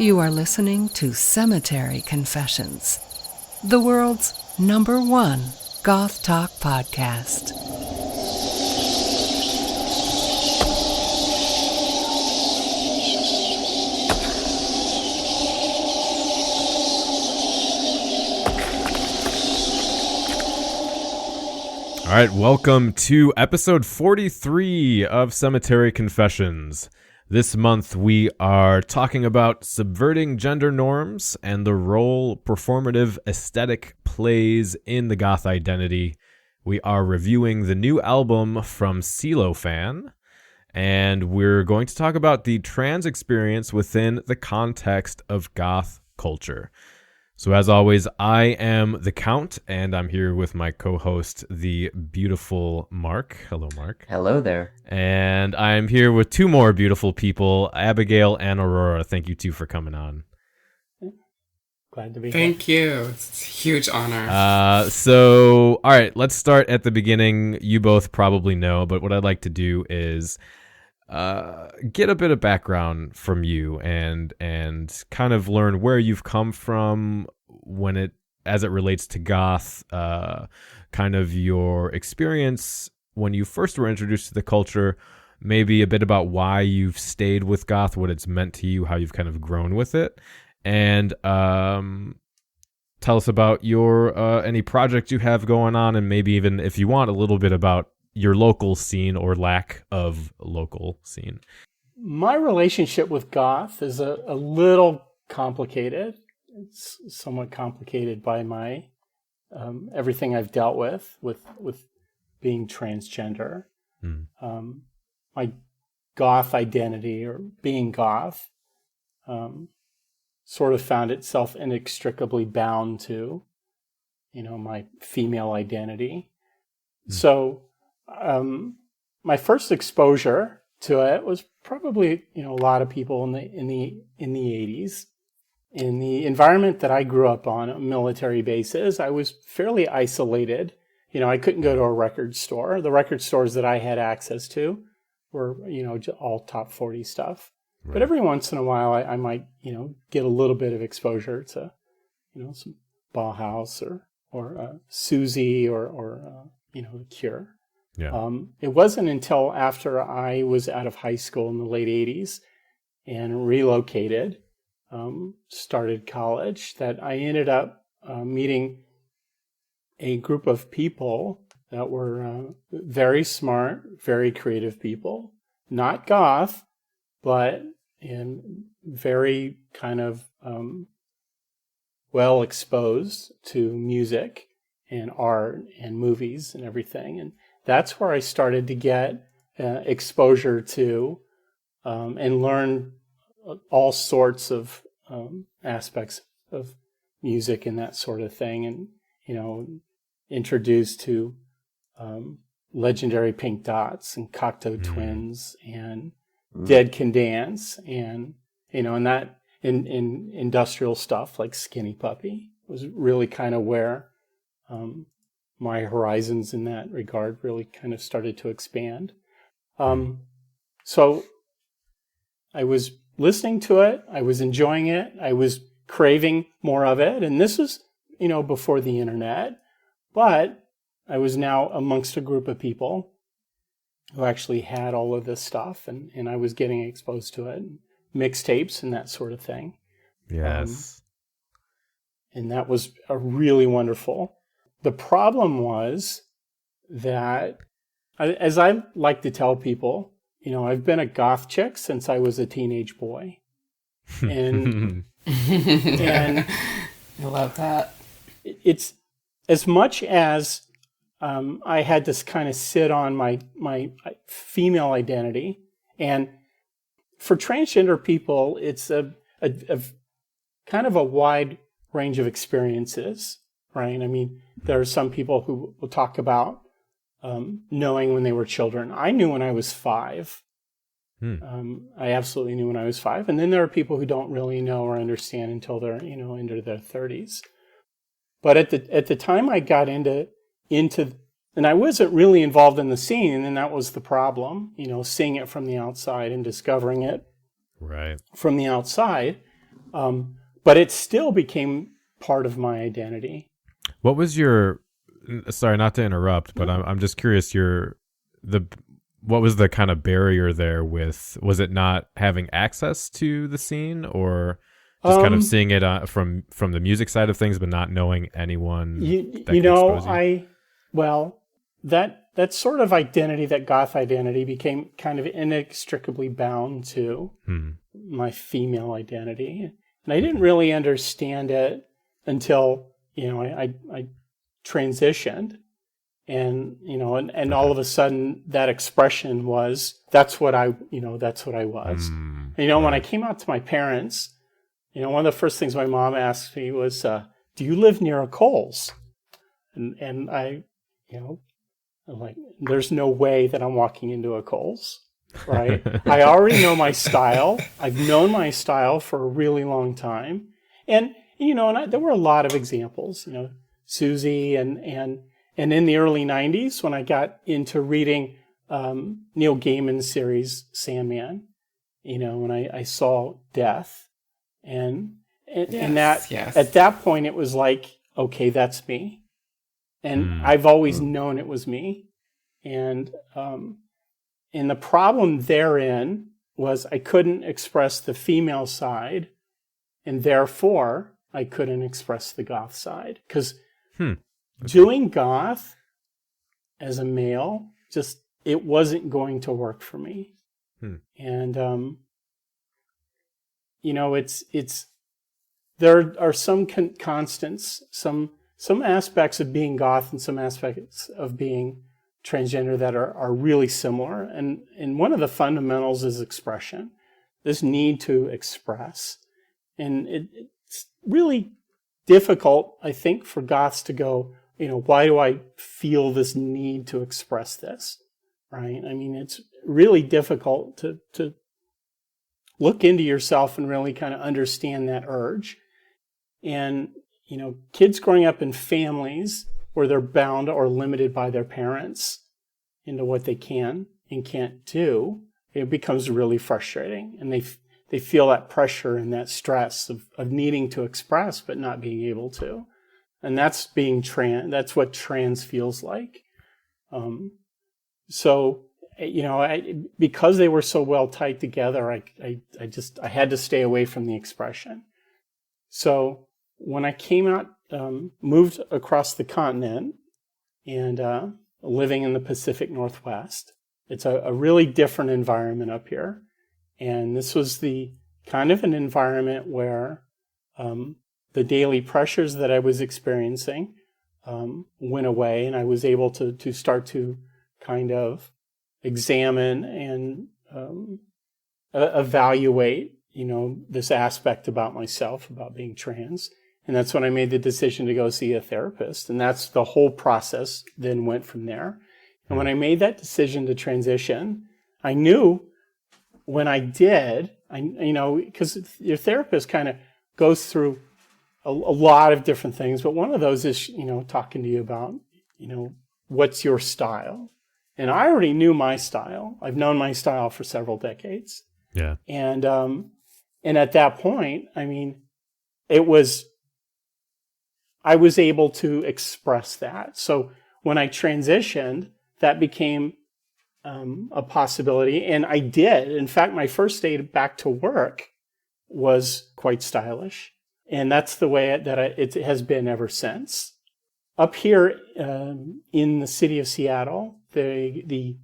You are listening to Cemetery Confessions, the world's #1 Goth Talk podcast. All right, welcome to episode 43 of Cemetery Confessions. This month we are talking about subverting gender norms and the role performative aesthetic plays in the goth identity. We are reviewing the new album from Selofan, and we're going to talk about the trans experience within the context of goth culture. So as always, I am the Count, and I'm here with my co-host, the beautiful Mark. Hello, Mark. Hello there. And I'm here with two more beautiful people, Abigail and Aurora. Thank you two for coming on. Glad to be here. Thank you. It's a huge honor. All right, let's start at the beginning. You both probably know, but what I'd like to do is get a bit of background from you and kind of learn where you've come from as it relates to goth, kind of your experience when you first were introduced to the culture, maybe a bit about why you've stayed with goth, what it's meant to you, how you've kind of grown with it, and tell us about your any projects you have going on, and maybe even, if you want, a little bit about your local scene or lack of local scene. My relationship with goth is a little complicated. It's somewhat complicated by my everything I've dealt with being transgender. My goth identity, or being goth, sort of found itself inextricably bound to, my female identity. So my first exposure to it was probably, a lot of people in the 80s. In the environment that I grew up on military bases, I was fairly isolated. I couldn't go to a record store. The record stores that I had access to were, all top 40 stuff. Right. But every once in a while, I might, get a little bit of exposure to, some Bauhaus or Susie or The Cure. Yeah. It wasn't until after I was out of high school in the late 80s and relocated, started college, that I ended up meeting a group of people that were very smart, very creative people, not goth, but very kind of well exposed to music and art and movies and everything. And that's where I started to get exposure to and learn all sorts of aspects of music and that sort of thing. And, introduced to legendary Pink Dots and Cocteau Twins and Dead Can Dance and, and that in industrial stuff like Skinny Puppy was really kind of where my horizons in that regard really kind of started to expand. So I was listening to it. I was enjoying it. I was craving more of it. And this was, before the internet. But I was now amongst a group of people who actually had all of this stuff. And I was getting exposed to it. Mixtapes and that sort of thing. Yes. And that was a really wonderful. The problem was that, as I like to tell people, I've been a goth chick since I was a teenage boy. And I love that. It's as much as I had to kind of sit on my female identity. And for transgender people, it's a kind of a wide range of experiences, right? I mean, there are some people who will talk about knowing when they were children. I knew when I was 5. I absolutely knew when I was 5. And then there are people who don't really know or understand until they're, into their 30s. But at the time I got into, and I wasn't really involved in the scene, and that was the problem, seeing it from the outside and discovering it right from the outside. But it still became part of my identity. What was your? Sorry, not to interrupt, but I'm just curious. What was the kind of barrier there with? Was it not having access to the scene, or just kind of seeing it from the music side of things, but not knowing anyone? That sort of identity, that goth identity, became kind of inextricably bound to my female identity, and I didn't really understand it until I transitioned. And, and all of a sudden that expression was, that's what I was. And, when I came out to my parents, one of the first things my mom asked me was, do you live near a Kohl's? And I, I'm like, there's no way that I'm walking into a Kohl's, right? I already know my style. I've known my style for a really long time. And, there were a lot of examples, Susie and in the early 90s, when I got into reading Neil Gaiman's series Sandman, when I saw death, and that at that point it was like, okay, that's me, and I've always known it was me, and the problem therein was I couldn't express the female side, and therefore I couldn't express the goth side, because doing goth as a male, it wasn't going to work for me. And, there are some constants, some aspects of being goth and some aspects of being transgender that are really similar. And one of the fundamentals is expression, this need to express. And it's really difficult, I think, for goths to go, why do I feel this need to express this, right? I mean, it's really difficult to look into yourself and really kind of understand that urge. And, kids growing up in families where they're bound or limited by their parents into what they can and can't do, it becomes really frustrating. And they feel that pressure and that stress of needing to express but not being able to. And that's that's what trans feels like. Because they were so well tied together, I had to stay away from the expression. So when I came out, moved across the continent and living in the Pacific Northwest, it's a really different environment up here. And this was the kind of an environment where the daily pressures that I was experiencing went away, and I was able to start to kind of examine and evaluate, this aspect about myself, about being trans. And that's when I made the decision to go see a therapist. And that's the whole process then went from there. And when I made that decision to transition, I knew when I did, because your therapist kind of goes through a lot of different things, but one of those is, talking to you about, what's your style? And I already knew my style. I've known my style for several decades. Yeah. And at that point, I was able to express that. So when I transitioned, that became a possibility. And I did. In fact, my first day back to work was quite stylish. And that's the way it has been ever since. Up here in the city of Seattle, the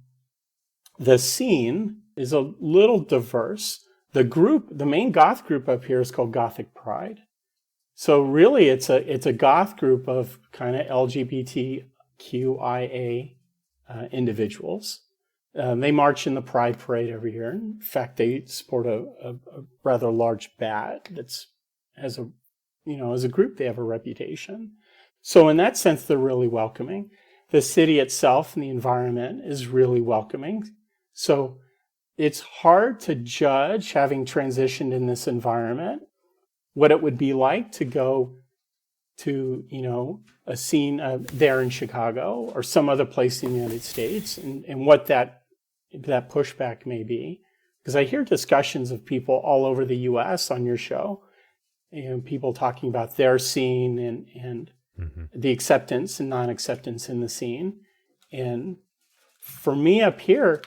scene is a little diverse. The main goth group up here is called Gothic Pride. So really, it's a goth group of kind of LGBTQIA individuals. They march in the Pride Parade every year. In fact, they sport a rather large bat that's as a group, they have a reputation. So in that sense, they're really welcoming. The city itself and the environment is really welcoming. So it's hard to judge, having transitioned in this environment, what it would be like to go to, a scene there in Chicago or some other place in the United States, and what that pushback may be. Because I hear discussions of people all over the U.S. on your show, people talking about their scene and the acceptance and non-acceptance in the scene. And for me up here,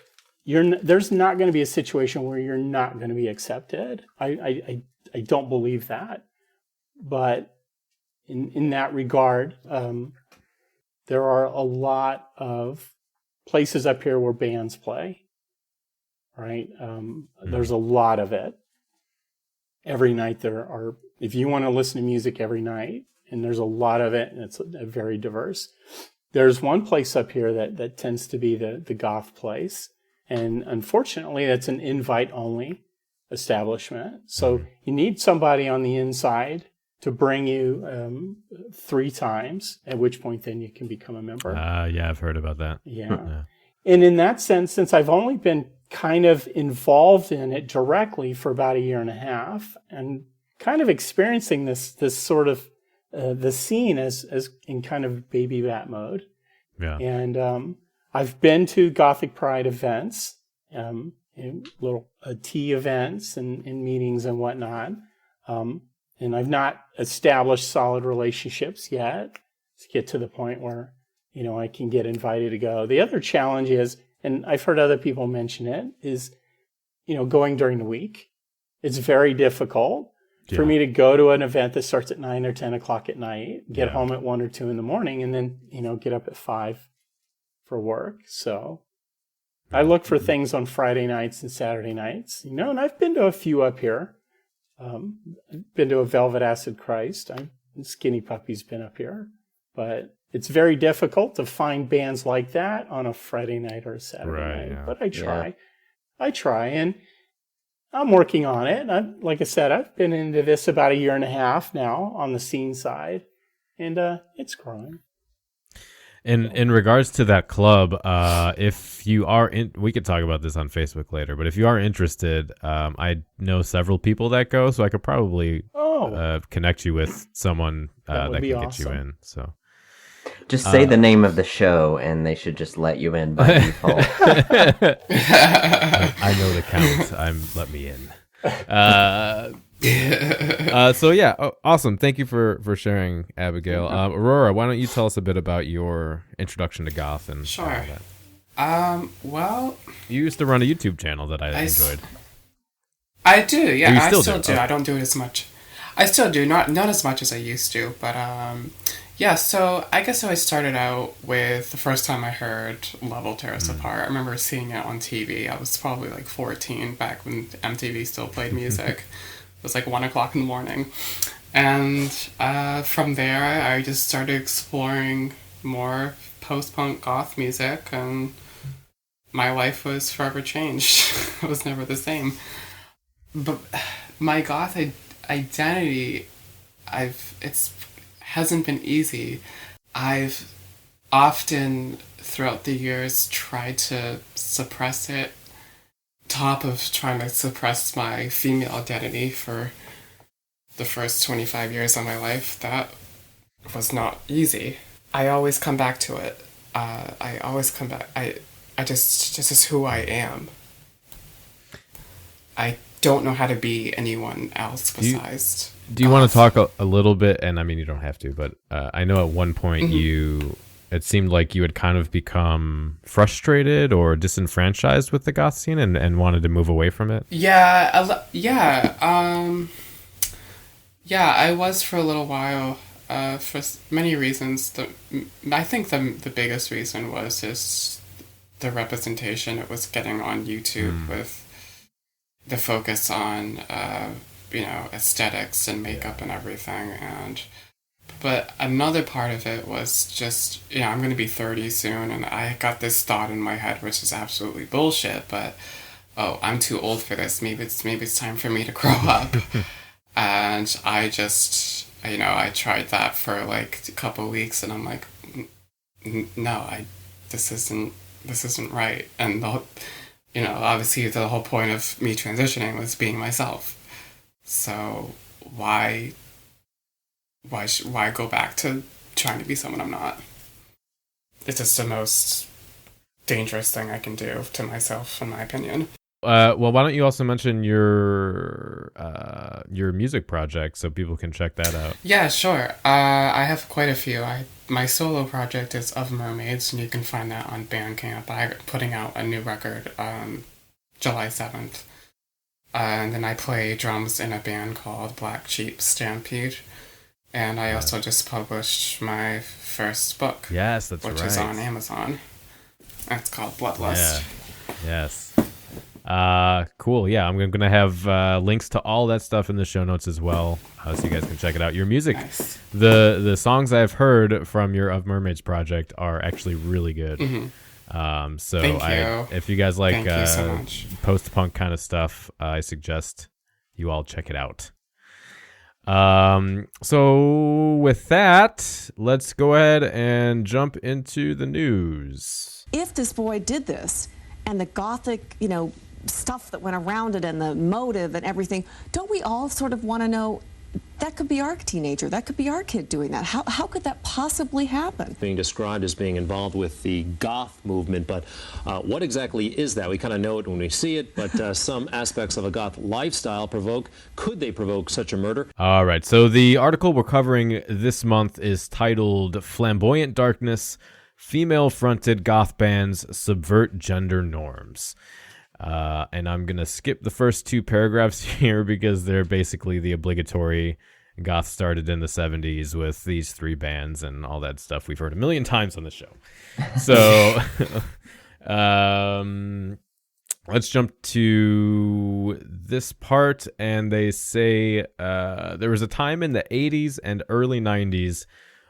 there's not going to be a situation where you're not going to be accepted. I don't believe that. But in that regard, there are a lot of places up here where bands play, right? There's a lot of it. Every night if you want to listen to music every night, and there's a lot of it, and it's very diverse. There's one place up here that tends to be the Goth place. And unfortunately, that's an invite-only establishment. So you need somebody on the inside to bring you 3 times, at which point then you can become a member. Yeah, I've heard about that. Yeah. And in that sense, since I've only been kind of involved in it directly for about a year and a half, and kind of experiencing this sort of the scene as in kind of baby bat mode. Yeah. And I've been to Gothic Pride events, little tea events and meetings and whatnot. And I've not established solid relationships yet to get to the point where, I can get invited to go. The other challenge is, and I've heard other people mention it, is, going during the week. It's very difficult for me to go to an event that starts at 9 or 10 o'clock at night, get home at 1 or 2 in the morning, and then, get up at 5 for work. So I look for things on Friday nights and Saturday nights, and I've been to a few up here. I've been to a Velvet Acid Christ. Skinny Puppy's been up here, but it's very difficult to find bands like that on a Friday night or a Saturday night. Yeah. But I try, and I'm working on it. Like I said, I've been into this about a year and a half now on the scene side, and it's growing. In regards to that club, if you are we could talk about this on Facebook later, but if you are interested, I know several people that go, so I could probably connect you with someone that can get you in. So just say the name of the show, and they should just let you in by default. I know the count. Let me in. So yeah, awesome. Thank you for sharing, Abigail. Aurora, why don't you tell us a bit about your introduction to Goth and all that? Well, you used to run a YouTube channel that I enjoyed. I do, yeah. I still do. Oh. I don't do it as much. I still do, not as much as I used to, but yeah. So I guess I started out with the first time I heard Love Will Tear Us Apart. I remember seeing it on TV. I was probably like 14 back when MTV still played music. It was like 1 o'clock in the morning. And from there, I just started exploring more post-punk goth music, and my life was forever changed. It was never the same. But my goth identity, hasn't been easy. I've often, throughout the years, tried to suppress it, top of trying to suppress my female identity for the first 25 years of my life. That was not easy. I always come back to it. I always come back. This is who I am. I don't know how to be anyone else besides. Do you want to talk a little bit? And I mean, you don't have to, but I know at one point it seemed like you had kind of become frustrated or disenfranchised with the goth scene and wanted to move away from it. Yeah, I was for a little while, for many reasons. I think the biggest reason was just the representation it was getting on YouTube with the focus on, aesthetics and makeup and everything. But another part of it was just, I'm going to be 30 soon, and I got this thought in my head, which is absolutely bullshit, but, I'm too old for this. Maybe it's time for me to grow up. And I just, I tried that for like a couple of weeks, and I'm like, no, this isn't right. And obviously the whole point of me transitioning was being myself. So why go back to trying to be someone I'm not? It's just the most dangerous thing I can do to myself, in my opinion. Well, why don't you also mention your music project so people can check that out? Yeah, sure. I have quite a few. My solo project is Of Mermaids, and you can find that on Bandcamp. I'm putting out a new record July 7th. And then I play drums in a band called Black Sheep Stampede. And I also just published my first book. Yes, that's which right. is on Amazon. It's called Bloodlust. Yeah. Yes. Cool. Yeah, I'm going to have links to all that stuff in the show notes as well, so you guys can check it out. Your music, Nice. the songs I've heard from your Of Mermaids project are actually really good. Mm-hmm. So Thank you. If you guys like Thank you so much. post-punk kind of stuff, I suggest you all check it out. So with that, let's go ahead and jump into the news. If this boy did this and the Gothic, stuff that went around it and the motive and everything, don't we all sort of want to know, that could be our teenager, that could be our kid doing that. How could that possibly happen? Being described as being involved with the Goth movement, but what exactly is that? We kind of know it when we see it, but some aspects of a Goth lifestyle could they provoke such a murder? All right, so the article we're covering this month is titled Flamboyant Darkness, Female-Fronted Goth Bands Subvert Gender Norms. And I'm going to skip the first two paragraphs here because they're basically the obligatory Goth started in the 70s with these three bands and all that stuff we've heard a million times on the show. So let's jump to this part. And they say there was a time in the 80s and early 90s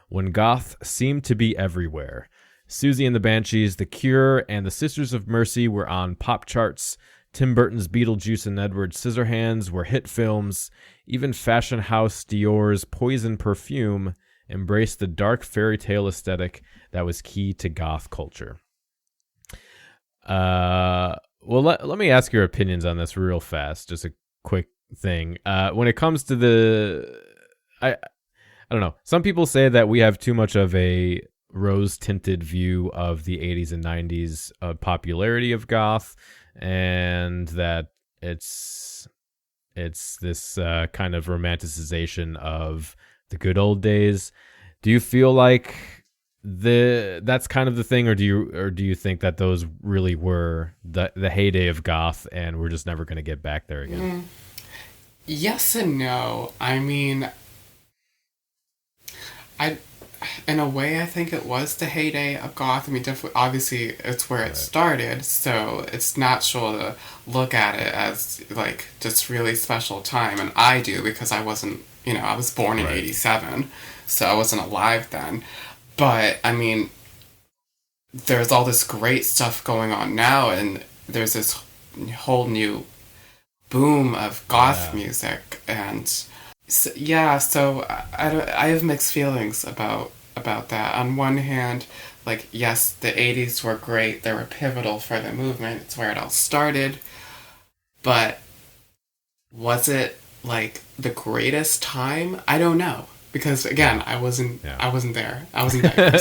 when Goth seemed to be everywhere. Susie and the Banshees, The Cure, and the Sisters of Mercy were on pop charts. Tim Burton's Beetlejuice and Edward Scissorhands were hit films. Even fashion house Dior's Poison Perfume embraced the dark fairy tale aesthetic that was key to goth culture. Well, let me ask your opinions on this real fast. Just a quick thing. When it comes to I don't know. Some people say that we have too much of a rose-tinted view of the 80s and 90s popularity of goth, and that it's this kind of romanticization of the good old days. Do you feel like that's kind of the thing, or do you think that those really were the heyday of goth and we're just never going to get back there again? Yes and no. I mean, in a way, I think it was the heyday of goth. I mean, obviously, it's where it started, so it's natural to look at it as, like, just really special time. And I do, because I wasn't, I was born in 87, so I wasn't alive then. But, I mean, there's all this great stuff going on now, and there's this whole new boom of goth music, and so I have mixed feelings about that. On one hand, like, yes, the 80s were great, they were pivotal for the movement, it's where it all started, but was it like the greatest time? I don't know, because again, I wasn't there. I wasn't there.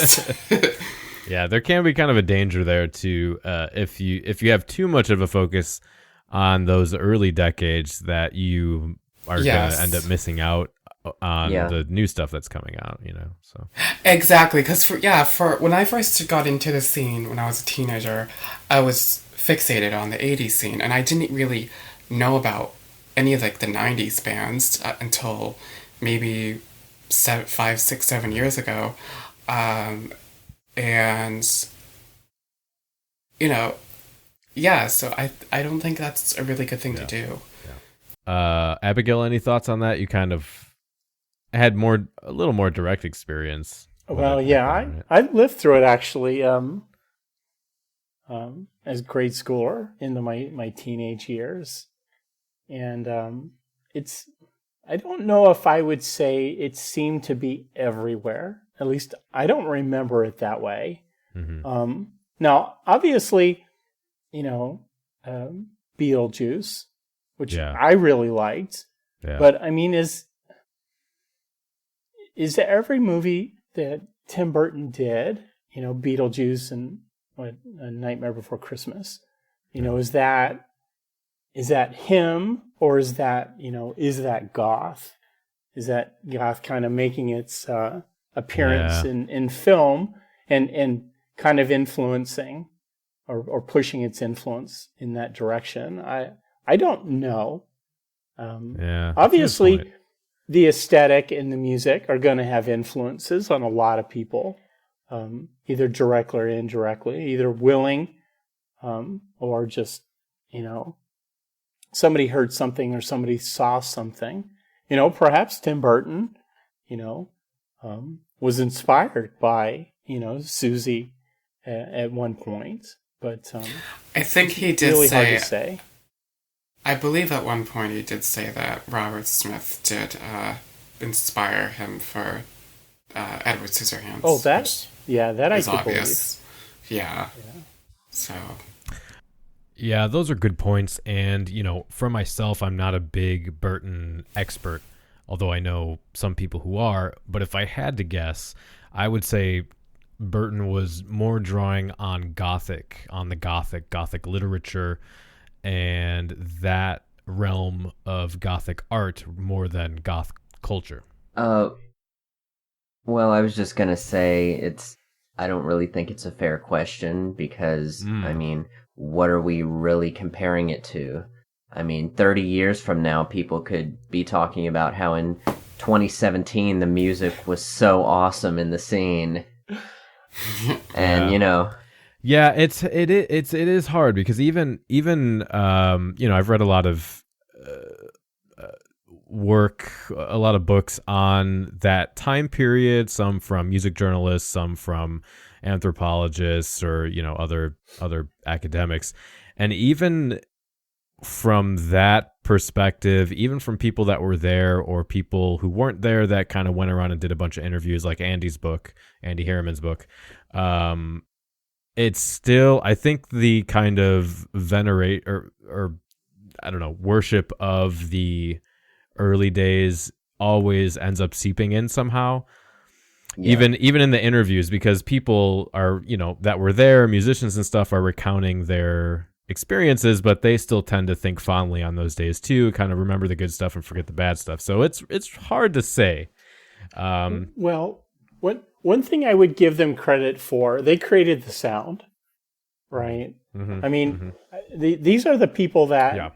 Yeah, there can be kind of a danger there too, if you have too much of a focus on those early decades, that you are going to end up missing out on the new stuff that's coming out, so. Exactly, because for when I first got into the scene when I was a teenager, I was fixated on the 80s scene, and I didn't really know about any of, like, the 90s bands until maybe 5, 6, 7 years ago. So I don't think that's a really good thing to do. Abigail, any thoughts on that? You kind of had a little more direct experience. Well, I lived through it actually as grade schooler into my teenage years. And I don't know if I would say it seemed to be everywhere. At least I don't remember it that way. Mm-hmm. Now, obviously, Beetlejuice, which I really liked. Yeah. But I mean, is every movie that Tim Burton did, Beetlejuice and A Nightmare Before Christmas, is that is that him, or is that, is that Goth? Is that Goth kind of making its appearance in film and kind of influencing or pushing its influence in that direction? I don't know. Obviously, the aesthetic and the music are going to have influences on a lot of people, either directly or indirectly, either willing or just, somebody heard something or somebody saw something. Perhaps Tim Burton, was inspired by, Susie at one point. But I think he did really say... hard to say. I believe at one point he did say that Robert Smith did inspire him for Edward Scissorhands. Oh, that I could obvious. Yeah. So. Yeah, those are good points. And, for myself, I'm not a big Burton expert, although I know some people who are. But if I had to guess, I would say Burton was more drawing on the Gothic literature, and that realm of Gothic art more than Goth culture. Well, I was just gonna say I don't really think it's a fair question because, what are we really comparing it to? 30 years from now, people could be talking about how in 2017 the music was so awesome in the scene. And, Yeah, it is hard because even I've read a lot of work, a lot of books on that time period, some from music journalists, some from anthropologists or other academics, and even from that perspective, even from people that were there or people who weren't there that kind of went around and did a bunch of interviews, like Andy Harriman's book. It's still, I think, the kind of venerate or I don't know, worship of the early days always ends up seeping in somehow. Yeah. Even in the interviews, because people are, that were there, musicians and stuff, are recounting their experiences, but they still tend to think fondly on those days too, kind of remember the good stuff and forget the bad stuff. So it's hard to say. Well, one thing I would give them credit for, they created the sound, right? Mm-hmm. These are the people that... Yeah.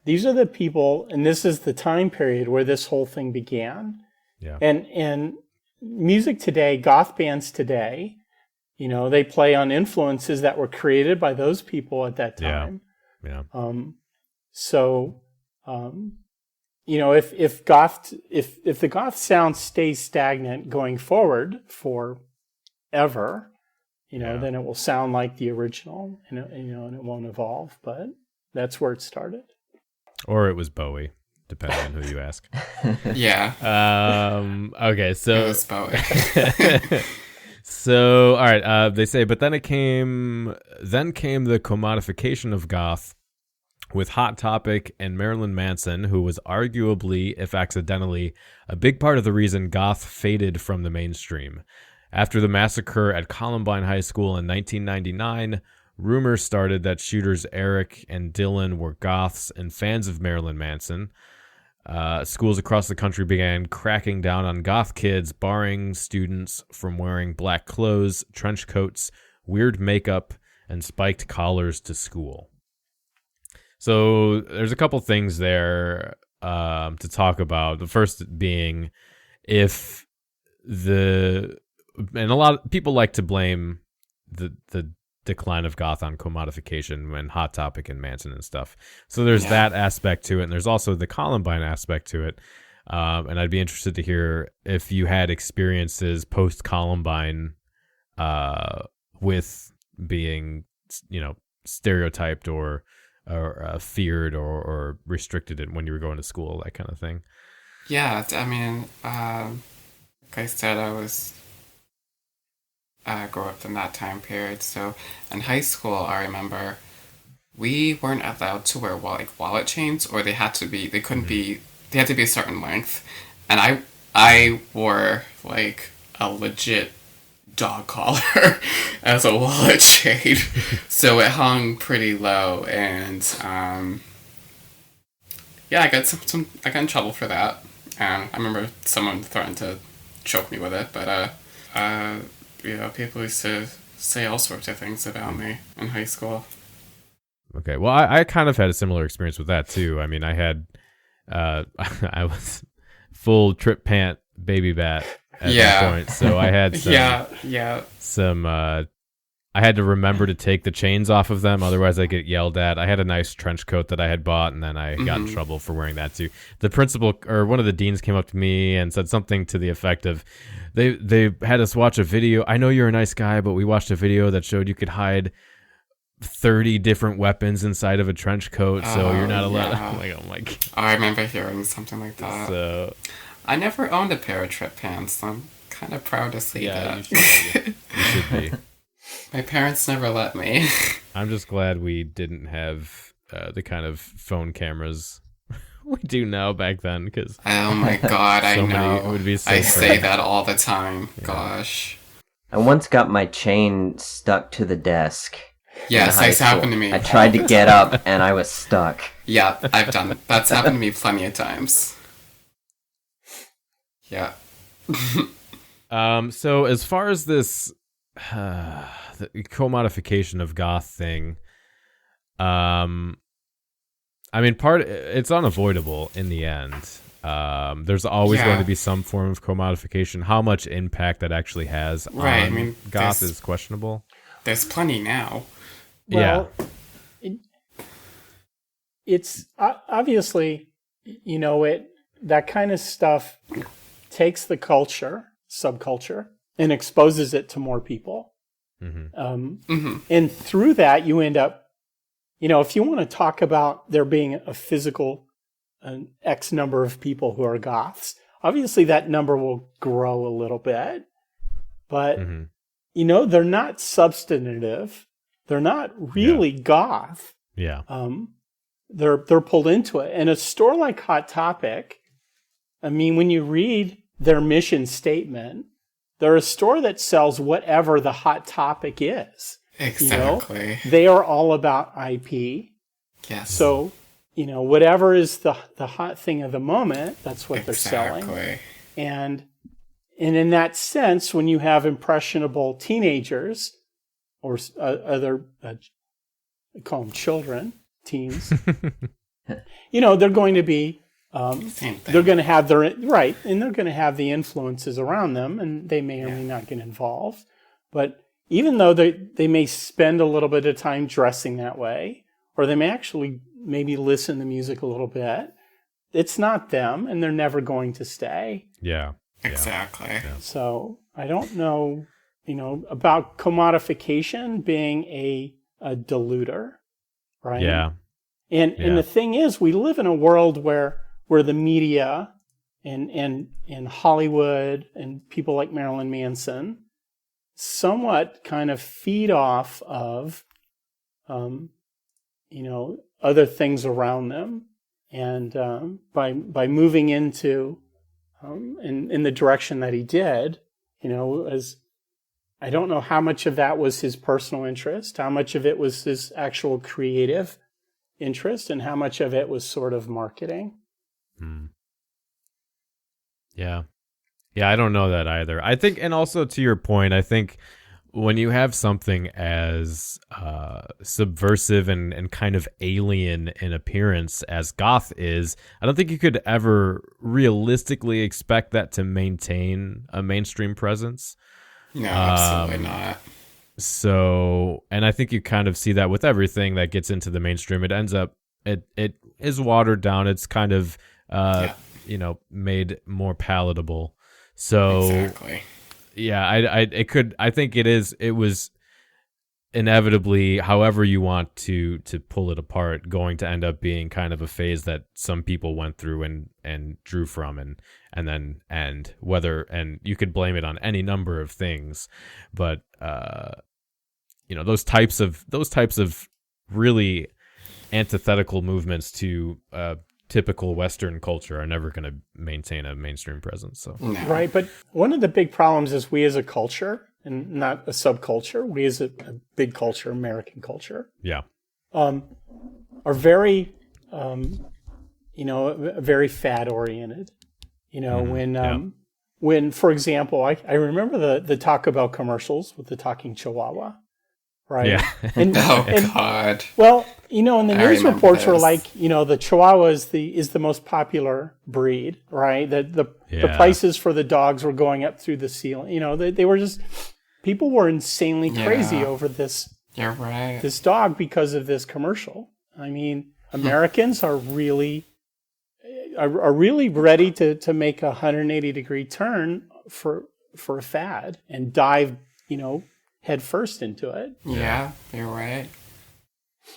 These are the people, and this is the time period where this whole thing began. Yeah. And music today, goth bands today, they play on influences that were created by those people at that time. Yeah. If the goth sound stays stagnant going forward forever, then it will sound like the original, and it won't evolve. But that's where it started. Or it was Bowie, depending on who you ask. Yeah. Okay, so it was Bowie. So, all right. They say, but then came the commodification of goth with Hot Topic and Marilyn Manson, who was arguably, if accidentally, a big part of the reason goth faded from the mainstream. After the massacre at Columbine High School in 1999. Rumors started that shooters Eric and Dylan were goths and fans of Marilyn Manson. Schools across the country began cracking down on goth kids, barring students from wearing black clothes, trench coats, weird makeup, and spiked collars to school. So there's a couple things there to talk about. The first being and a lot of people like to blame the decline of goth on commodification when Hot Topic and Manson and stuff. So there's that aspect to it, and there's also the Columbine aspect to it. And I'd be interested to hear if you had experiences post-Columbine with being, stereotyped or feared or restricted when you were going to school, that kind of thing. Yeah, like I said, I grew up in that time period. So in high school, I remember we weren't allowed to wear wallet chains, or they had to be a certain length. And I wore like a legit dog collar as a wallet chain. So it hung pretty low, and Yeah, I got in trouble for that. And I remember someone threatened to choke me with it, but people used to say all sorts of things about me in high school. Okay, well, I kind of had a similar experience with that too. I mean, I had I was full trip pant baby bat at that point, so I had some I had to remember to take the chains off of them, otherwise I get yelled at. I had a nice trench coat that I had bought, and then I got in trouble for wearing that too. The principal, or one of the deans, came up to me and said something to the effect of, they had us watch a video. I know you're a nice guy, but we watched a video that showed you could hide 30 different weapons inside of a trench coat, so you're not allowed. Yeah. I'm like, oh my God. I remember hearing something like that. So I never owned a pair of trip pants. I'm kind of proud to say that. You should be. My parents never let me. I'm just glad we didn't have the kind of phone cameras we do now back then, because oh my God, I know. Would be so I say that all the time. Yeah. Gosh. I once got my chain stuck to the desk. Yes, that's happened to me. I tried to get up and I was stuck. Yeah, I've done it. That's happened to me plenty of times. Yeah. So as far as this the commodification of Goth thing, I mean, it's unavoidable in the end. There's always going to be some form of commodification. How much impact that actually has on Goth is questionable. There's plenty now. Well, it's obviously, that kind of stuff takes the subculture, and exposes it to more people. And through that, you end up, if you want to talk about there being a physical X number of people who are Goths, obviously that number will grow a little bit, but, they're not substantive. They're not really Goth. Yeah. They're pulled into it. And a store like Hot Topic, I mean, when you read their mission statement, they're a store that sells whatever the hot topic is. Exactly. They are all about IP. Yes. So, whatever is the hot thing of the moment, that's what they're selling. And in that sense, when you have impressionable teenagers or other, I call them children, teens, they're going to be, they're going to have and they're going to have the influences around them, and they may or may not get involved. But even though they may spend a little bit of time dressing that way, or they may actually maybe listen to music a little bit, it's not them, and they're never going to stay. Yeah. Exactly. Yeah. So I don't know, about commodification being a diluter, right? Yeah. And the thing is, we live in a world where the media and Hollywood and people like Marilyn Manson somewhat kind of feed off of, other things around them. And by moving into in the direction that he did, as I don't know how much of that was his personal interest, how much of it was his actual creative interest, and how much of it was sort of marketing. Yeah, I don't know that either. I think, and also to your point, I think when you have something as subversive and kind of alien in appearance as Goth is, I don't think you could ever realistically expect that to maintain a mainstream presence. No, absolutely not. So, and I think you kind of see that with everything that gets into the mainstream. It ends up, it is watered down. It's kind of, made more palatable. So, exactly. Yeah, I think it was inevitably, however you want to pull it apart, going to end up being kind of a phase that some people went through and drew from, and you could blame it on any number of things, but those types of really antithetical movements to typical Western culture are never going to maintain a mainstream presence. So Right, but one of the big problems is we as a culture, and not a subculture, we as a big culture, American culture, yeah, are very, very fad oriented. When, for example, I remember the Taco Bell commercials with the talking Chihuahua, right? Yeah. God. Well, and the I news remember reports were this. like, the Chihuahua is the most popular breed, right? The prices for the dogs were going up through the ceiling. They were just, people were insanely crazy over this. You're right. This dog because of this commercial. I mean, Americans are really ready to make a 180-degree turn for a fad and dive, head first into it. Yeah, you're right.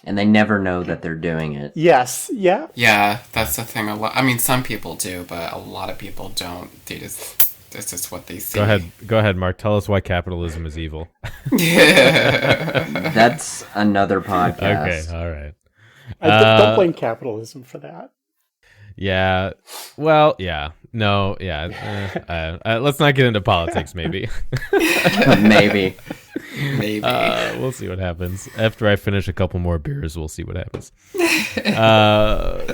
And they never know that they're doing it. Yes, yeah. Yeah, that's the thing. I mean, some people do, but a lot of people don't. This is what they see. Go ahead, Mark. Tell us why capitalism is evil. That's another podcast. Okay, all right. Don't blame capitalism for that. Yeah. Well, yeah. No, yeah. Let's not get into politics, maybe. Maybe. We'll see what happens. After I finish a couple more beers, we'll see what happens. The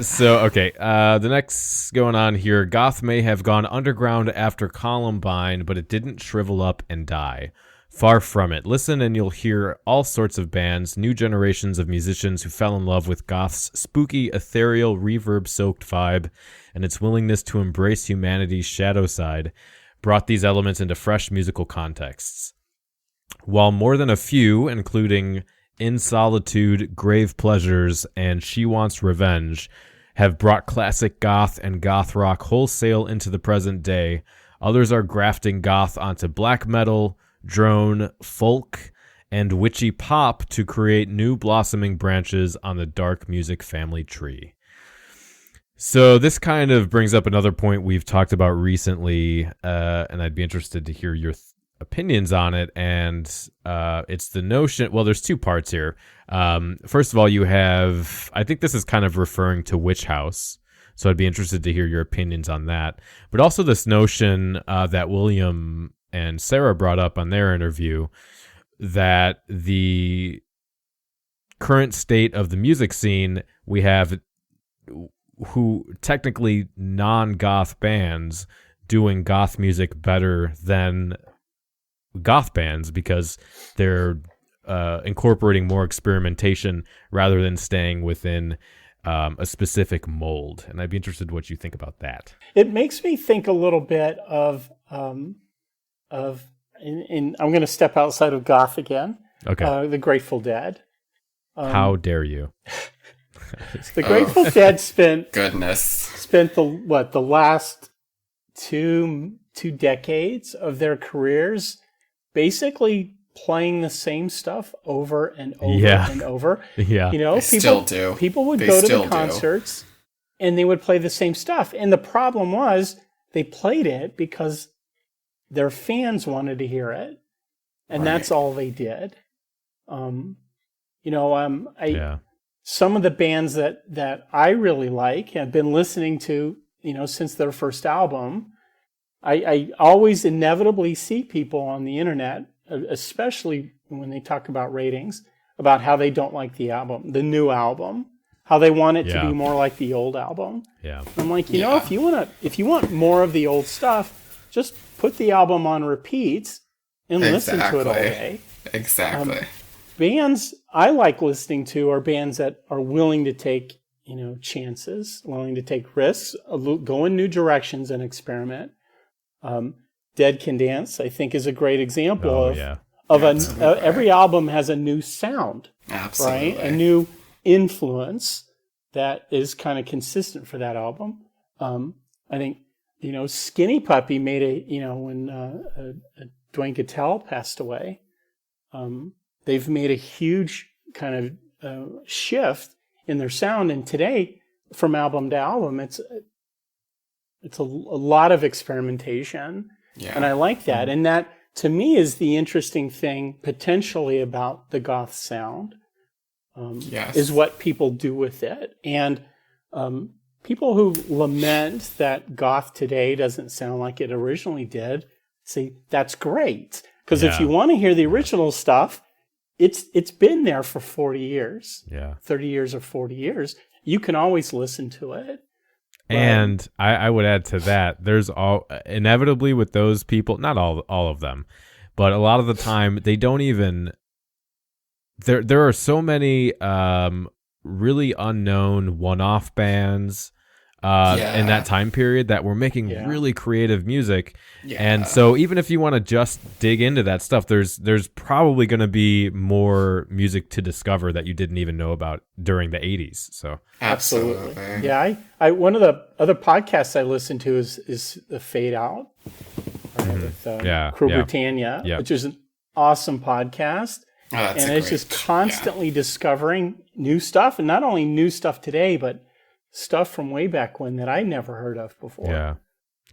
next going on here, Goth may have gone underground after Columbine, but it didn't shrivel up and die. Far from it. Listen and you'll hear all sorts of bands, new generations of musicians who fell in love with Goth's spooky, ethereal, reverb-soaked vibe and its willingness to embrace humanity's shadow side, brought these elements into fresh musical contexts. While more than a few, including In Solitude, Grave Pleasures, and She Wants Revenge, have brought classic goth and goth rock wholesale into the present day, others are grafting goth onto black metal, drone, folk, and witchy pop to create new blossoming branches on the dark music family tree. So this kind of brings up another point we've talked about recently, and I'd be interested to hear your opinions on it. And it's the notion, well, there's two parts here. First of all, you have, I think this is kind of referring to Witch House, so I'd be interested to hear your opinions on that. But also this notion that William and Sarah brought up on their interview, that the current state of the music scene, we have who technically non-goth bands doing goth music better than goth bands because they're incorporating more experimentation rather than staying within a specific mold. And I'd be interested in what you think about that. It makes me think a little bit of I'm going to step outside of goth again. Okay. The Grateful Dead. How dare you? The Grateful Dead spent the last two decades of their careers basically playing the same stuff over and over and over. Yeah. People would go to the concerts and they would play the same stuff. And the problem was they played it because their fans wanted to hear it. And that's all they did. Some of the bands that I really like, have been listening to, since their first album, I always inevitably see people on the internet, especially when they talk about ratings, about how they don't like the album, the new album, how they want it to be more like the old album. Yeah. I'm like, if you want more of the old stuff, just put the album on repeat and listen to it all day. Exactly. Bands I like listening to are bands that are willing to take, chances, willing to take risks, go in new directions and experiment. Dead Can Dance, I think, is a great example of every album has a new sound, absolutely, right? A new influence that is kind of consistent for that album. I think, Skinny Puppy made when Dwayne Cattell passed away, they've made a huge kind of shift in their sound, and today, from album to album, it's a lot of experimentation, and I like that. And that, to me, is the interesting thing potentially about the goth sound, is what people do with it. And people who lament that goth today doesn't sound like it originally did, say, that's great. Because if you want to hear the original stuff, it's been there for 40 years, 30 years or 40 years. You can always listen to it. And I would add to that, there's inevitably with those people, not all of them, but a lot of the time they don't even. There are so many really unknown one-off bands in that time period that were making really creative music. And so even if you want to just dig into that stuff, there's probably going to be more music to discover that you didn't even know about during the 80s. So absolutely. Yeah, I one of the other podcasts I listen to is The Fade Out, right, with Crew Britannia, which is an awesome podcast. Oh, and it's just constantly discovering new stuff, and not only new stuff today, but stuff from way back when that I never heard of before. Yeah.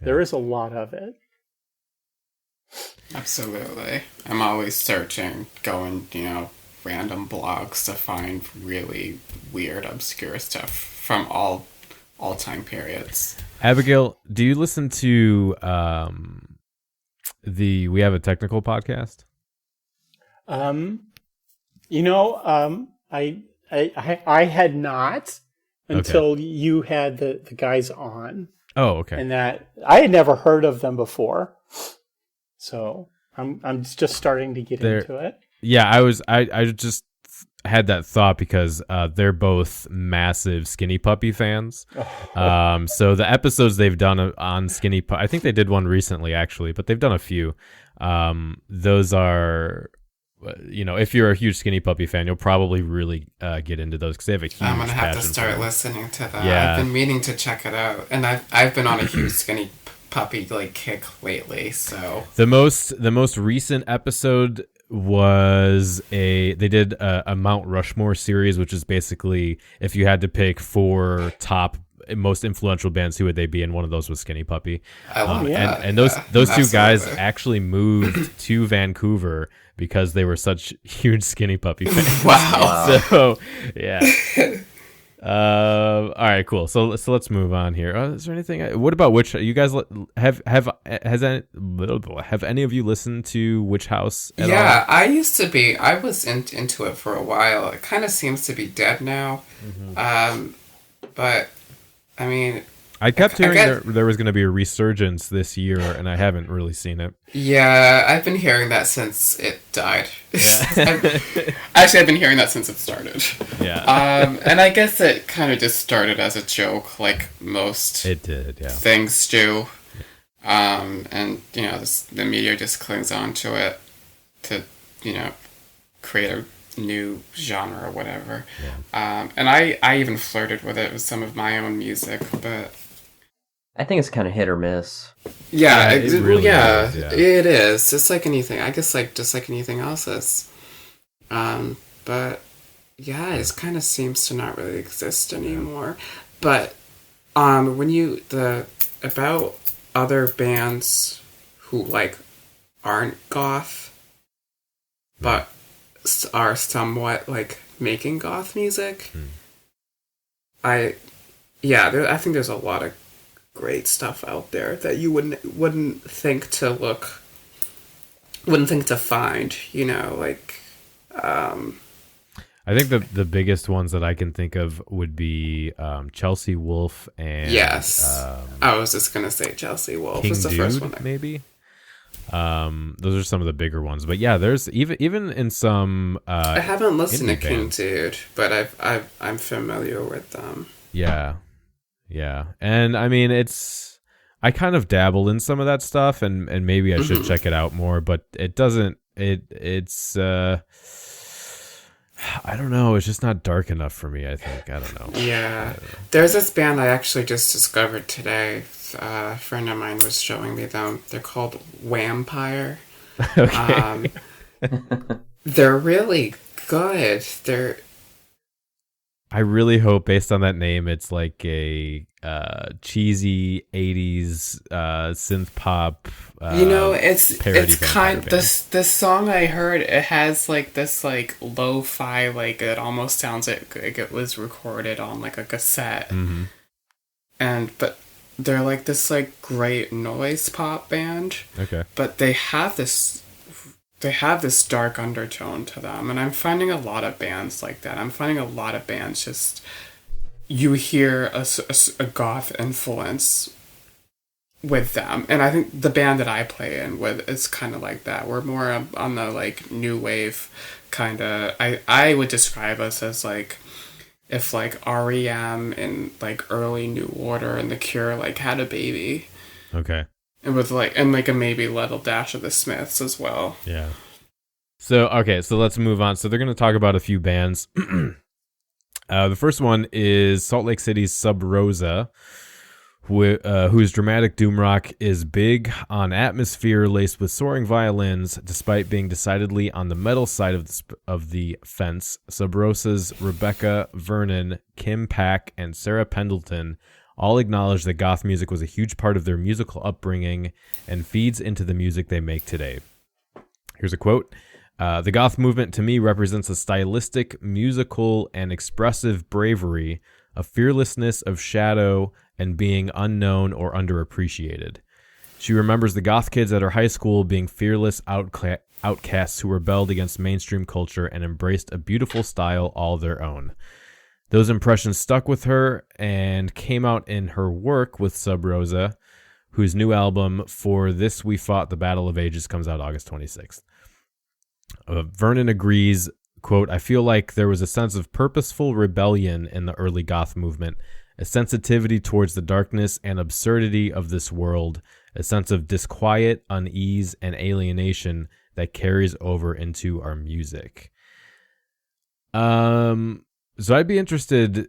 There is a lot of it. Absolutely. I'm always searching, going, random blogs to find really weird, obscure stuff from all time periods. Abigail, do you listen to We Have a Technical podcast? I had not until you had the guys on. Oh, okay. And that I had never heard of them before, so I'm just starting to get into it. Yeah, I just had that thought because they're both massive Skinny Puppy fans. So the episodes they've done on Skinny Puppy, I think they did one recently actually, but they've done a few. Those are. If you're a huge Skinny Puppy fan, you'll probably really get into those because they have a huge I'm gonna have to start listening to that. Yeah. I've been meaning to check it out, and I've been on a huge Skinny Puppy kick lately. So the most recent episode was they did a Mount Rushmore series, which is basically if you had to pick 4 top most influential bands, who would they be? And one of those was Skinny Puppy. I love that. And those two guys actually moved to Vancouver because they were such huge Skinny Puppy fans. Wow. So yeah. All right, cool. So let's move on here. Is there anything? What about you guys have any of you listened to Witch House at all? Yeah, I was into it for a while. It kind of seems to be dead now. Mm-hmm. But I mean, I kept hearing there was going to be a resurgence this year, and I haven't really seen it. Yeah, I've been hearing that since it died. Yeah. I've been hearing that since it started. Yeah. And I guess it kind of just started as a joke, like most things do. And, the media just clings on to it to, create a new genre or whatever. Yeah. And I even flirted with it with some of my own music, but I think it's kind of hit or miss. Yeah, it really is, it is. Just like anything. I guess just like anything else is. But yeah, it kind of seems to not really exist anymore. But about other bands who aren't goth, but are somewhat making goth music. I think there's a lot of great stuff out there that you wouldn't think to find, I think the biggest ones that I can think of would be Chelsea Wolfe and I was just gonna say Chelsea Wolfe King was the Dude, first one maybe. Those are some of the bigger ones, but yeah, there's even in some I haven't listened to King bands. Dude, but I'm familiar with them. Yeah, and I mean I kind of dabble in some of that stuff, and maybe I should check it out more, but it doesn't. It's I don't know. It's just not dark enough for me. I think I don't know. Yeah, there's this band I actually just discovered today. A friend of mine was showing me them. They're called Vampire. Okay. They're really good. I really hope, based on that name, it's like a cheesy 80s synth pop. It's kind this song I heard. It has this lo-fi, it almost sounds like it was recorded on a cassette. Mm-hmm. But they're this great noise pop band. Okay. But they have this dark undertone to them, and I'm finding a lot of bands like that. I'm finding a lot of bands just you hear a goth influence with them. And I think the band that I play in with is kind of like that. We're more on the like new wave kind of. I would describe us as like if like REM and like early New Order and The Cure like had a baby. Okay. And with like a maybe little dash of the Smiths as well. Yeah. So let's move on. So they're going to talk about a few bands. The first one is Salt Lake City's Sub Rosa, whose dramatic doom rock is big on atmosphere laced with soaring violins, despite being decidedly on the metal side of the fence. Sub Rosa's Rebecca Vernon, Kim Pack, and Sarah Pendleton all acknowledge that goth music was a huge part of their musical upbringing and feeds into the music they make today. Here's a quote. The goth movement to me represents a stylistic, musical, and expressive bravery, a fearlessness of shadow and being unknown or underappreciated. She remembers the goth kids at her high school being fearless outcasts who rebelled against mainstream culture and embraced a beautiful style all their own. Those impressions stuck with her and came out in her work with Sub Rosa, whose new album, For This We Fought the Battle of Ages, comes out August 26th. Vernon agrees, quote, I feel like there was a sense of purposeful rebellion in the early goth movement, a sensitivity towards the darkness and absurdity of this world, a sense of disquiet, unease, and alienation that carries over into our music. So I'd be interested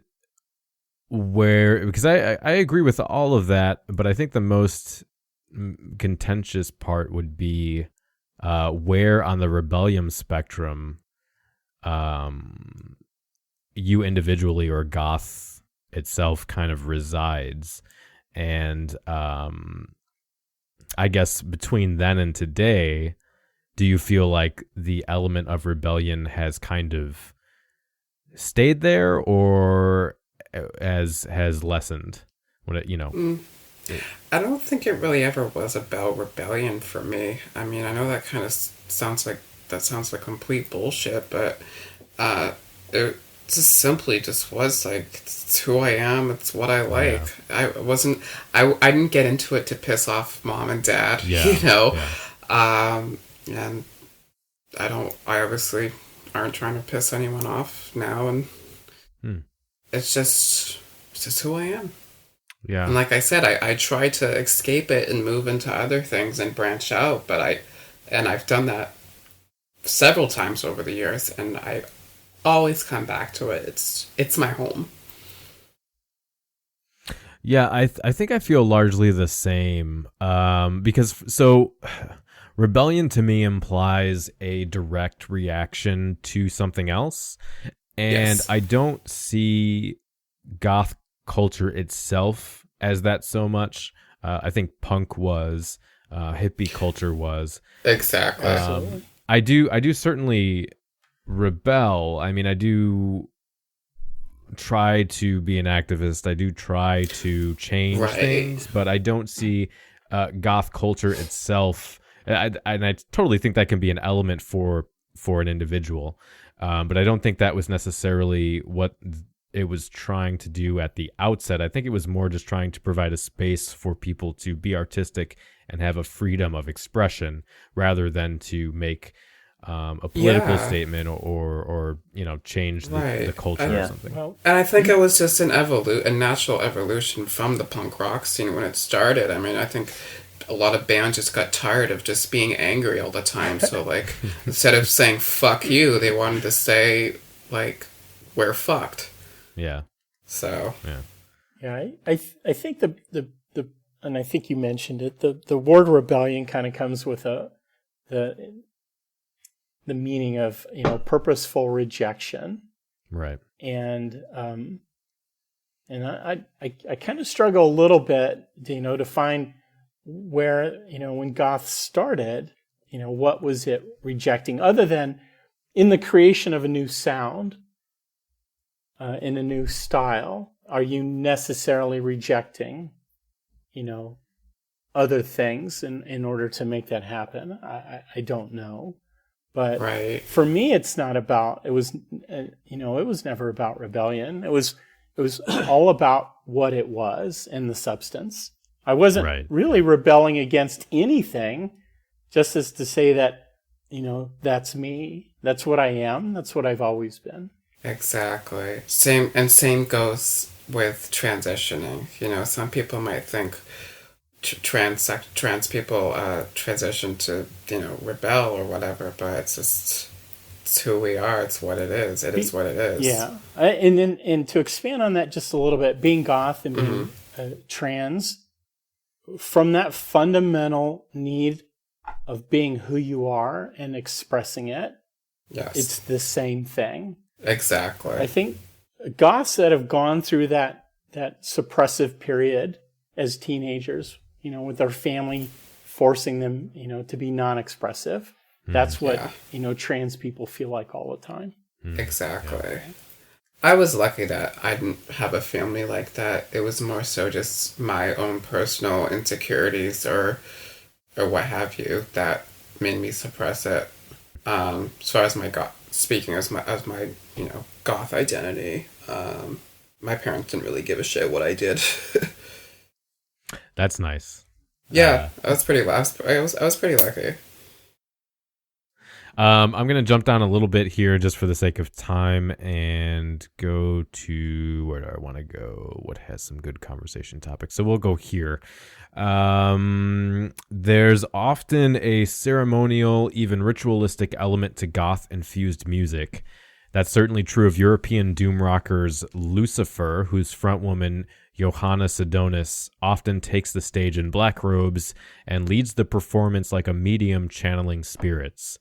because I agree with all of that, but I think the most contentious part would be where on the rebellion spectrum you individually or goth itself kind of resides. And I guess between then and today, do you feel like the element of rebellion has kind of stayed there or has lessened? I don't think it really ever was about rebellion for me. I mean, I know that kind of sounds like complete bullshit, but it just simply just was like, it's who I am, it's what I like. Yeah. I didn't get into it to piss off mom and dad, and I obviously aren't trying to piss anyone off now, and it's just who I am. Yeah. And like I said, I try to escape it and move into other things and branch out, but I've done that several times over the years, and I always come back to it. It's my home. Yeah, I think I feel largely the same, because rebellion to me implies a direct reaction to something else, and yes. I don't see goth culture itself as that so much. I think punk was, hippie culture was. Exactly. I do certainly rebel. I mean, I do try to be an activist. I do try to change things, but I don't see goth culture itself. And I totally think that can be an element for an individual, but I don't think that was necessarily what it was trying to do at the outset. I think it was more just trying to provide a space for people to be artistic and have a freedom of expression rather than to make a political statement or change the culture or something. Well, and I think it was just a natural evolution from the punk rock scene when it started. I mean, I think a lot of bands just got tired of just being angry all the time. So like, instead of saying fuck you, they wanted to say like, we're fucked. Yeah. So. Yeah. I think the and I think you mentioned it. The word rebellion kind of comes with the meaning of purposeful rejection. Right. And I kind of struggle a little bit to find where when goth started what was it rejecting other than in the creation of a new sound. In a new style, are you necessarily rejecting, other things in order to make that happen? I don't know, but for me, it's not about. It was, it was never about rebellion. It was It was all about what it was and the substance. I wasn't really rebelling against anything, just as to say that, that's me. That's what I am. That's what I've always been. Exactly. Same goes with transitioning. Some people might think trans people transition to, rebel or whatever, but it's who we are. It's what it is. It is what it is. Yeah. And to expand on that just a little bit, being goth and being trans, from that fundamental need of being who you are and expressing it, yes, it's the same thing. Exactly. I think goths that have gone through that suppressive period as teenagers, with their family forcing them, to be non-expressive, that's what, trans people feel like all the time. Exactly. Yeah. I was lucky that I didn't have a family like that. It was more so just my own personal insecurities or what have you that made me suppress it. As far as my speaking as my goth identity, my parents didn't really give a shit what I did. That's nice. Yeah, I was pretty lucky. I'm going to jump down a little bit here just for the sake of time and go to where do I want to go? What has some good conversation topics? So we'll go here. There's often a ceremonial, even ritualistic element to goth-infused music. That's certainly true of European doom rockers Lucifer, whose frontwoman Johanna Sidonis often takes the stage in black robes and leads the performance like a medium channeling spirits.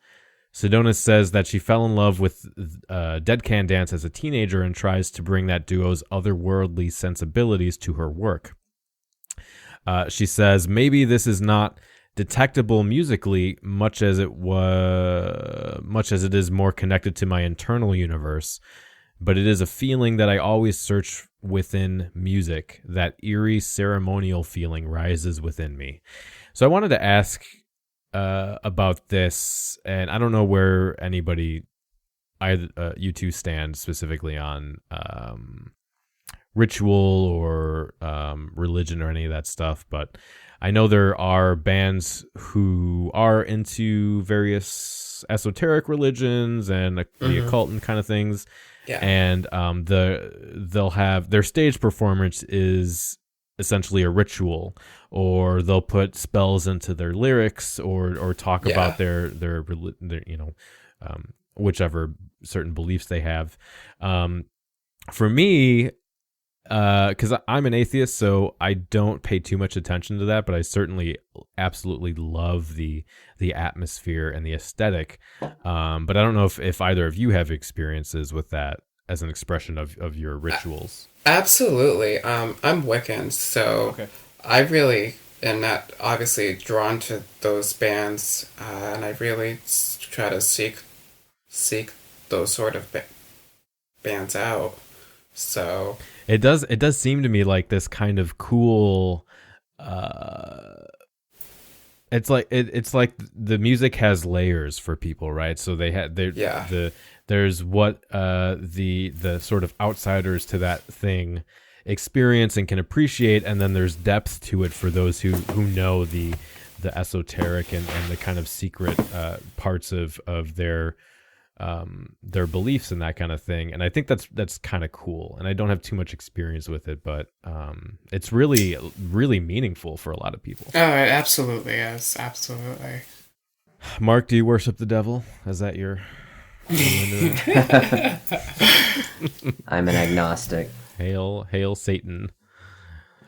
Sidonis says that she fell in love with Dead Can Dance as a teenager and tries to bring that duo's otherworldly sensibilities to her work. She says, maybe this is not detectable musically much as it is more connected to my internal universe, but it is a feeling that I always search within music. That eerie ceremonial feeling rises within me. So I wanted to ask about this, and I don't know where anybody, you two, stand specifically on ritual or religion or any of that stuff, but I know there are bands who are into various esoteric religions and the occult and kind of things, and they'll have their stage performance is essentially a ritual, or they'll put spells into their lyrics or talk about their whichever certain beliefs they have. For me, because I'm an atheist, so I don't pay too much attention to that, but I certainly absolutely love the atmosphere and the aesthetic. But I don't know if either of you have experiences with that as an expression of your rituals. Absolutely. I'm Wiccan, so I really am not obviously drawn to those bands, and I really try to seek those sort of bands out. So it does seem to me like this kind of cool. It's like the music has layers for people, right? So there's what the sort of outsiders to that thing experience and can appreciate, and then there's depth to it for those who know the esoteric and the kind of secret parts of their beliefs and that kind of thing. And I think that's kind of cool, and I don't have too much experience with it, but it's really, really meaningful for a lot of people. Oh, it absolutely is. Absolutely. Mark, do you worship the devil? Is that your I'm an agnostic. Hail Satan.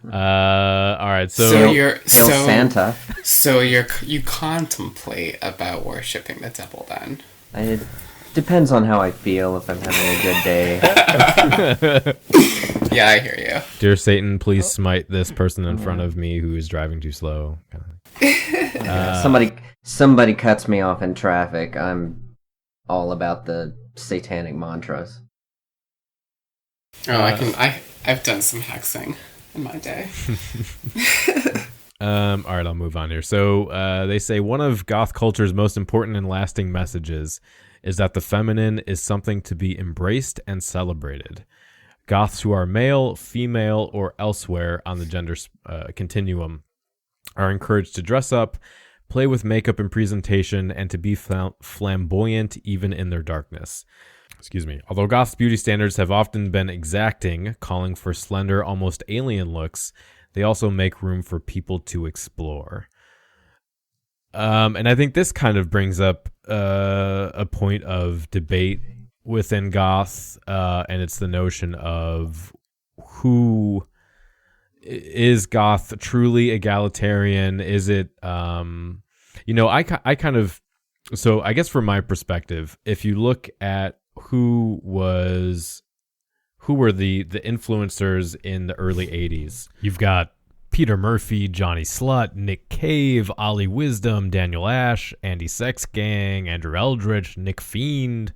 All right, Hail Santa. So you contemplate about worshiping the devil then? It depends on how I feel. If I'm having a good day. Yeah, I hear you. Dear Satan, please smite this person in front of me who is driving too slow. Somebody cuts me off in traffic. I'm all about the satanic mantras. Oh, I've done some hexing in my day. All right, I'll move on here. So they say one of goth culture's most important and lasting messages is that the feminine is something to be embraced and celebrated. Goths who are male, female, or elsewhere on the gender continuum are encouraged to dress up, play with makeup and presentation, and to be flamboyant even in their darkness. Excuse me. Although Goths' beauty standards have often been exacting, calling for slender, almost alien looks, they also make room for people to explore. And I think this kind of brings up a point of debate within Goth, and it's the notion of who is Goth truly egalitarian? Is it, I kind of, so I guess from my perspective, if you look at who were the influencers in the early 80s, you've got Peter Murphy, Johnny Slut, Nick Cave, Ollie Wisdom, Daniel Ash, Andy Sex Gang, Andrew Eldritch, Nick Fiend.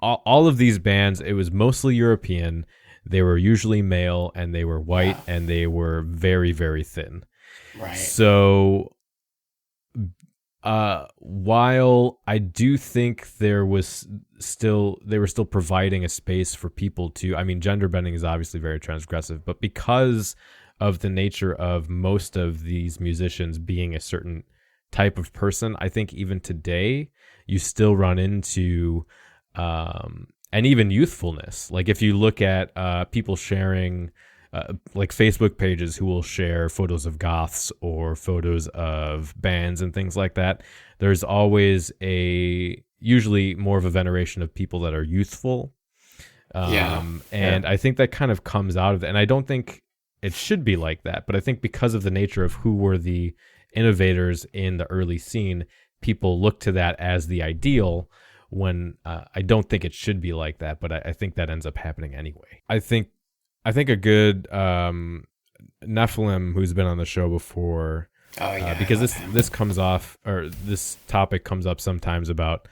All of these bands, it was mostly European. They were usually male, and they were white, and they were very, very thin. Right. So, while I do think they were still providing a space for people to, I mean, gender bending is obviously very transgressive, but because of the nature of most of these musicians being a certain type of person, I think even today you still run into and even youthfulness. Like if you look at people sharing like Facebook pages who will share photos of Goths or photos of bands and things like that, there's always usually more of a veneration of people that are youthful. And I think that kind of comes out of it. And I don't think it should be like that, but I think because of the nature of who were the innovators in the early scene, people look to that as the ideal, when I don't think it should be like that, but I think that ends up happening anyway. I think a good Nephilim who's been on the show before, because this comes off, or this topic comes up sometimes about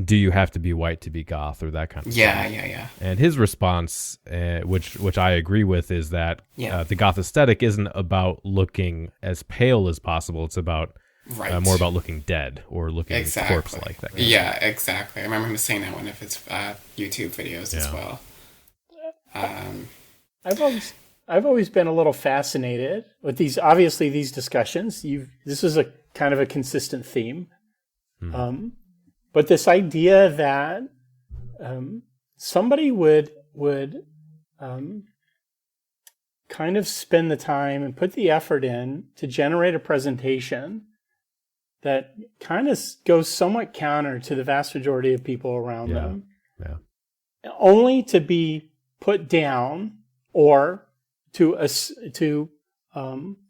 do you have to be white to be Goth, or that kind of stuff. Yeah. And his response, which I agree with, is that the Goth aesthetic isn't about looking as pale as possible. It's about more about looking dead or looking corpse-like. That yeah, exactly. I remember him saying that one of his YouTube videos as well. I've always been a little fascinated with these discussions. This is a kind of a consistent theme. But this idea that somebody would kind of spend the time and put the effort in to generate a presentation that kind of goes somewhat counter to the vast majority of people around them, only to be put down or to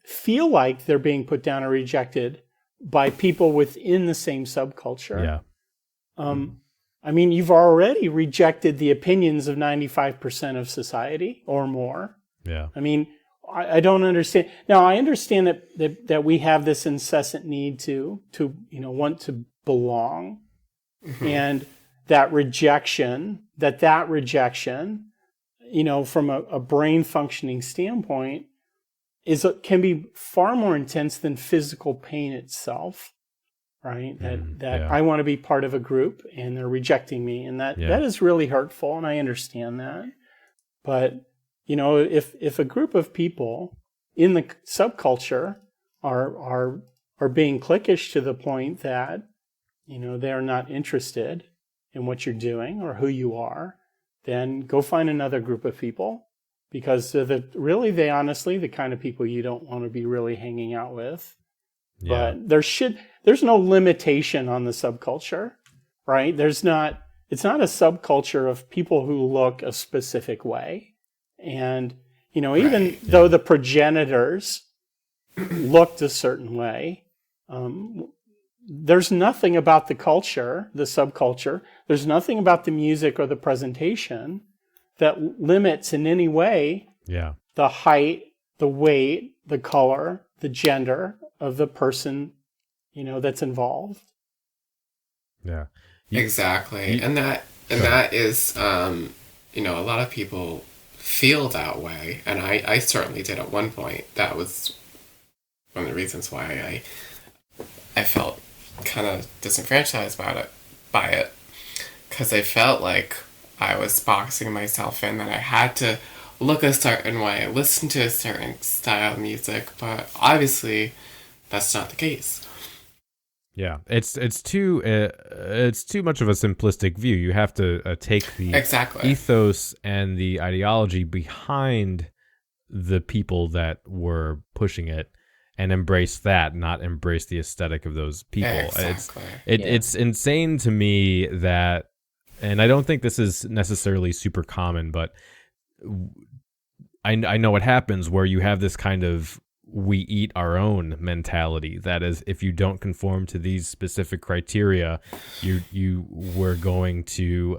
feel like they're being put down or rejected by people within the same subculture. I mean, you've already rejected the opinions of 95% of society or more. I mean, I don't understand. Now, I understand that we have this incessant need to want to belong, and that rejection, from a brain functioning standpoint, can be far more intense than physical pain itself. Right? I want to be part of a group and they're rejecting me, and that is really hurtful, and I understand that. But if a group of people in the subculture are being cliquish to the point that they're not interested in what you're doing or who you are, then go find another group of people, because they're honestly the kind of people you don't want to be really hanging out with. But there's no limitation on the subculture, right? It's not a subculture of people who look a specific way. And, though the progenitors looked a certain way, there's nothing about the culture, the subculture, there's nothing about the music or the presentation that limits in any way the height, the weight, the color, the gender of the person, that's involved. Exactly. And that is, a lot of people feel that way. And I certainly did at one point. That was one of the reasons why I felt kind of disenfranchised by it. Because I felt like I was boxing myself in, that I had to look a certain way, listen to a certain style of music, but obviously that's not the case. Yeah, it's too much of a simplistic view. You have to take the ethos and the ideology behind the people that were pushing it and embrace that, not embrace the aesthetic of those people. Exactly. It's insane to me that, and I don't think this is necessarily super common, but I know it happens where you have this kind of we eat our own mentality. That is, if you don't conform to these specific criteria, we're going to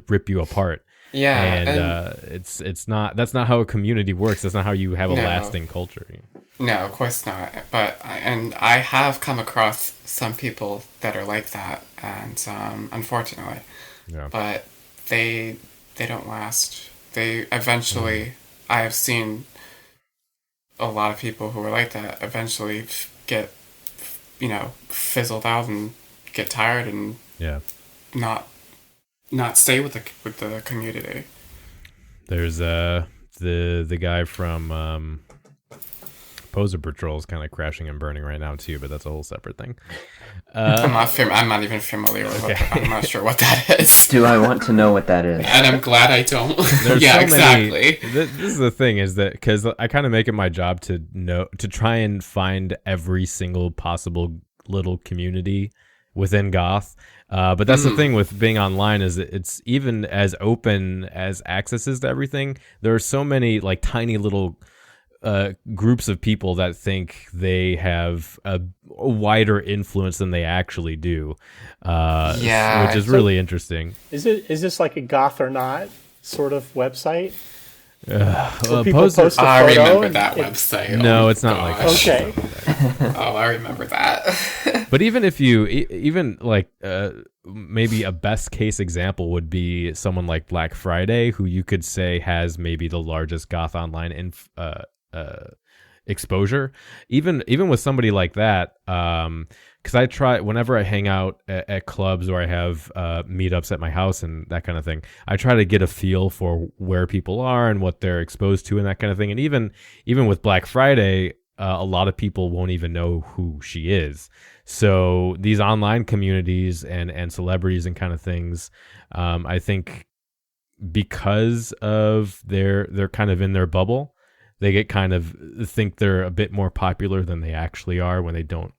rip you apart. Yeah, and it's not, that's not how a community works. That's not how you have a lasting culture. No, of course not. But I have come across some people that are like that, and unfortunately, but they don't last. They eventually, I have seen a lot of people who are like that eventually get, fizzled out and get tired and not stay with the community. There's the guy from Poser Patrol is kind of crashing and burning right now too, but that's a whole separate thing. I'm not even familiar with I'm not sure what that is. Do I want to know what that is? And I'm glad I don't. Yeah, so exactly. This is the thing, is that because I kind of make it my job to try and find every single possible little community within Goth. But that's the thing with being online, is that it's even as open as access is to everything. There are so many like tiny little groups of people that think they have a wider influence than they actually do, which is really interesting. Is this like a Goth or Not sort of website? People post a photo. I remember that website. No, it's not like that. Okay. Oh, I remember that. But even if you, maybe a best case example would be someone like Black Friday, who you could say has maybe the largest Goth online exposure. Even with somebody like that, because I try, whenever I hang out at clubs or I have meetups at my house and that kind of thing, I try to get a feel for where people are and what they're exposed to and that kind of thing. And even with Black Friday, a lot of people won't even know who she is. So these online communities and celebrities and kind of things, I think because of they're kind of in their bubble, they get kind of think they're a bit more popular than they actually are when they don't.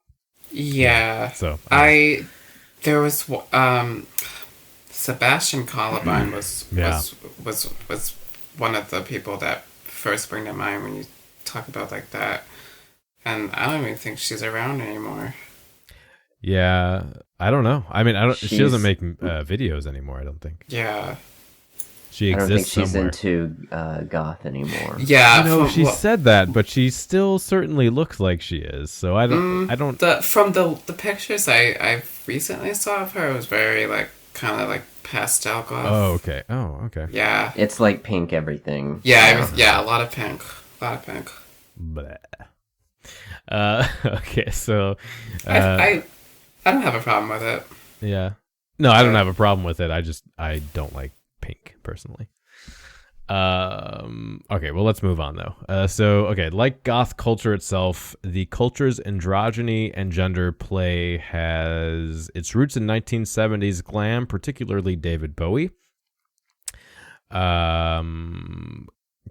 Yeah. So there was Sebastian Columbine was one of the people that first spring to mind when you talk about like that, and I don't even think she's around anymore. Yeah, I don't know. I mean, she doesn't make videos anymore, I don't think. Yeah. She exists I don't think somewhere. she's into Goth anymore. Yeah, she said that, but she still certainly looks like she is. So I don't. From the pictures I recently saw of her, it was very kind of like pastel Goth. Oh, okay. Yeah, it's like pink everything. Yeah, a lot of pink. Blah. Okay, so I don't have a problem with it. Yeah, no, I don't have a problem with it. I don't like pink personally. Okay, well, let's move on though. Like Goth culture itself, the culture's androgyny and gender play has its roots in 1970s glam, particularly David Bowie.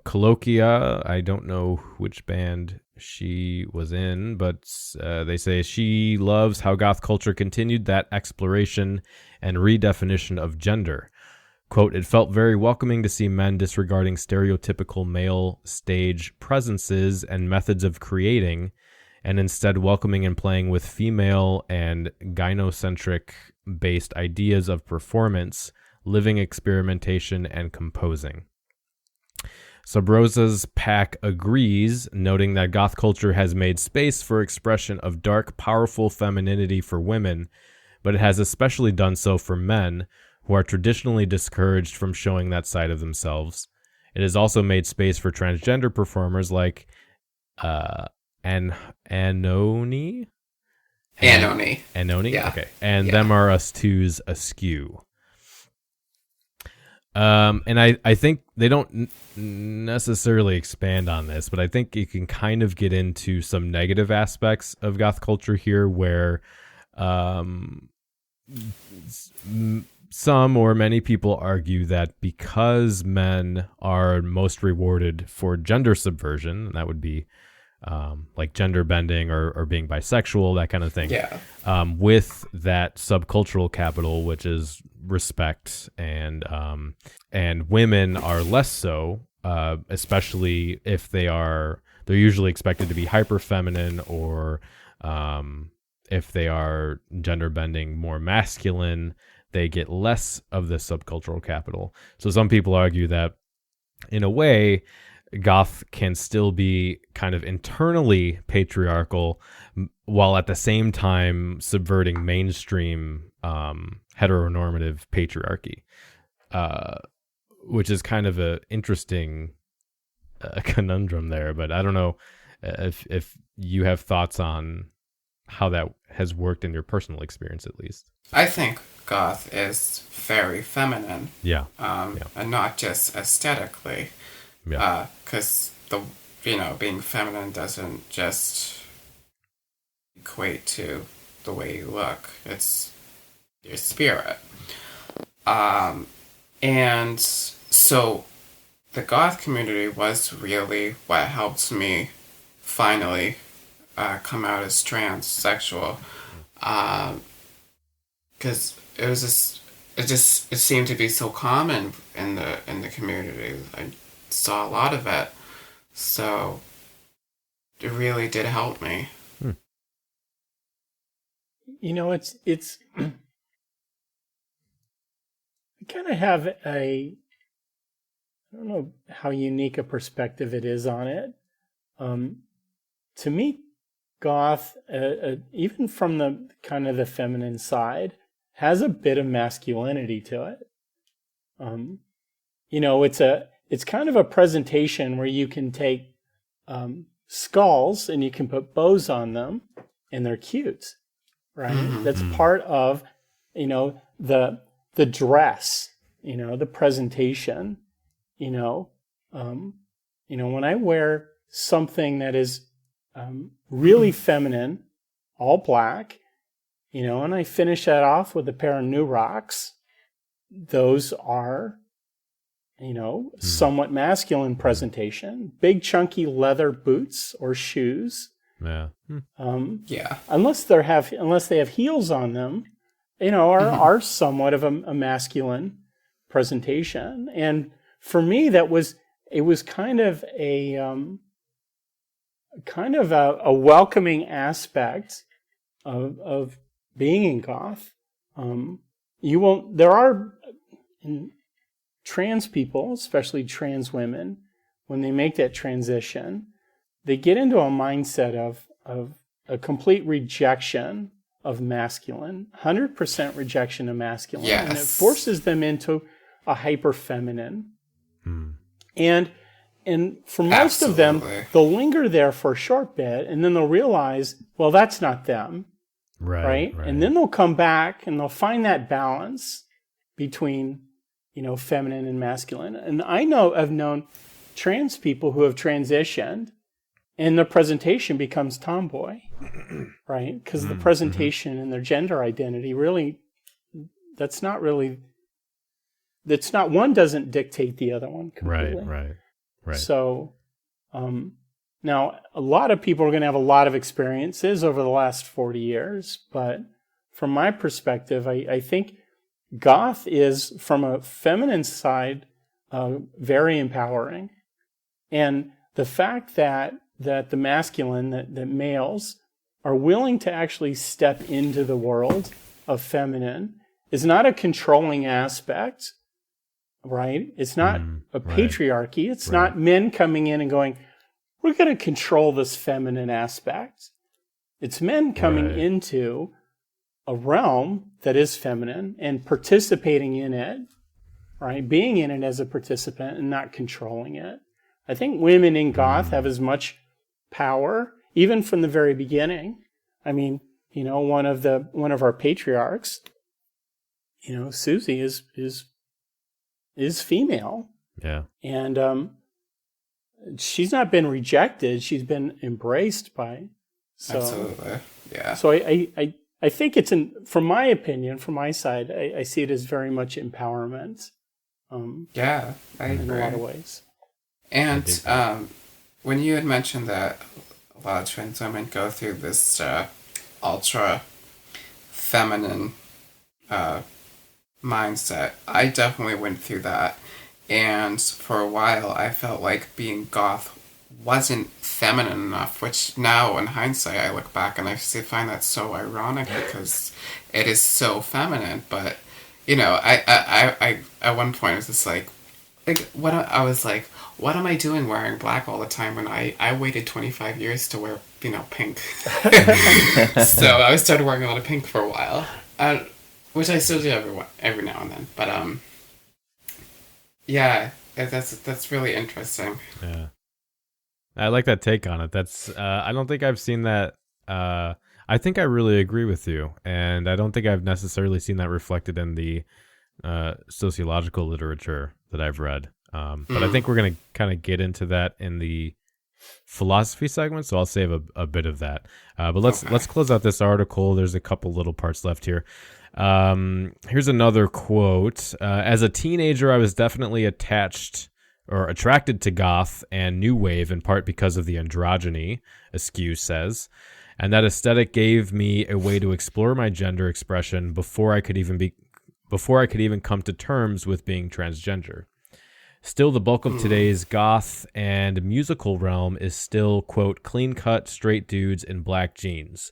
Colloquia, I don't know which band she was in, but they say she loves how Goth culture continued that exploration and redefinition of gender. Quote, it felt very welcoming to see men disregarding stereotypical male stage presences and methods of creating, and instead welcoming and playing with female and gynocentric based ideas of performance, living experimentation, and composing. Sub Rosa's pack agrees, noting that Goth culture has made space for expression of dark, powerful femininity for women, but it has especially done so for men, who are traditionally discouraged from showing that side of themselves. It has also made space for transgender performers like Anoni? Anoni. Anoni? Yeah. Okay. And Them Are Us Two's Askew. And I think they don't necessarily expand on this, but I think you can kind of get into some negative aspects of goth culture here where some or many people argue that because men are most rewarded for gender subversion, and that would be like gender bending or being bisexual, that kind of thing. Yeah. With that subcultural capital, which is respect, and women are less so, especially if they're usually expected to be hyper feminine, or if they are gender bending more masculine, they get less of the subcultural capital. So some people argue that in a way, goth can still be kind of internally patriarchal while at the same time subverting mainstream heteronormative patriarchy, which is kind of a interesting conundrum there. But I don't know if you have thoughts on how that has worked in your personal experience, at least. I think goth is very feminine. Yeah. And not just aesthetically. Yeah. Because being feminine doesn't just equate to the way you look. It's your spirit. And so the goth community was really what helped me finally come out as transsexual. Because it seemed to be so common in the community. I saw a lot of it, so it really did help me. It's I kind of have I don't know how unique a perspective it is on it. To me, goth, even from the kind of the feminine side, has a bit of masculinity to it. It's kind of a presentation where you can take skulls and you can put bows on them, and they're cute, right? Mm-hmm. That's part of, the dress, the presentation. When I wear something that is really feminine, all black, and I finish that off with a pair of new rocks, those are, somewhat masculine presentation. Big chunky leather boots or shoes. Yeah. Unless they have heels on them, are somewhat of a masculine presentation. And for me, it was kind of a welcoming aspect of being in goth. Trans people, especially trans women, when they make that transition, they get into a mindset of a complete rejection of masculine, 100% rejection of masculine. Yes. And it forces them into a hyper feminine. And for most of them, they'll linger there for a short bit, and then they'll realize, well, that's not them. Right? And then they'll come back and they'll find that balance between, feminine and masculine. And I've known trans people who have transitioned and their presentation becomes tomboy, right? Because the presentation and their gender identity really, one doesn't dictate the other one completely. Right. So, now a lot of people are going to have a lot of experiences over the last 40 years, but from my perspective, I think goth is, from a feminine side, very empowering. And the fact that the masculine, that males are willing to actually step into the world of feminine is not a controlling aspect, right? It's not a patriarchy. It's not men coming in and going, we're going to control this feminine aspect. It's men coming into a realm that is feminine and participating in it, right? Being in it as a participant and not controlling it. I think women in goth have as much power, even from the very beginning. I mean, one of our patriarchs, Susie is is female. Yeah. And she's not been rejected. She's been embraced by. So, Absolutely. Yeah. So I think it's, from my opinion, from my side, I see it as very much empowerment. Yeah, I agree. In a lot of ways. And when you had mentioned that a lot of trans women go through this ultra feminine mindset, I definitely went through that. And for a while, I felt like being goth wasn't feminine enough, which now in hindsight I look back and I find that so ironic because it is so feminine. But you know, I at one point I was just like what am I doing wearing black all the time when I waited 25 years to wear, you know, pink. So I started wearing a lot of pink for a while, which I still do every now and then. But yeah, that's really interesting. Yeah. I like that take on it. That's I don't think I've seen that. I think I really agree with you, and I don't think I've necessarily seen that reflected in the sociological literature that I've read. But I think we're going to kind of get into that in the philosophy segment, so I'll save a bit of that. But let's close out this article. There's a couple little parts left here. Here's another quote. As a teenager, I was definitely attracted to goth and new wave, in part because of the androgyny, Askew says, and that aesthetic gave me a way to explore my gender expression before I could even come to terms with being transgender. Still, the bulk of today's goth and musical realm is still, quote, clean-cut straight dudes in black jeans.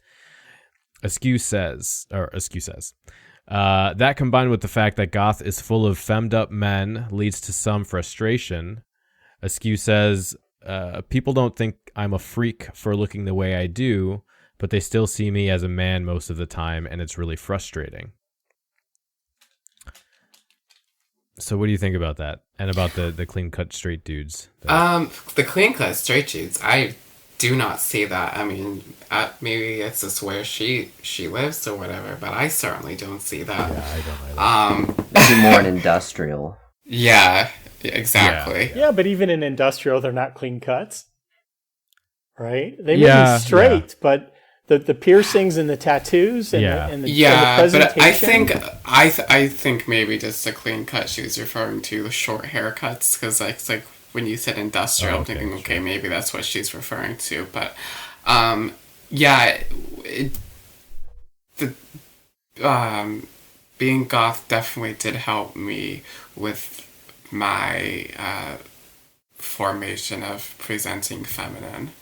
Askew says, that combined with the fact that goth is full of femmed-up men leads to some frustration. Askew says, people don't think I'm a freak for looking the way I do, but they still see me as a man most of the time, and it's really frustrating. So what do you think about that? And about the clean-cut straight dudes? The clean-cut straight dudes, I do not see that. I mean, maybe it's just where she lives or whatever, but I certainly don't see that. Yeah, I don't either. Maybe more an industrial. Yeah, exactly. Yeah, but even in industrial, they're not clean cuts, right? They may be straight, but the piercings and the tattoos and the presentation. But I think maybe just the clean cut she was referring to, the short haircuts, because it's like when you said industrial, I'm thinking, okay, maybe that's what she's referring to. But being goth definitely did help me with my formation of presenting feminine.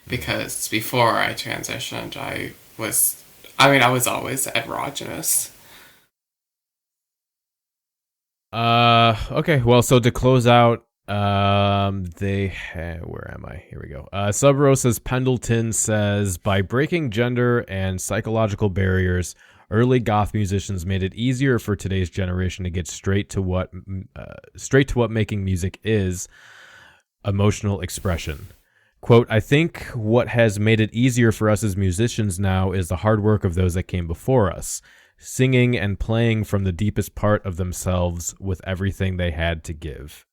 Because before I transitioned, I was always androgynous. Okay, well, so to close out, where am I? Here we go. Subrosa's Pendleton says, by breaking gender and psychological barriers, early goth musicians made it easier for today's generation to get straight to what making music is: emotional expression. Quote, I think what has made it easier for us as musicians now is the hard work of those that came before us, singing and playing from the deepest part of themselves with everything they had to give.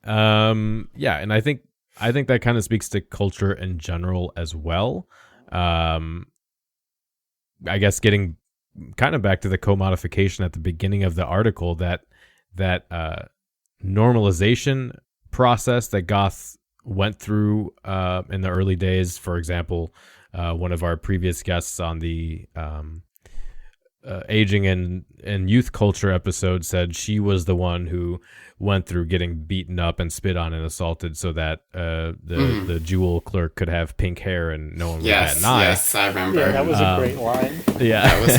And I think that kind of speaks to culture in general as well. I guess getting kind of back to the commodification at the beginning of the article, that normalization process that goth went through in the early days. For example, one of our previous guests on the aging and youth culture episode said she was the one who went through getting beaten up and spit on and assaulted so that the jewel clerk could have pink hair and no one would bat an eye. Yes, I remember. Yeah, that was a great line. Yeah, that was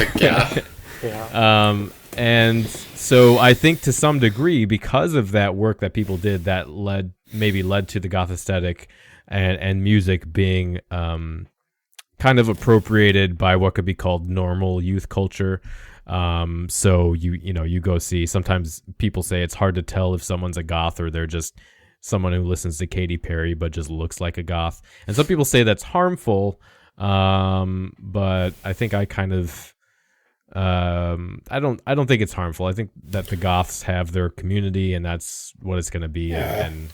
yeah. And so I think to some degree, because of that work that people did, that led to the goth aesthetic and music being kind of appropriated by what could be called normal youth culture. So you go see, sometimes people say it's hard to tell if someone's a goth or they're just someone who listens to Katy Perry but just looks like a goth. And some people say that's harmful, but I think I kind of I don't think it's harmful. I think that the Goths have their community, and that's what it's going to be. Yeah. And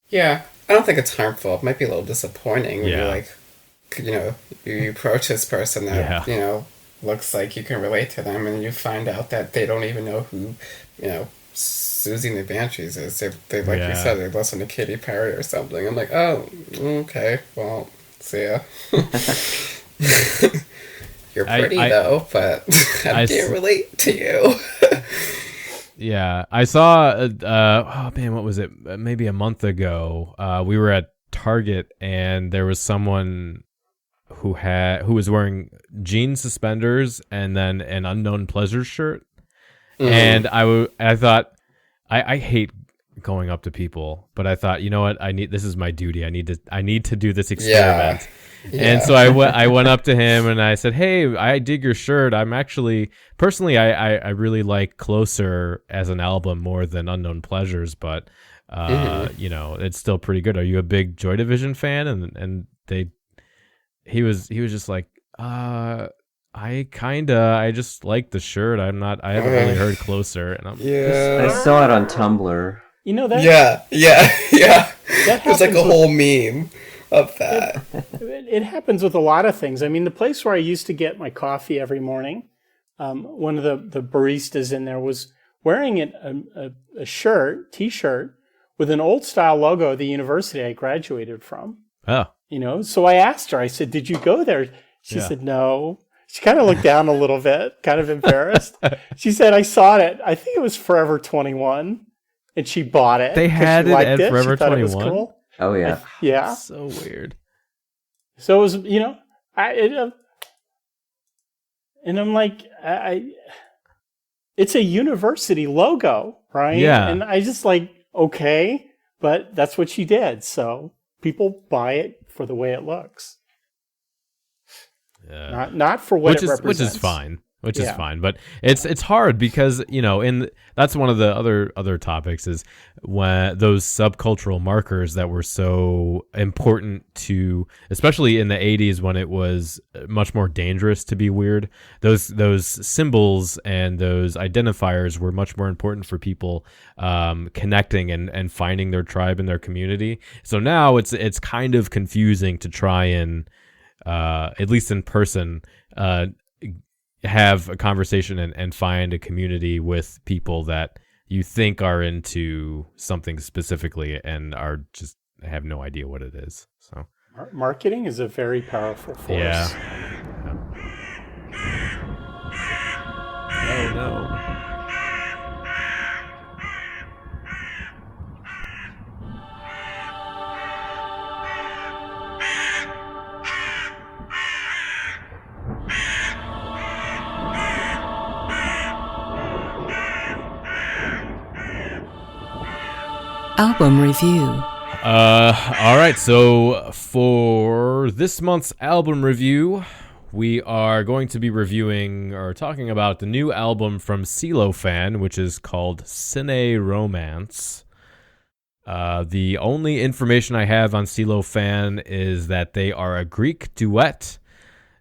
Yeah, I don't think it's harmful. It might be a little disappointing when Yeah. you're like, you approach this person that, Yeah. looks like you can relate to them, and you find out that they don't even know who, Susie and the Banshees is. They like you said, they listen to Katy Perry or something. I'm like, oh, okay, well, see ya. You're pretty, though, but I can't relate to you. Yeah, I saw. Oh man, what was it? Maybe a month ago, we were at Target, and there was someone who was wearing jean suspenders and then an Unknown Pleasures shirt, and I thought, I hate going up to people, but I thought, you know what? This is my duty. I need to do this experiment. Yeah. And so I went up to him and I said, "Hey, I dig your shirt. I'm actually personally I really like Closer as an album more than Unknown Pleasures, but it's still pretty good. Are you a big Joy Division fan?" And he was just like, I just like the shirt. I haven't really heard Closer, and I saw it on Tumblr. You know that? Yeah. There's like a whole meme of that. It happens with a lot of things. I mean, the place where I used to get my coffee every morning, one of the baristas in there was wearing a t-shirt with an old style logo of the university I graduated from. Oh. So I asked her, I said, "Did you go there?" She said, "No." She kind of looked down a little bit, kind of embarrassed. She said, "I saw it. I think it was Forever 21. And she bought it. They had it at Forever she thought 21? It was cool. Oh, yeah. Yeah. So weird. So it was, and I'm like, it's a university logo, right? Yeah. And I just like, okay, but that's what she did. So people buy it for the way it looks. Not for what it represents. Which is fine. Which is fine, but it's hard because that's one of the other topics is when those subcultural markers that were so important to, especially in the 80s when it was much more dangerous to be weird. Those symbols and those identifiers were much more important for people connecting and finding their tribe and their community. So now it's kind of confusing to try and at least in person have a conversation and find a community with people that you think are into something specifically and are just have no idea what it is. So marketing is a very powerful force. Yeah. Oh no. Album review. All right. So for this month's album review, we are going to be reviewing or talking about the new album from Selofan, which is called Cine Romance. The only information I have on Selofan is that they are a Greek duet,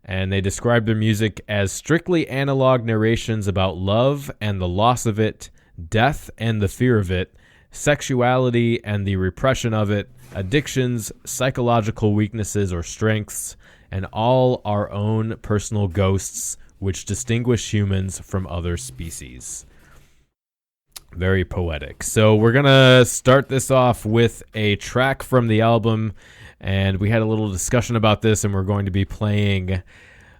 and they describe their music as strictly analog narrations about love and the loss of it, death and the fear of it, sexuality and the repression of it, addictions, psychological weaknesses or strengths, and all our own personal ghosts which distinguish humans from other species. Very poetic. So we're going to start this off with a track from the album, and we had a little discussion about this, and we're going to be playing,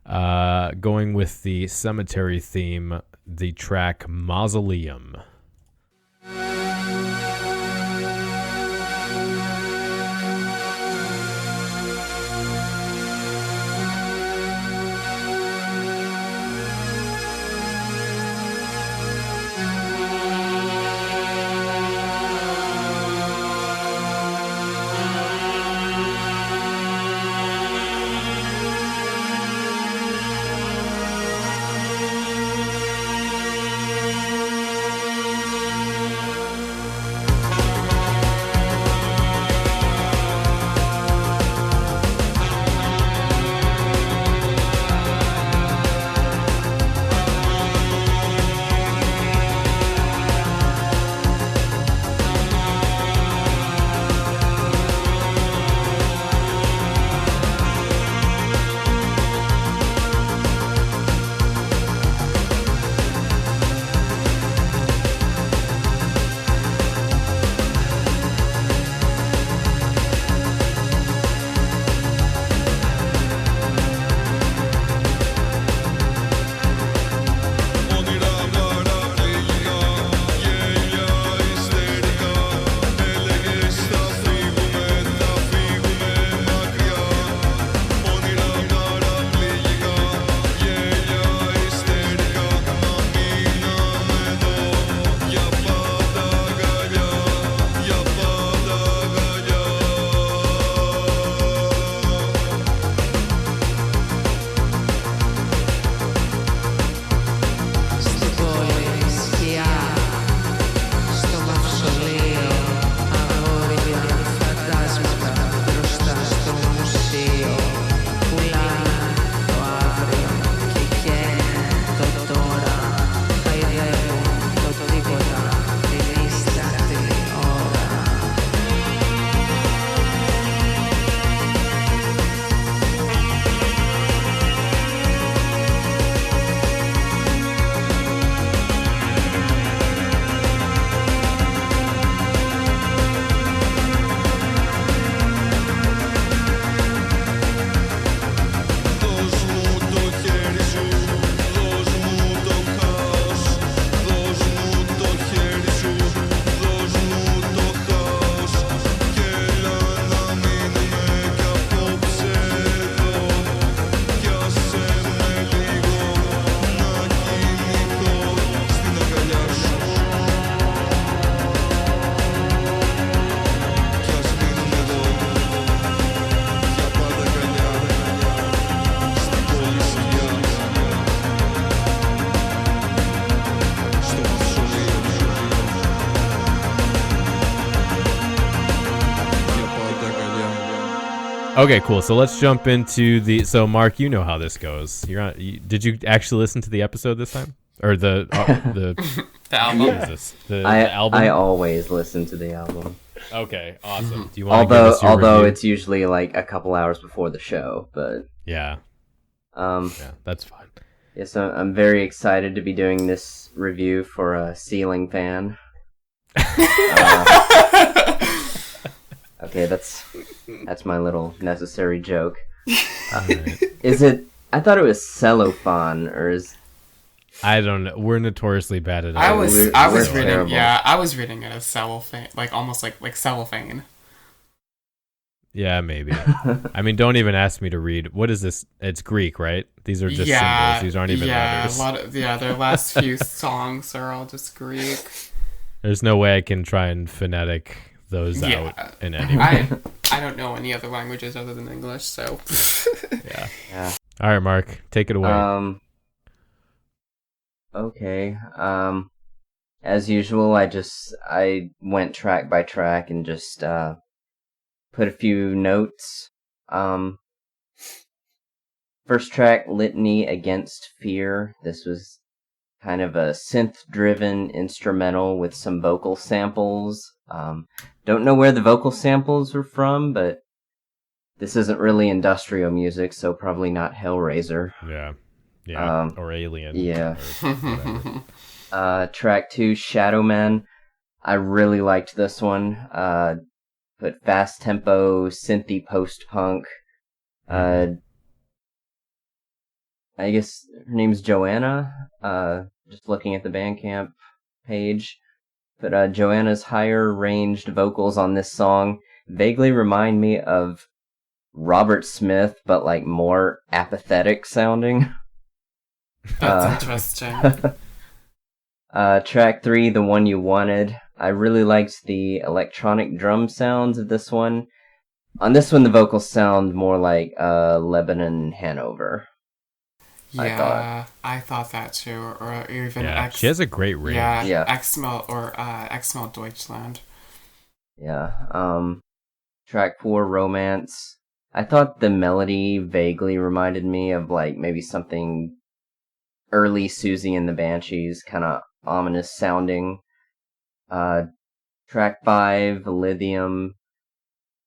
going with the cemetery theme, the track Mausoleum. Okay, cool. So let's jump into the. So Mark, you know how this goes. Did you actually listen to the episode this time, or the The album? What is this? The album? I always listen to the album. Okay, awesome. Do you want to give us your although review? it's usually like a couple hours before the show, but yeah, that's fine. yes, I'm very excited to be doing this review for a ceiling fan. Okay, that's my little necessary joke. Right. Is it? I thought it was Selofan, or is? I don't know. We're notoriously bad at it. I was reading. terrible. Yeah, I was reading it as cellophane, like almost like cellophane. Yeah, maybe. I mean, don't even ask me to read. What is this? It's Greek, right? These are just symbols. These aren't even letters. Their last few songs are all just Greek. There's no way I can try and phonetic those out in any way. I don't know any other languages other than English, so Yeah. All right, Mark, take it away. Okay. As usual, I went track by track and just put a few notes. First track, Litany Against Fear. This was kind of a synth-driven instrumental with some vocal samples. Don't know where the vocal samples were from, but this isn't really industrial music, so probably not Hellraiser. Yeah, or Alien. Yeah. Or whatever. Track 2, Shadow Man. I really liked this one. Put fast tempo, synthy post-punk. I guess her name's Joanna. Just looking at the Bandcamp page. But Joanna's higher ranged vocals on this song vaguely remind me of Robert Smith, but like more apathetic sounding. that's interesting. Track 3, The One You Wanted. I really liked the electronic drum sounds of this one. On this one, the vocals sound more like Lebanon Hanover. Yeah, I thought that too, or even she has a great range. Yeah. Exmal Deutschland. Yeah. Track 4, Romance. I thought the melody vaguely reminded me of like maybe something early Susie and the Banshees, kind of ominous sounding. Track 5, Lithium.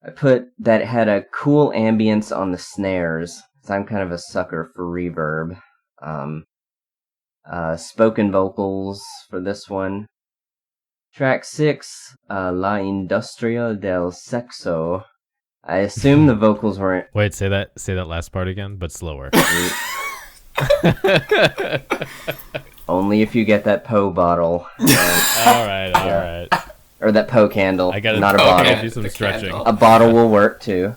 I put that it had a cool ambience on the snares. I'm kind of a sucker for reverb. Spoken vocals for this one. Track 6, La Industria del Sexo. I assume the vocals weren't... Wait, say that last part again, but slower. Only if you get that Poe bottle. All right. Or that Poe candle. I gotta not a bottle. do some stretching. A bottle will work too.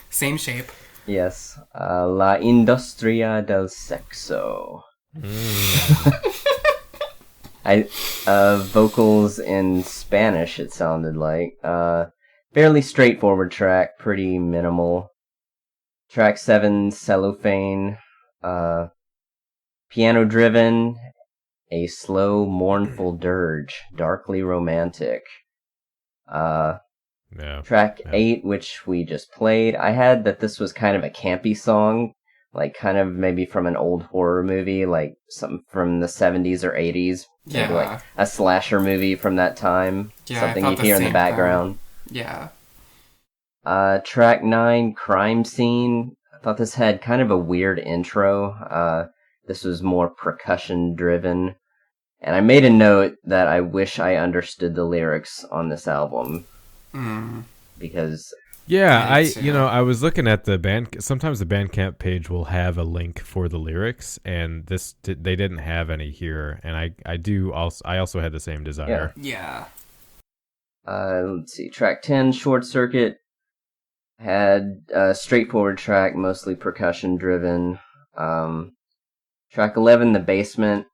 Same shape. Yes. La Industria del Sexo. Vocals in Spanish, it sounded like. Fairly straightforward track, pretty minimal. Track 7, Cellophane. Piano driven, a slow, mournful dirge, darkly romantic. Track 8, which we just played, I had that this was kind of a campy song, like kind of maybe from an old horror movie, like something from the 70s or 80s. Yeah. Maybe like a slasher movie from that time. Yeah, something you'd hear in the background. Yeah. Track 9, Crime Scene. I thought this had kind of a weird intro. This was more percussion driven. And I made a note that I wish I understood the lyrics on this album. Because... Yeah, I was looking at the band. Sometimes the Bandcamp page will have a link for the lyrics, and they didn't have any here. And I also had the same desire. Yeah. Let's see. Track 10, Short Circuit, had a straightforward track, mostly percussion driven. Track 11, The Basement,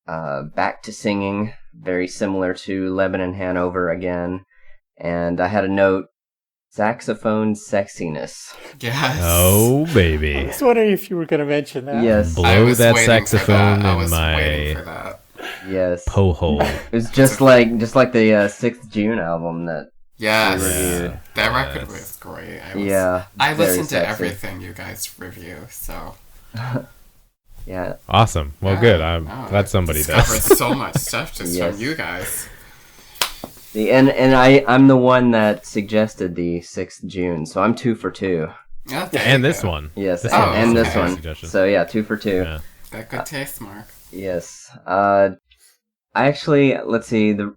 back to singing, very similar to Lebanon Hanover again. And I had a note, saxophone sexiness. Yes. Oh, baby. I was wondering if you were going to mention that. Yes. Blow that saxophone in waiting my for that. Yes. po hole. It was just like the 6th June album that Yes. reviewed. That record was great. I very listened to sexy. everything you guys review, so. Yeah. Awesome. Well, good. I'm glad somebody discovered does. so much stuff just from you guys. And I'm the one that suggested the 6th June, so I'm 2 for 2. Oh, And this one. Yes, This and one. this one. Suggestion. So yeah, 2 for 2. Yeah. Got good taste, Mark. Yes. I actually, let's see, I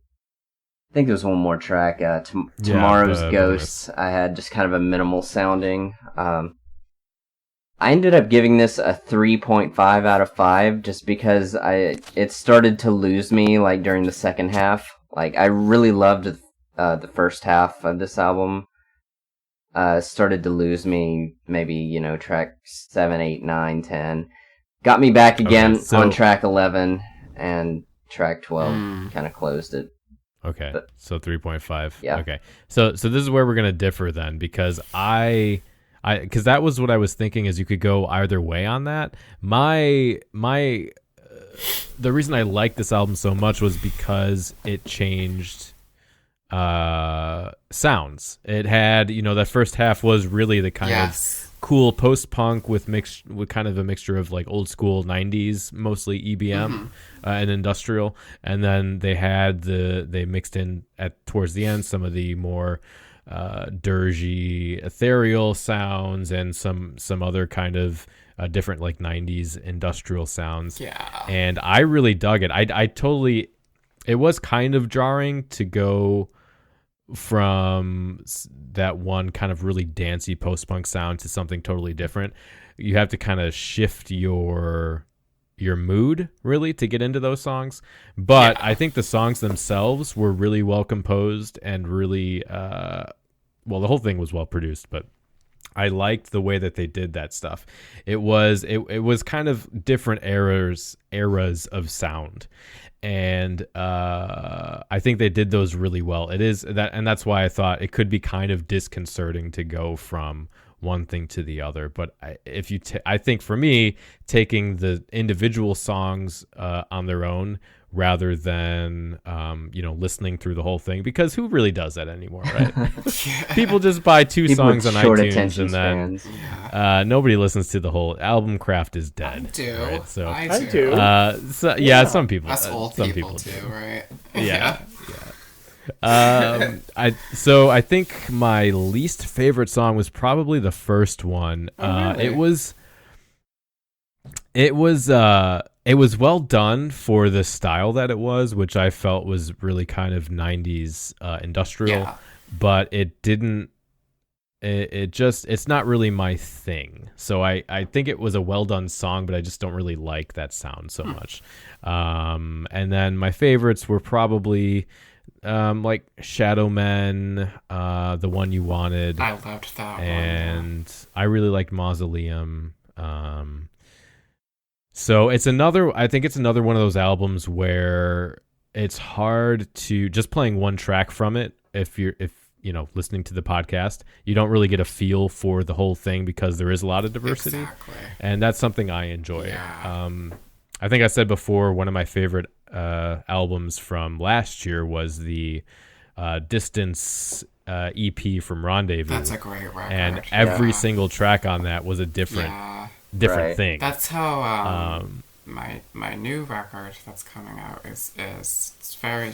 think there's one more track. Tomorrow's the Ghosts. I had just kind of a minimal sounding. I ended up giving this a 3.5 out of 5 just because it started to lose me like during the second half. Like I really loved the first half of this album. Started to lose me maybe, track 7, 8, 9, 10. Got me back again on track 11, and track 12 kind of closed it. Okay, But, so 3.5. Yeah. Okay, so this is where we're gonna differ then, because because that was what I was thinking, is you could go either way on that. The reason I liked this album so much was because it changed sounds. It had, that first half was really the kind of cool post-punk with kind of a mixture of like old school 90s, mostly EBM and industrial, and then they mixed in towards the end some of the more dirgy ethereal sounds and some other kind of different like 90s industrial sounds. And I really dug it. I totally, it was kind of jarring to go from that one kind of really dancey post-punk sound to something totally different. You have to kind of shift your mood really to get into those songs, but I think the songs themselves were really well composed and really the whole thing was well produced, but I liked the way that they did that stuff. It was kind of different eras of sound, and I think they did those really well. It is that, and that's why I thought it could be kind of disconcerting to go from one thing to the other. But I think for me, taking the individual songs on their own rather than listening through the whole thing, because who really does that anymore, right? People just buy two songs on iTunes and then nobody listens to the whole album. Craft is dead. I do. Right? So I do. Some people. Us old some people do, right? Yeah. I think my least favorite song was probably the first one. Really? It was well done for the style that it was, which I felt was really kind of 90s industrial, but it didn't. It's not really my thing. So I think it was a well done song, but I just don't really like that sound so much. And then my favorites were probably like Shadow Men, The One You Wanted. I loved that one. And I really liked Mausoleum. So I think it's another one of those albums where it's hard to just playing one track from it. If listening to the podcast, you don't really get a feel for the whole thing because there is a lot of diversity. Exactly. And that's something I enjoy. Yeah. I think I said before, one of my favorite albums from last year was the Distance EP from Rendezvous. That's a great record. And every single track on that was a different thing. That's how my new record that's coming out is it's very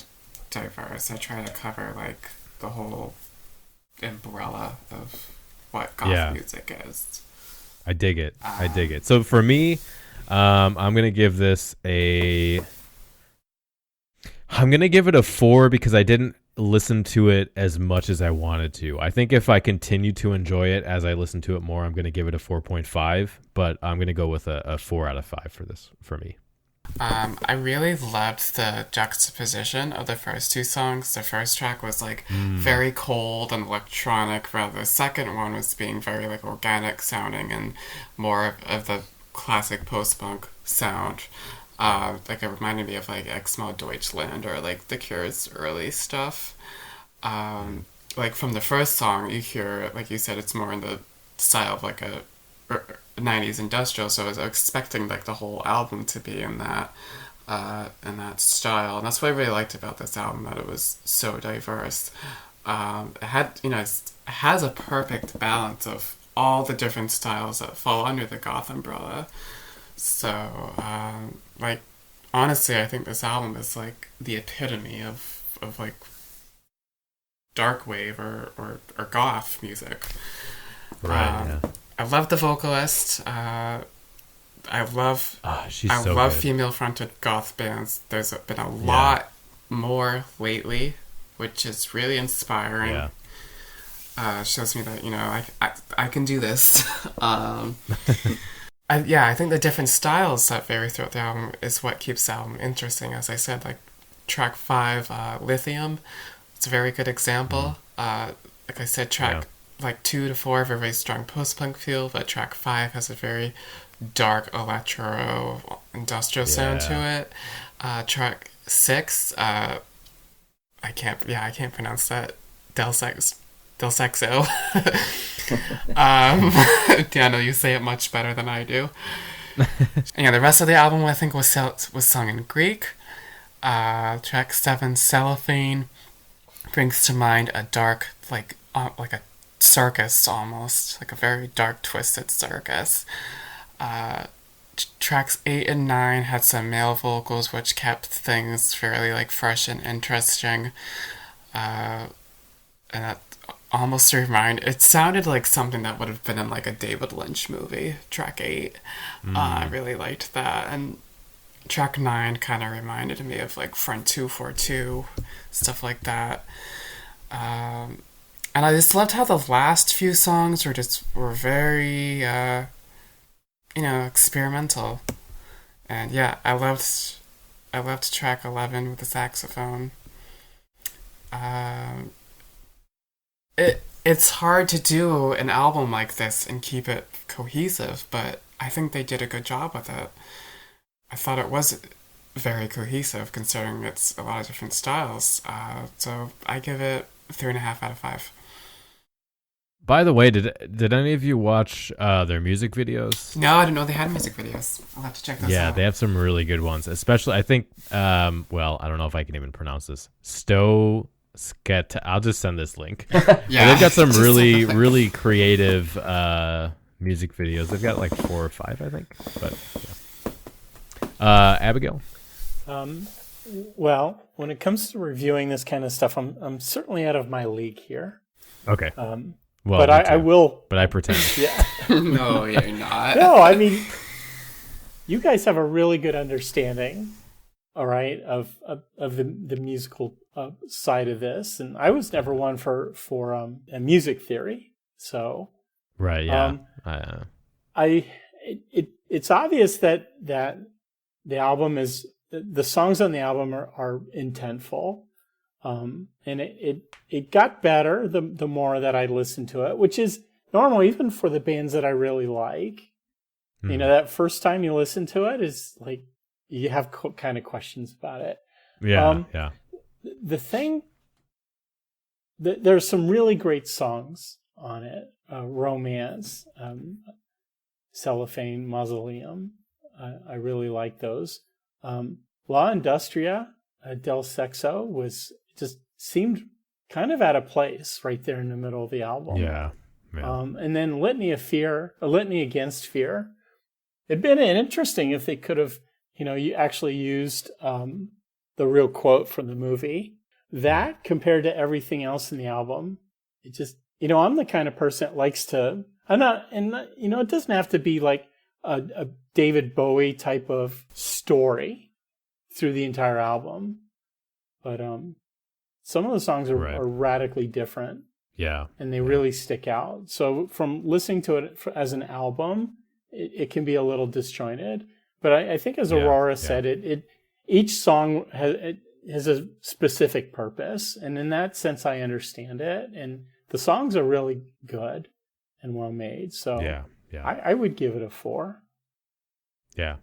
diverse. I try to cover like the whole umbrella of what goth music is. I dig it. So for me, I'm gonna give it a 4 because I didn't listen to it as much as I wanted to. I think if I continue to enjoy it as I listen to it more, I'm going to give it a 4.5, but I'm going to go with a 4 out of 5 for me. I really loved the juxtaposition of the first two songs. The first track was like very cold and electronic, while the second one was being very like organic sounding and more of the classic post-punk sound. Like it reminded me of like Exmo Deutschland or like The Cure's early stuff. Like from the first song, you hear, like you said, it's more in the style of like a 90s industrial. So I was expecting like the whole album to be in that style, and that's what I really liked about this album, that it was so diverse. it has a perfect balance of all the different styles that fall under the goth umbrella. So, like, honestly, I think this album is like the epitome of like dark wave or goth music. Right. I love the vocalist. She's I so love good. female-fronted goth bands. There's been a lot more lately, which is really inspiring. Yeah. Shows me that I can do this. I think the different styles that vary throughout the album is what keeps the album interesting. As I said, like track 5, Lithium, it's a very good example. Like I said, track like 2 to 4 have a very strong post-punk feel, but track 5 has a very dark electro industrial sound to it. Track 6, I can't pronounce that. Del Sexo. Daniel, you say it much better than I do. The rest of the album I think was sung in Greek. Track 7, Selofan, brings to mind a dark, like a circus almost, like a very dark, twisted circus. Tracks 8 and 9 had some male vocals, which kept things fairly like fresh and interesting. And that almost it sounded like something that would have been in like a David Lynch movie. Track 8, I really liked that. And track 9 kind of reminded me of like Front 242, stuff like that. And I just loved how the last few songs were very experimental. And I loved track 11 with the saxophone. It's hard to do an album like this and keep it cohesive, but I think they did a good job with it. I thought it was very cohesive considering it's a lot of different styles. So I give it 3.5 out of 5. By the way, did any of you watch their music videos? No, I didn't know they had music videos. I'll have to check those out. Yeah, they have some really good ones. Especially, I think, I don't know if I can even pronounce this. I'll just send this link. They've got some really, really creative music videos. They've got like 4 or 5, I think. But Abigail? Well, when it comes to reviewing this kind of stuff, I'm certainly out of my league here. Okay. Well, but I will. But I pretend. Yeah. No, you're not. No, I mean, you guys have a really good understanding, all right, of the musical side of this, and I was never one for a music theory, so. Right. Yeah. It's obvious that the album the songs on the album are intentful. And it got better the more that I listened to it, which is normal even for the bands that I really like. That first time you listen to it is like you have kind of questions about it. Yeah. The thing, there's some really great songs on it. Romance, Cellophane, Mausoleum. I really like those. La Industria, Del Sexo just seemed kind of out of place right there in the middle of the album. Yeah. And then Litany Against Fear. It'd been interesting if they could have, you actually used the real quote from the movie. That compared to everything else in the album, it just, I'm the kind of person that likes to, it doesn't have to be like a David Bowie type of story through the entire album. But some of the songs are radically different. Yeah. And they really stick out. So from listening to it as an album, it can be a little disjointed. But I think as Aurora said, each song has a specific purpose. And in that sense, I understand it. And the songs are really good and well made. So I would give it a 4. Yeah.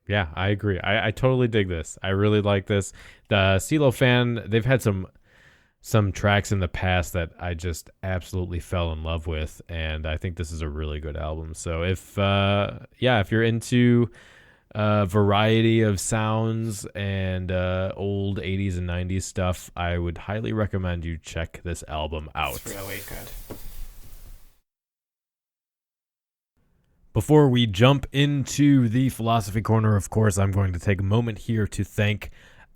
Yeah, I agree. I totally dig this. I really like this. The Selofan, they've had some tracks in the past that I just absolutely fell in love with, and I think this is a really good album. So if you're into variety of sounds and old 80s and 90s stuff, I would highly recommend you check this album out. It's really good. Before we jump into the Philosophy Corner, of course, I'm going to take a moment here to thank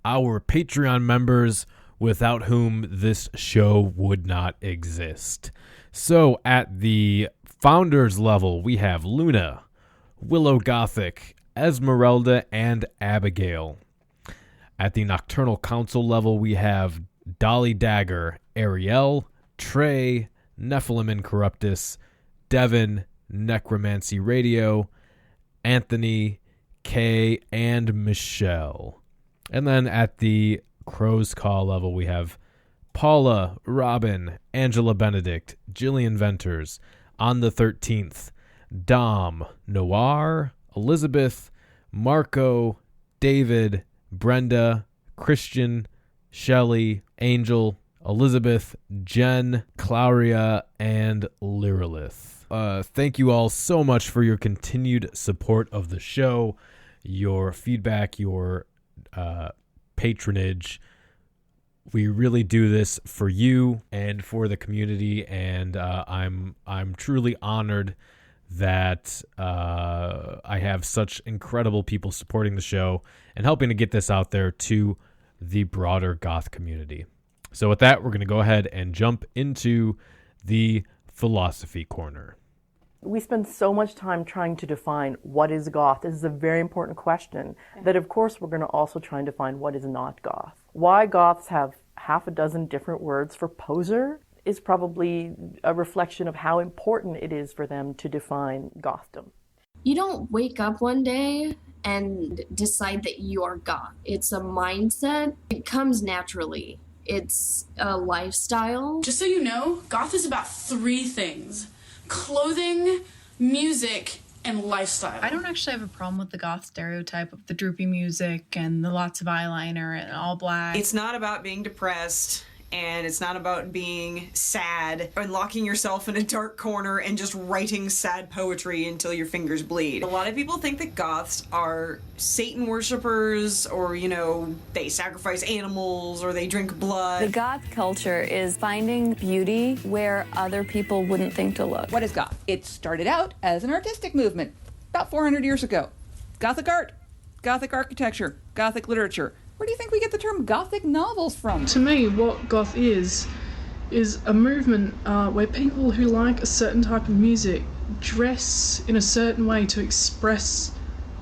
our Patreon members, without whom this show would not exist. So at the founders level, we have Luna, Willow Gothic, Esmeralda, and Abigail. At the Nocturnal Council level, we have Dolly Dagger, Ariel, Trey, Nephilim Incorruptus, Devin, Necromancy Radio, Anthony, Kay, and Michelle. And then at the Crow's Call level, we have Paula, Robin, Angela Benedict, Jillian Venters, On the 13th, Dom, Noir, Elizabeth, Marco, David, Brenda, Christian, Shelley, Angel, Elizabeth, Jen, Claudia, and Lyrillith. Thank you all so much for your continued support of the show, your feedback, your patronage. We really do this for you and for the community, and I'm truly honored that I have such incredible people supporting the show and helping to get this out there to the broader goth community. So with that, we're going to go ahead and jump into the Philosophy Corner. We spend so much time trying to define what is goth. This is a very important question that, of course, we're going to also try and define what is not goth. Why goths have half a dozen different words for poser is probably a reflection of how important it is for them to define gothdom. You don't wake up one day and decide that you are goth. It's a mindset. It comes naturally. It's a lifestyle. Just so you know, goth is about 3 things: clothing, music, and lifestyle. I don't actually have a problem with the goth stereotype of the droopy music and the lots of eyeliner and all black. It's not about being depressed, and it's not about being sad and locking yourself in a dark corner and just writing sad poetry until your fingers bleed. A lot of people think that goths are Satan worshippers, or, you know, they sacrifice animals or they drink blood. The goth culture is finding beauty where other people wouldn't think to look. What is goth? It started out as an artistic movement about 400 years ago. Gothic art, Gothic architecture, Gothic literature. Where do you think we get the term Gothic novels from? To me, what goth is a movement where people who like a certain type of music dress in a certain way to express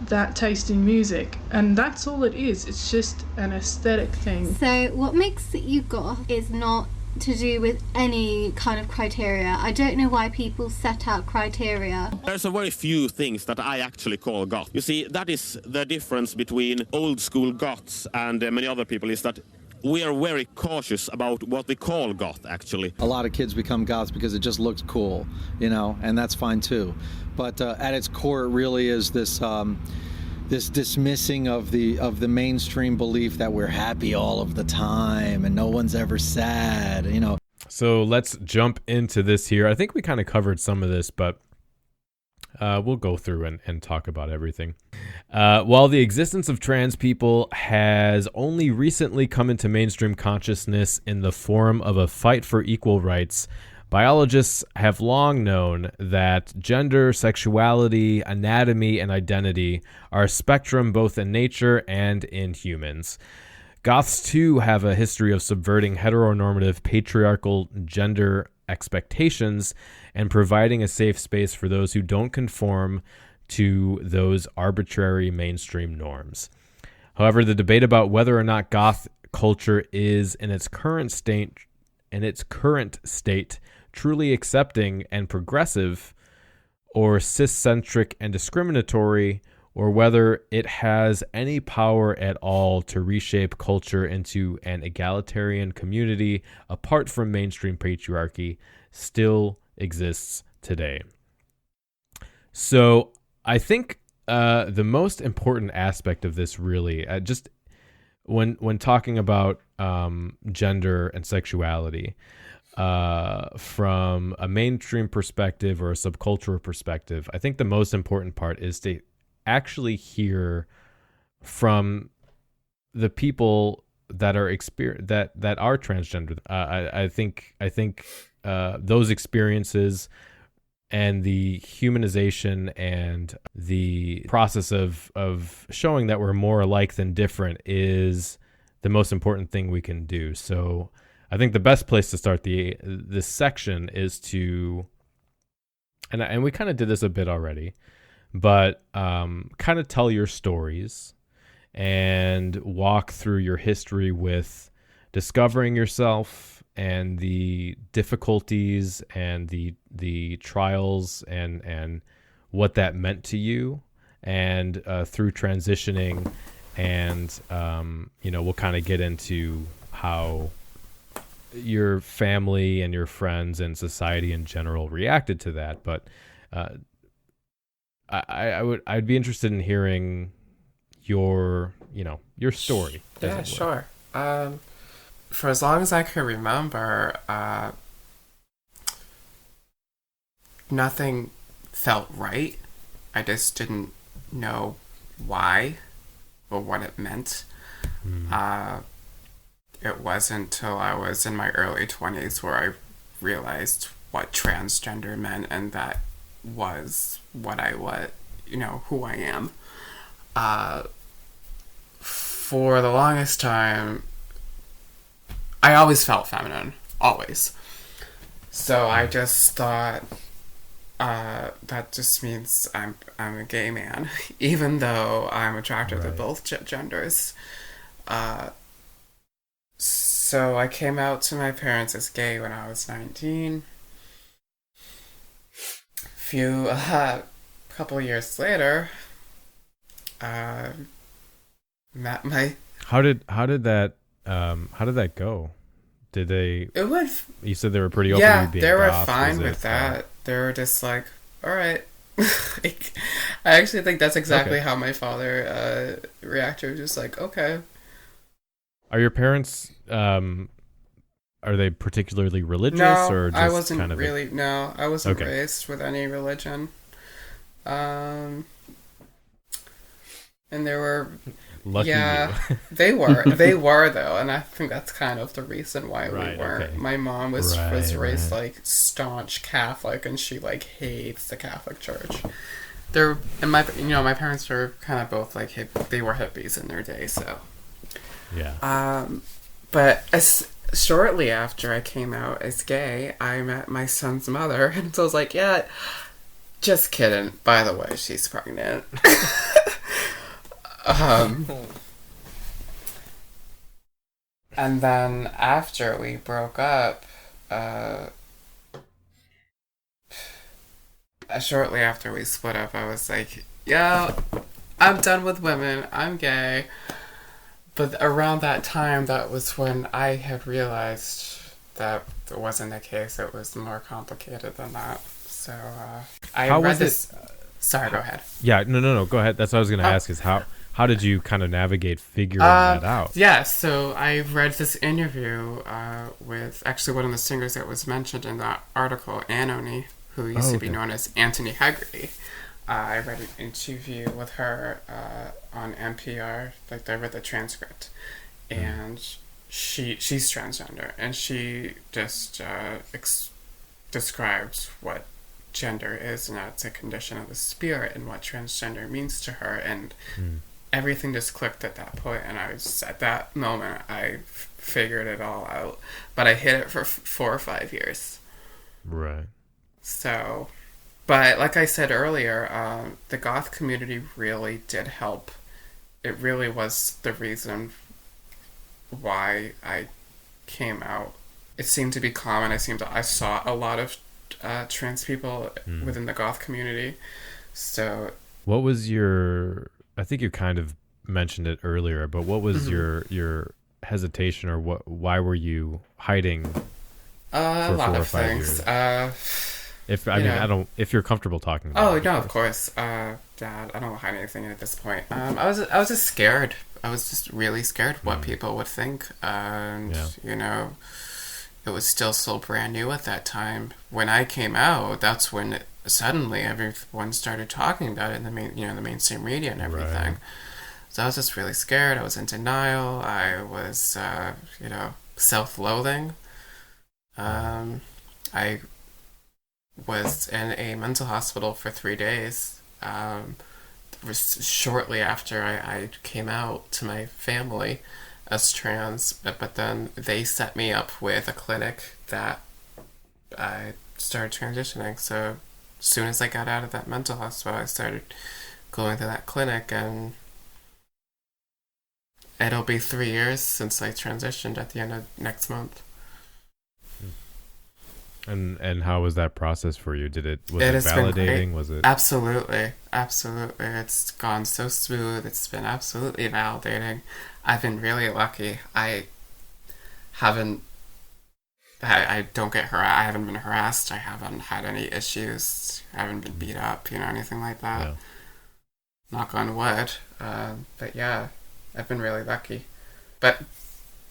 that taste in music. And that's all it is. It's just an aesthetic thing. So what makes you goth is not to do with any kind of criteria. I don't know why people set out criteria. There's a very few things that I actually call goth. You see, that is the difference between old school goths and many other people, is that we are very cautious about what we call goth, actually. A lot of kids become goths because it just looks cool, you know, and that's fine too. But at its core, it really is this this dismissing of the mainstream belief that we're happy all of the time and no one's ever sad, you know. So let's jump into this here. I think we kind of covered some of this, but we'll go through and talk about everything. While the existence of trans people has only recently come into mainstream consciousness in the form of a fight for equal rights, biologists have long known that gender, sexuality, anatomy, and identity are a spectrum both in nature and in humans. Goths, too, have a history of subverting heteronormative patriarchal gender expectations and providing a safe space for those who don't conform to those arbitrary mainstream norms. However, the debate about whether or not goth culture is in its current state truly accepting and progressive, or cis-centric and discriminatory, or whether it has any power at all to reshape culture into an egalitarian community apart from mainstream patriarchy, still exists today. So I think the most important aspect of this, really, just when talking about gender and sexuality, from a mainstream perspective or a subcultural perspective, I think the most important part is to actually hear from the people that are that are transgender. I think those experiences and the humanization and the process of showing that we're more alike than different is the most important thing we can do. So I think the best place to start this section is to, and we kind of did this a bit already, but kind of tell your stories and walk through your history with discovering yourself and the difficulties and the trials and what that meant to you, and through transitioning, and we'll kind of get into how your family and your friends and society in general reacted to that. But I'd be interested in hearing your story. Yeah, sure. For as long as I can remember, nothing felt right. I just didn't know why or what it meant. It wasn't until I was in my early 20s where I realized what transgender meant, and that was who I am. For the longest time, I always felt feminine, always. So I just thought that just means I'm a gay man, even though I'm attracted to both genders. So I came out to my parents as gay when I was 19. Couple years later, met my. How did that go? Did they? It went. You said they were pretty open. Yeah, to being they were Goths. fine with that. They were just like, all right. I actually think that's exactly how my father reacted. Just like, okay. Are your parents? Are they particularly religious, no, or just I wasn't kind of really. No, I wasn't raised with any religion. And there were. Lucky you. They were though, and I think that's kind of the reason why we weren't. Okay. My mom was raised like staunch Catholic, and she like hates the Catholic Church. My parents were kind of both like they were hippies in their day, so yeah. But shortly after I came out as gay, I met my son's mother, and so I was like, yeah, just kidding. By the way, she's pregnant. And then after we broke up, shortly after we split up, I was like, yeah, I'm done with women, I'm gay. But around that time, that was when I had realized that it wasn't the case. It was more complicated than that. So I read this. Sorry, go ahead. Yeah, no. Go ahead. That's what I was going to ask. Is how did you kind of navigate figuring that out? Yeah, so I read this interview with actually one of the singers that was mentioned in that article, Anony, who used to be known as Anthony Hegarty. I read an interview with her on NPR. Like, I read the transcript, and she's transgender, and she just describes what gender is, and that's a condition of the spirit, and what transgender means to her, and everything just clicked at that point, and I was at that moment I figured it all out, but I hid it for 4 or 5 years. Right. So, but like I said earlier, the Goth community really did help. It really was the reason why I came out. It seemed to be common. I saw a lot of trans people within the Goth community. So, what was your? I think you kind of mentioned it earlier, but what was your hesitation, or why were you hiding for a lot 4 or of 5 things. Years? If you're comfortable talking about it. No, of course. Dad, I don't hide anything at this point. I was just scared. I was just really scared what people would think. And, it was still so brand new at that time. When I came out, that's when suddenly everyone started talking about it in the mainstream media and everything. Right. So I was just really scared. I was in denial. I was, self-loathing. I was in a mental hospital for 3 days. Shortly after I came out to my family as trans, but then they set me up with a clinic that I started transitioning. So as soon as I got out of that mental hospital, I started going to that clinic, and it'll be 3 years since I transitioned at the end of next month. And how was that process for you? Was it validating? Was it absolutely. It's gone so smooth. It's been absolutely validating. I've been really lucky. I don't get harassed. I haven't been harassed. I haven't had any issues. I haven't been beat up, anything like that. Yeah. Knock on wood. But yeah, I've been really lucky. But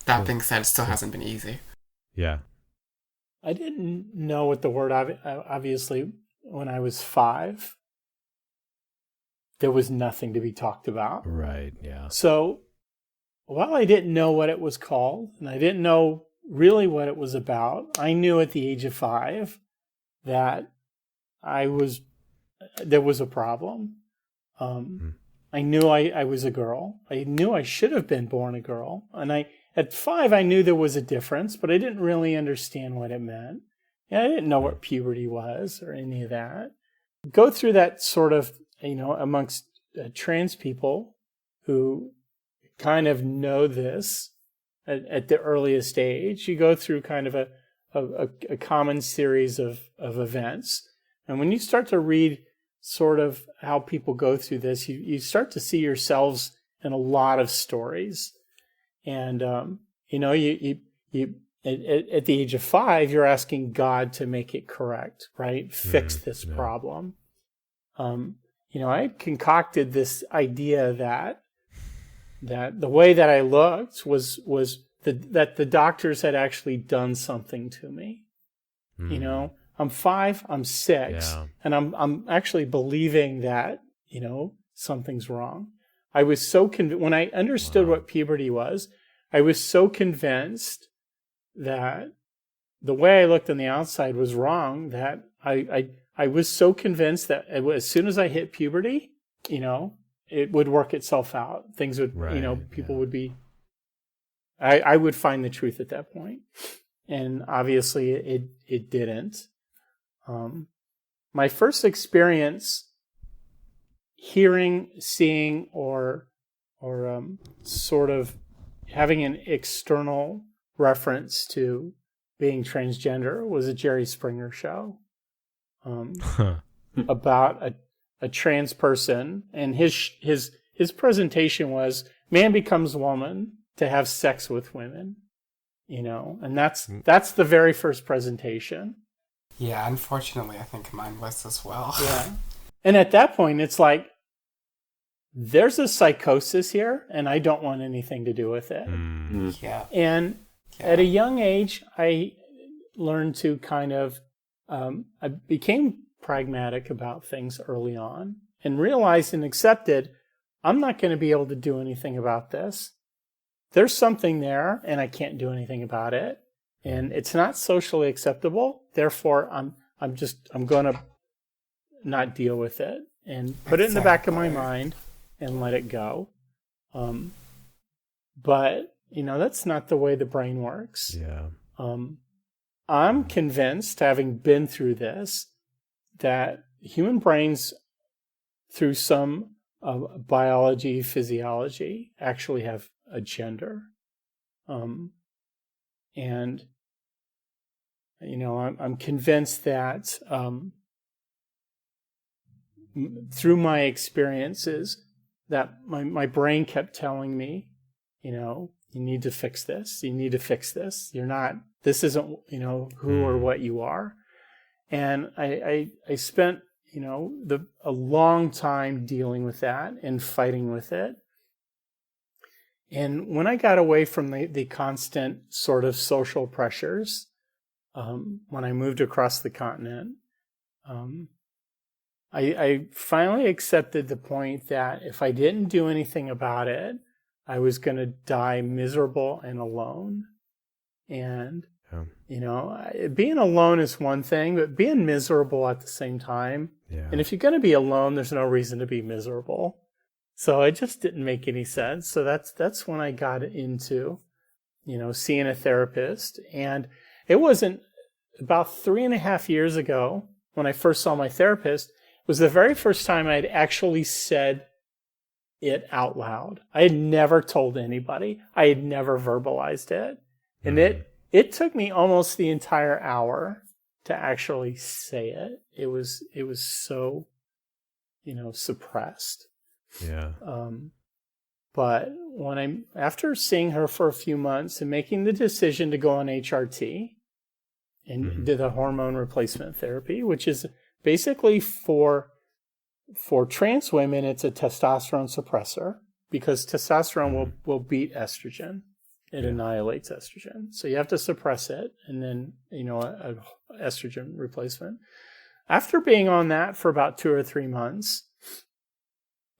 that being said, it still hasn't been easy. Yeah. I didn't know what the word, obviously, when I was 5, there was nothing to be talked about. Right, yeah. So while I didn't know what it was called, and I didn't know really what it was about, I knew at the age of 5 that there was a problem. I knew I was a girl. I knew I should have been born a girl. And at 5, I knew there was a difference, but I didn't really understand what it meant. And I didn't know what puberty was or any of that. Go through that sort of, amongst trans people who kind of know this at the earliest age. You go through kind of a common series of events. And when you start to read sort of how people go through this, you start to see yourselves in a lot of stories. And, you at the age of 5, you're asking God to make it correct, right? Fix this problem. I concocted this idea that the way that I looked was that the doctors had actually done something to me. I'm 5, I'm 6, and I'm actually believing that, something's wrong. I was so when I understood what puberty was, I was so convinced that the way I looked on the outside was wrong that I was so convinced that as soon as I hit puberty, it would work itself out. Things would, people would be, I would find the truth at that point. And obviously it didn't. My first experience hearing, seeing, or sort of having an external reference to being transgender was a Jerry Springer show about a trans person, and his presentation was man becomes woman to have sex with women, and that's the very first presentation. Yeah, unfortunately, I think mine was as well. Yeah, and at that point, it's like, there's a psychosis here, and I don't want anything to do with it. Yeah. And at a young age, I learned to kind of, I became pragmatic about things early on and realized and accepted, I'm not going to be able to do anything about this. There's something there, and I can't do anything about it. And it's not socially acceptable. Therefore, I'm going to not deal with it and put it in the back of my mind and let it go. But, that's not the way the brain works. Yeah. I'm convinced, having been through this, that human brains, through some biology, physiology, actually have a gender. And, I'm convinced that through my experiences, that my brain kept telling me, you need to fix this. You need to fix this. This isn't, who or what you are. And I spent, a long time dealing with that and fighting with it. And when I got away from the constant sort of social pressures when I moved across the continent, I finally accepted the point that if I didn't do anything about it, I was going to die miserable and alone. And, being alone is one thing, but being miserable at the same time. Yeah. And if you're going to be alone, there's no reason to be miserable. So it just didn't make any sense. So that's when I got into, seeing a therapist. And it wasn't about 3.5 years ago when I first saw my therapist, was the very first time I'd actually said it out loud. I had never told anybody. I had never verbalized it. And it took me almost the entire hour to actually say it. It was so, suppressed. Yeah. But after seeing her for a few months and making the decision to go on HRT and do the hormone replacement therapy, which is basically for trans women, it's a testosterone suppressor because testosterone will beat estrogen. It annihilates estrogen. So you have to suppress it and then, a estrogen replacement. After being on that for about 2 or 3 months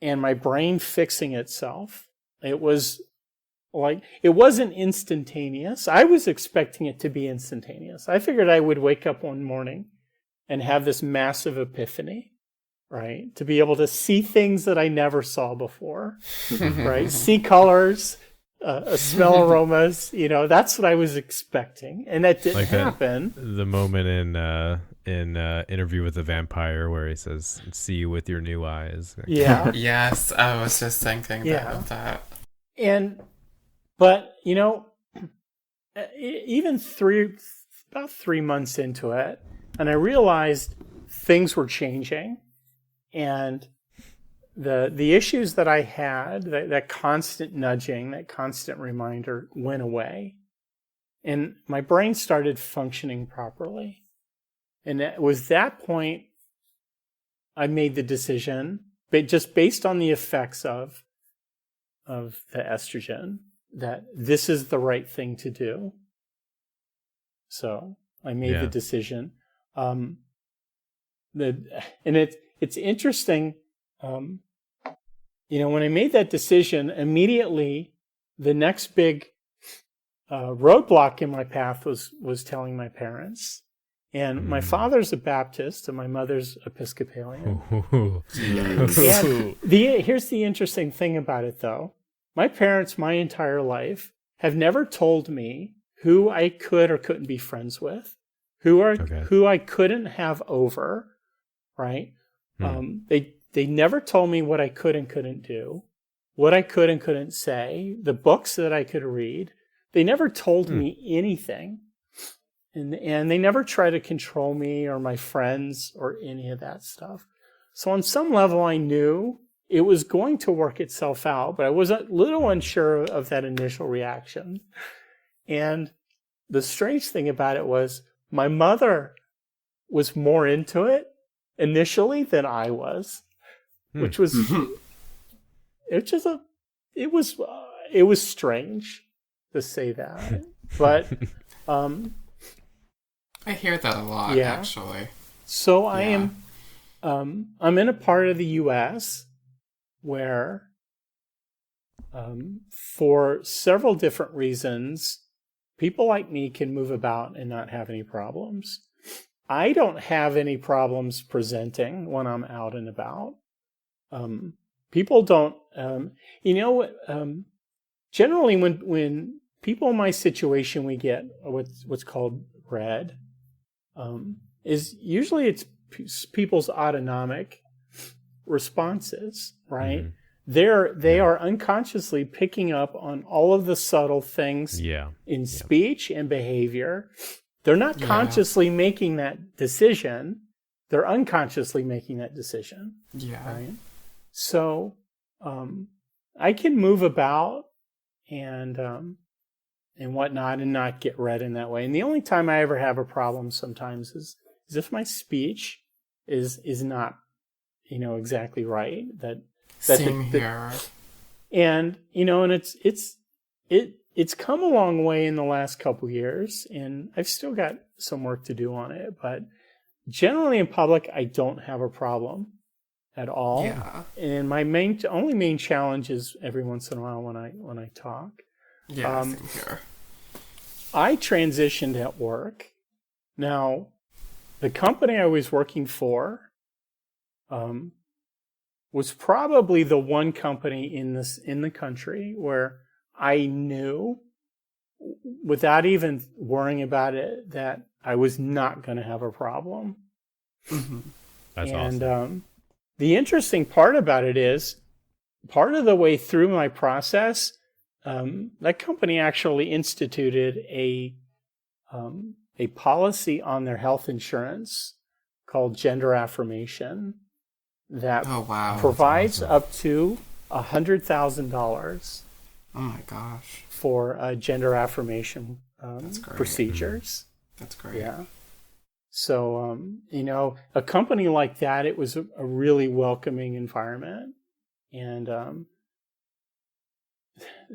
and my brain fixing itself, it was like, it wasn't instantaneous. I was expecting it to be instantaneous. I figured I would wake up one morning and have this massive epiphany, right? To be able to see things that I never saw before, right? See colors, smell aromas, that's what I was expecting. And that didn't happen. The moment in Interview with the Vampire where he says, "See you with your new eyes." Yeah. Yes, I was just thinking about that. But, even about 3 months into it, and I realized things were changing, and the issues that I had, that constant nudging, that constant reminder went away, and my brain started functioning properly. And it was that point I made the decision, but just based on the effects of the estrogen, that this is the right thing to do. So I made the decision. And it's interesting. When I made that decision, immediately the next big roadblock in my path was telling my parents. And my father's a Baptist and my mother's Episcopalian. And here's the interesting thing about it, though. My parents, my entire life, have never told me who I could or couldn't be friends with, who I couldn't have over, right? They never told me what I could and couldn't do, what I could and couldn't say, the books that I could read. They never told me anything. And they never try to control me or my friends or any of that stuff. So on some level, I knew it was going to work itself out, but I was a little unsure of that initial reaction. And the strange thing about it was my mother was more into it initially than I was, which was, it was strange to say that, but, I hear that a lot, actually. So I'm in a part of the U.S. where, for several different reasons, people like me can move about and not have any problems. I don't have any problems presenting when I'm out and about. People don't, generally when people in my situation, we get what's called red. Is usually it's people's autonomic responses, right? They are unconsciously picking up on all of the subtle things in speech and behavior. They're not consciously making that decision. They're unconsciously making that decision. Yeah. Right? So I can move about and whatnot and not get read in that way. And the only time I ever have a problem sometimes is if my speech is not, exactly right. Same here. And, and it's come a long way in the last couple years, and I've still got some work to do on it. But generally in public, I don't have a problem at all. Yeah. And my only main challenge is every once in a while when I talk. Yeah, same here. I transitioned at work. Now, the company I was working for was probably the one company in the country where I knew, without even worrying about it, that I was not going to have a problem. Mm-hmm. That's awesome. And the interesting part about it is, part of the way through my process, that company actually instituted a policy on their health insurance called gender affirmation that provides up to $100,000. Oh my gosh! For gender affirmation procedures. That's great. Yeah. So a company like that, it was a really welcoming environment, and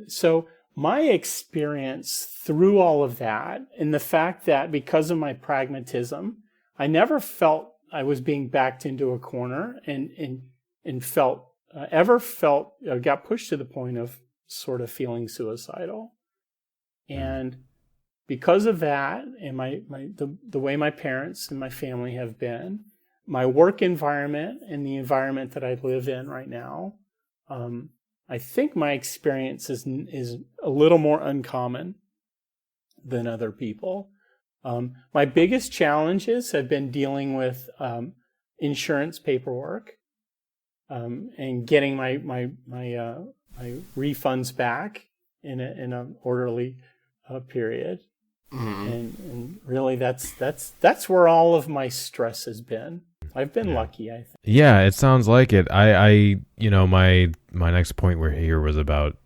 so my experience through all of that, and the fact that because of my pragmatism, I never felt I was being backed into a corner, and got pushed to the point of sort of feeling suicidal. And because of that, and the way my parents and my family have been, my work environment and the environment that I live in right now, I think my experience is a little more uncommon than other people. My biggest challenges have been dealing with insurance paperwork and getting my refunds back in an orderly period. Mm-hmm. And really that's where all of my stress has been. I've been lucky, I think. Yeah, it sounds like it. I my next point here was about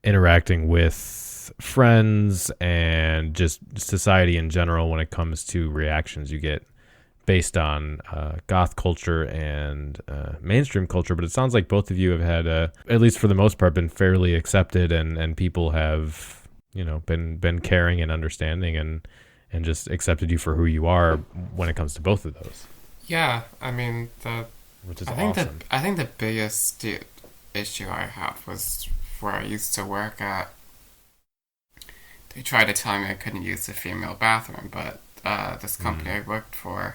interacting with friends and just society in general when it comes to reactions you get based on goth culture and mainstream culture. But it sounds like both of you have had, at least for the most part, been fairly accepted, and people have been caring and understanding and just accepted you for who you are when it comes to both of those. Yeah, I mean, which is awesome. I think the biggest issue I had was where I used to work at. They tried to tell me I couldn't use the female bathroom, but this company I worked for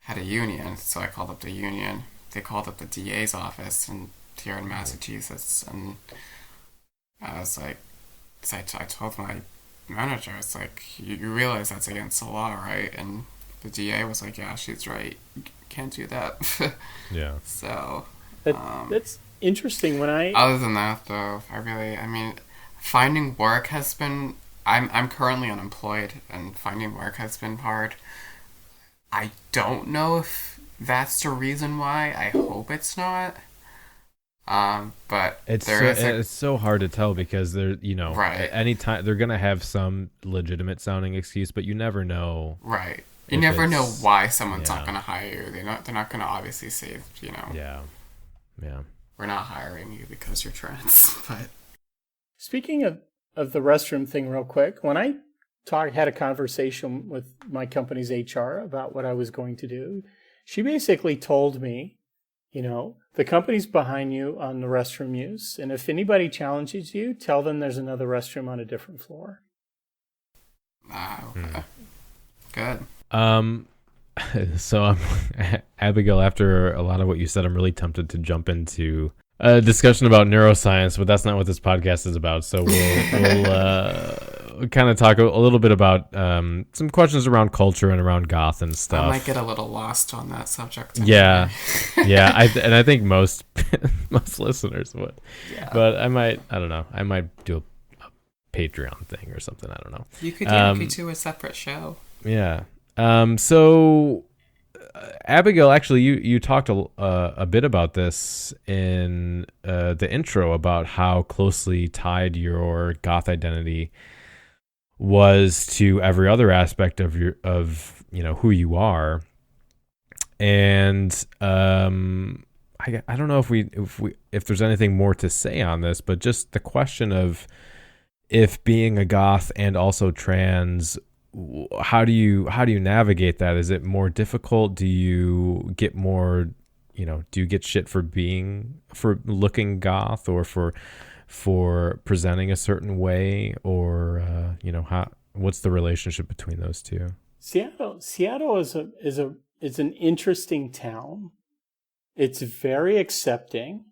had a union, so I called up the union. They called up the DA's office here in Massachusetts, and I was like, I told my manager, it's like, you realize that's against the law, right? And the DA was like, yeah, she's right. You can't do that. Yeah. So that's interesting. Other than that, though, finding work has been. I'm currently unemployed, and finding work has been hard. I don't know if that's the reason why. I hope it's not. But it's so hard to tell because right. At any time they're gonna have some legitimate sounding excuse, but you never know. Right. You never know why someone's not gonna hire you. They're not gonna obviously say, Yeah. we're not hiring you because you're trans. But speaking of the restroom thing real quick, when I had a conversation with my company's HR about what I was going to do, she basically told me, the company's behind you on the restroom use, and if anybody challenges you, tell them there's another restroom on a different floor. Wow. Good. So Abigail, after a lot of what you said, I'm really tempted to jump into a discussion about neuroscience, but that's not what this podcast is about. So we'll kind of talk a little bit about some questions around culture and around goth and stuff. I might get a little lost on that subject. Yeah, yeah. I think most listeners would. Yeah. But I don't know. I might do a Patreon thing or something. I don't know. You could do a separate show. Yeah. So Abigail, actually, you talked a bit about this in the intro about how closely tied your goth identity was to every other aspect of who you are, and I I don't know if there's anything more to say on this, but just the question of if being a goth and also trans, how do you navigate that? Is it more difficult? Do you get more, do you get shit for looking goth or for presenting a certain way, or what's the relationship between those two? Seattle is an interesting town. It's very accepting.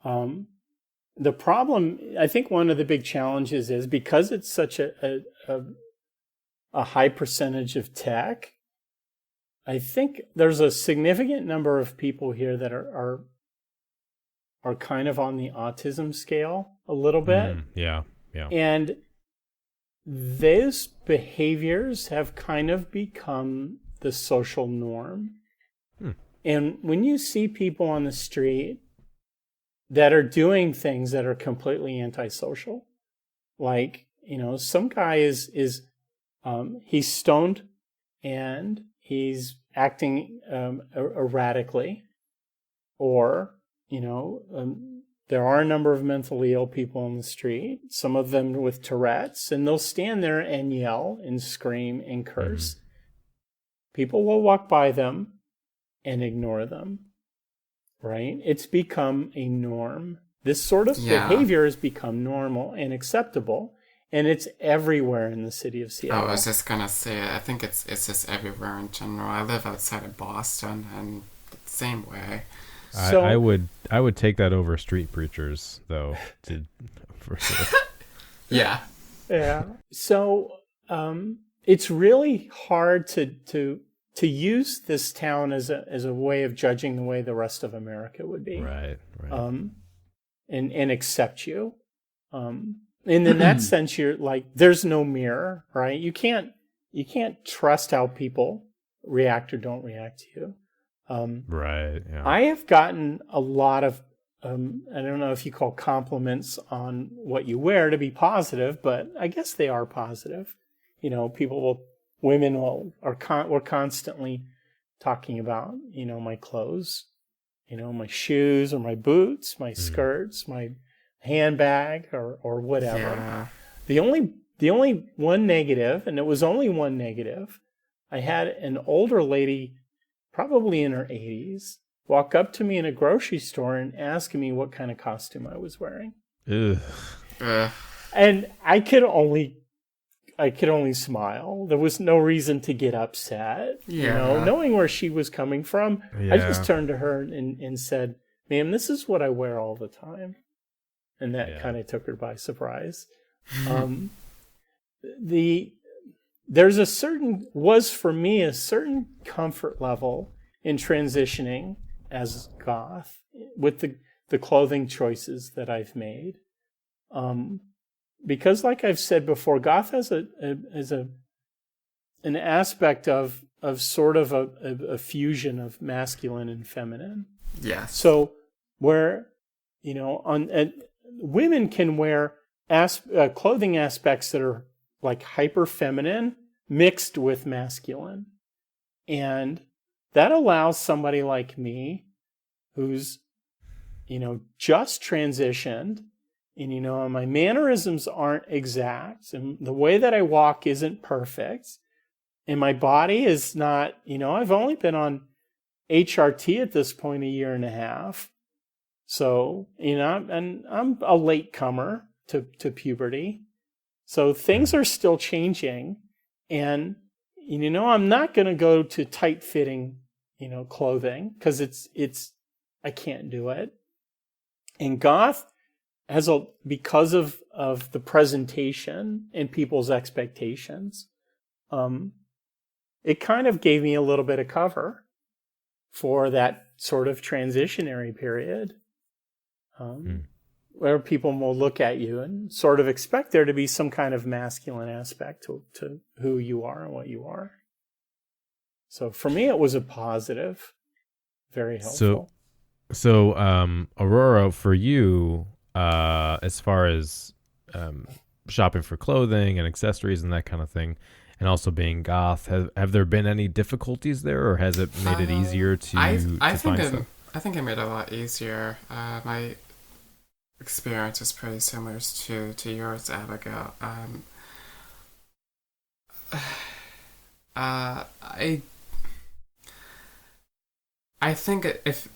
The problem, I think one of the big challenges is because it's such a high percentage of tech, I think there's a significant number of people here that are kind of on the autism scale a little bit. Yeah. And those behaviors have kind of become the social norm. And when you see people on the street that are doing things that are completely antisocial, like, some guy is he's stoned and he's acting erratically, or, there are a number of mentally ill people on the street, some of them with Tourette's, and they'll stand there and yell and scream and curse. People will walk by them and ignore them, right? It's become a norm. This sort of behavior has become normal and acceptable, and it's everywhere in the city of Seattle. I was just gonna say, I think it's just everywhere in general. I live outside of Boston, and the same way. So, I would take that over street preachers, though. For sure. Yeah. So it's really hard to use this town as a way of judging the way the rest of America would be, right. And accept you. And in that sense, you're like, there's no mirror, right? You can't trust how people react or don't react to you. Right. Yeah. I have gotten a lot of, I don't know if you call compliments on what you wear to be positive, but I guess they are positive. We're constantly talking about, my clothes, my shoes or my boots, my skirts, my handbag or whatever. Yeah. The only one negative, and it was only one negative, I had an older lady, probably in her 80s, walk up to me in a grocery store and ask me what kind of costume I was wearing. Ugh. And I could only smile. There was no reason to get upset. Knowing where she was coming from, I just turned to her and said, "Ma'am, this is what I wear all the time." And that kind of took her by surprise. Was for me a certain comfort level in transitioning as goth with the clothing choices that I've made. Because like I've said before, goth has an aspect of sort of a fusion of masculine and feminine. Yes. So where, women can wear clothing aspects that are like hyper feminine mixed with masculine. And that allows somebody like me who's, just transitioned, and, my mannerisms aren't exact, and the way that I walk isn't perfect, and my body is not, I've only been on HRT at this point 1.5 years. So, and I'm a late comer to puberty. So things are still changing, and, I'm not going to go to tight fitting, clothing, because I can't do it. And goth because of the presentation and people's expectations, it kind of gave me a little bit of cover for that sort of transitionary period, where people will look at you and sort of expect there to be some kind of masculine aspect to who you are and what you are. So for me, it was a positive, very helpful. So Aurora, for you, as far as shopping for clothing and accessories and that kind of thing, and also being goth, have there been any difficulties there, or has it made it easier to find stuff? I think it made it a lot easier. My experience is pretty similar to yours, Abigail. I think if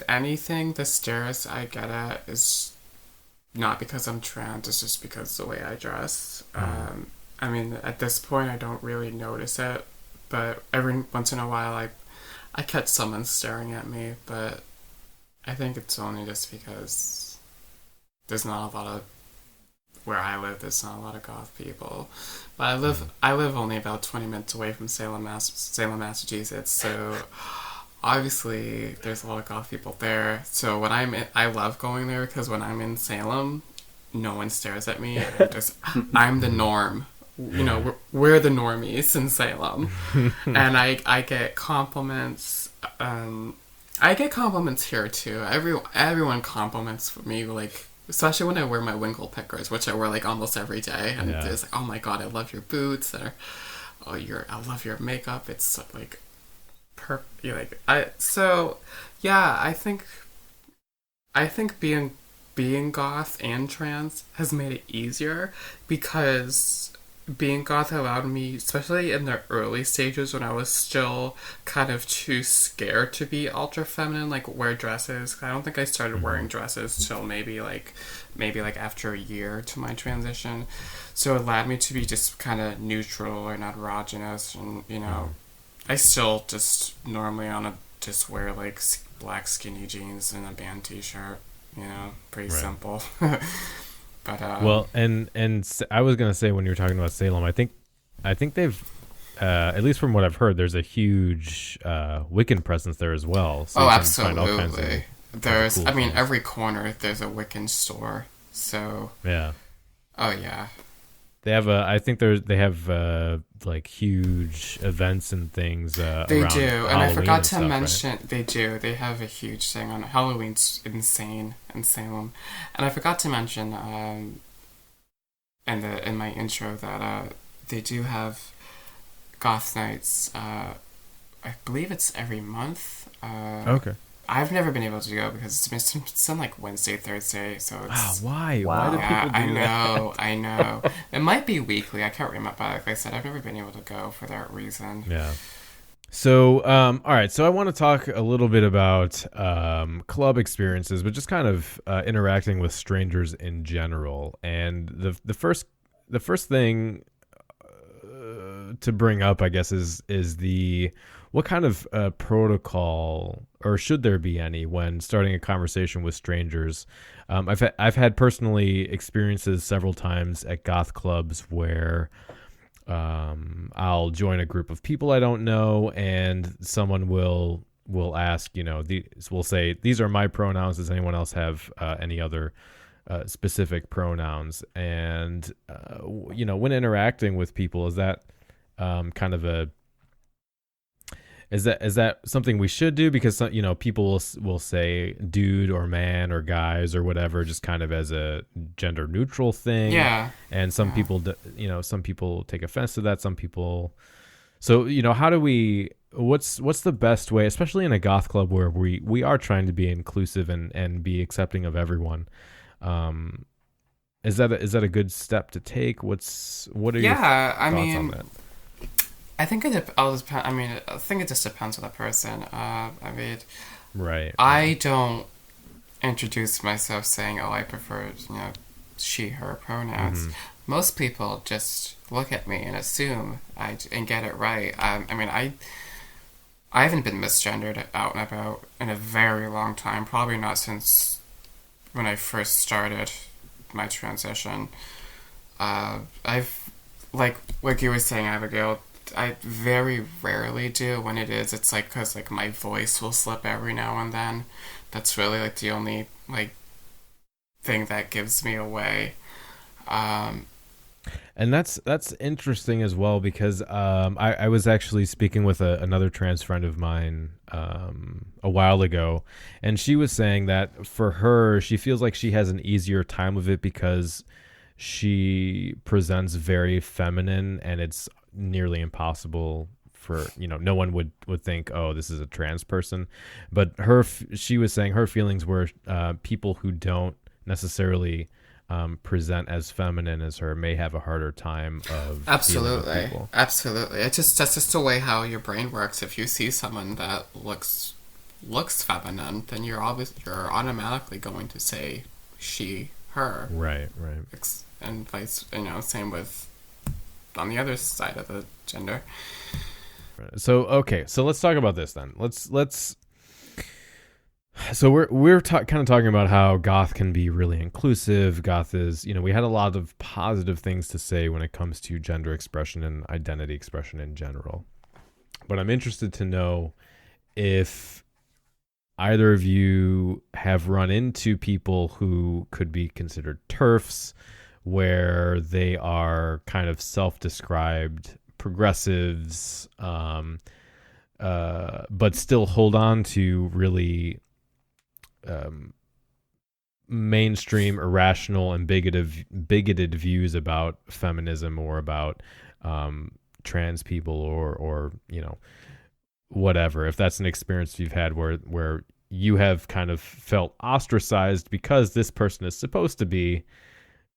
anything, the stares I get at is not because I'm trans, it's just because the way I dress. I mean, at this point, I don't really notice it, but every once in a while, I catch someone staring at me, but I think it's only just because there's not a lot of, where I live, there's not a lot of Goth people. But I live only about 20 minutes away from Salem, Massachusetts, so obviously there's a lot of Goth people there. So when I love going there because when I'm in Salem, no one stares at me. I'm the norm. You know, we're the normies in Salem. And I get compliments. I get compliments here too. Everyone compliments me, like, especially when I wear my winkle pickers, which I wear like almost every day. And it's like, oh my god, I love your boots, or I love your makeup. It's like I think being Goth and trans has made it easier, because being Goth allowed me, especially in the early stages when I was still kind of too scared to be ultra feminine, like wear dresses. I don't think I started wearing dresses till maybe after a year to my transition. So it allowed me to be just kind of neutral or not androgynous, and you know, I still just normally just wear like black skinny jeans and a band t-shirt, you know, pretty simple. But well, and I was gonna say, when you were talking about Salem, I think they've at least from what I've heard, there's a huge Wiccan presence there as well. So absolutely. There's, cool things. Every corner there's a Wiccan store. So yeah. Oh yeah. They have they have like huge events and things. They around do, and Halloween I forgot to stuff, mention right? they do. They have a huge thing on Halloween's insane in Salem, and I forgot to mention in my intro that they do have Goth nights. I believe it's every month. Okay. I've never been able to go because it's on like Wednesday, Thursday, so it's... why? Wow. Why do people do that? I know. It might be weekly. I can't remember. Like I said, I've never been able to go for that reason. Yeah. So, all right. So I want to talk a little bit about club experiences, but just kind of interacting with strangers in general. And the first thing to bring up, I guess, is what kind of protocol, or should there be any, when starting a conversation with strangers? I've had personally experiences several times at goth clubs where I'll join a group of people I don't know, and someone will ask, we'll say, these are my pronouns. Does anyone else have any other specific pronouns? And when interacting with people, is that kind of is that something we should do? Because people will say dude or man or guys or whatever, just kind of as a gender neutral thing. Yeah. And some people, some people take offense to that. Some people. So how do we? What's the best way, especially in a goth club where we are trying to be inclusive and be accepting of everyone? Is that a good step to take? What are your thoughts on that? I think it just depends on the person. Right. I don't introduce myself saying, "Oh, I prefer she, her pronouns." Mm-hmm. Most people just look at me and assume and get it right. I haven't been misgendered out and about in a very long time. Probably not since when I first started my transition. I've like you were saying, Abigail. I very rarely do. When it is, it's like because like my voice will slip every now and then. That's really like the only like thing that gives me away. And that's interesting as well, because I was actually speaking with another trans friend of mine a while ago, and she was saying that for her, she feels like she has an easier time with it because she presents very feminine, and it's nearly impossible no one would think, oh, this is a trans person. But she was saying her feelings were people who don't necessarily present as feminine as her may have a harder time of dealing with people. Absolutely. That's just the way how your brain works. If you see someone that looks feminine, then you're automatically going to say she, her. Right. And vice, same with on the other side of the gender. So let's talk about this then. So we're kind of talking about how goth can be really inclusive. Goth is, we had a lot of positive things to say when it comes to gender expression and identity expression in general. But I'm interested to know if either of you have run into people who could be considered TERFs, where they are kind of self-described progressives, but still hold on to really mainstream, irrational, and bigoted views about feminism or about trans people or whatever. If that's an experience you've had where you have kind of felt ostracized because this person is supposed to be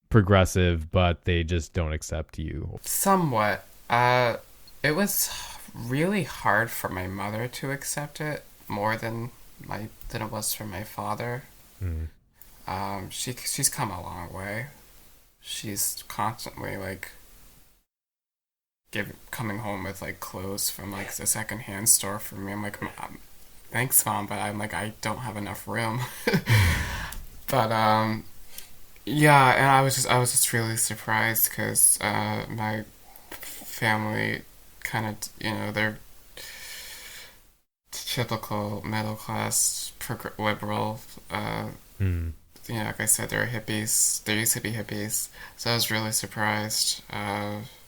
progressive, but they just don't accept you. Somewhat. It was really hard for my mother to accept it more than it was for my father. She's come a long way. She's constantly coming home with clothes from a secondhand store for me. I'm like, Mom, thanks, Mom, but I'm like, I don't have enough room. But yeah, and I was just really surprised because my family kind of, they're typical middle class liberal. Like I said, they're hippies. They used to be hippies, so I was really surprised.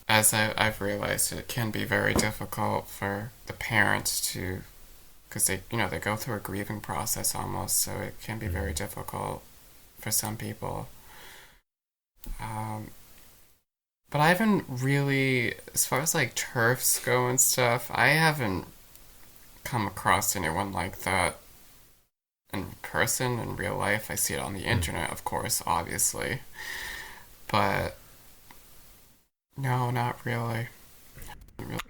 As I've realized, it can be very difficult for the parents to, because they go through a grieving process almost, so it can be very difficult for some people. But I haven't really, as far as TERFs go and stuff, I haven't come across anyone like that in person, in real life. I see it on the internet, of course, obviously. But no, not really.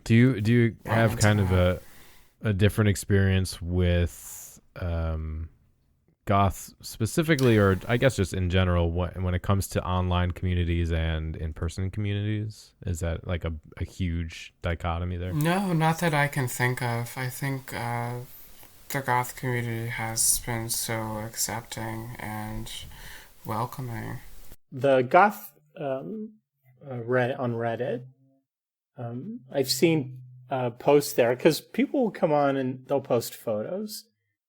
Do you have kind of a different experience with goth specifically, or I guess just in general, when it comes to online communities and in-person communities? Is that a huge dichotomy there? No, not that I can think of. I think the goth community has been so accepting and welcoming. The goth on Reddit, I've seen posts there, because people will come on and they'll post photos,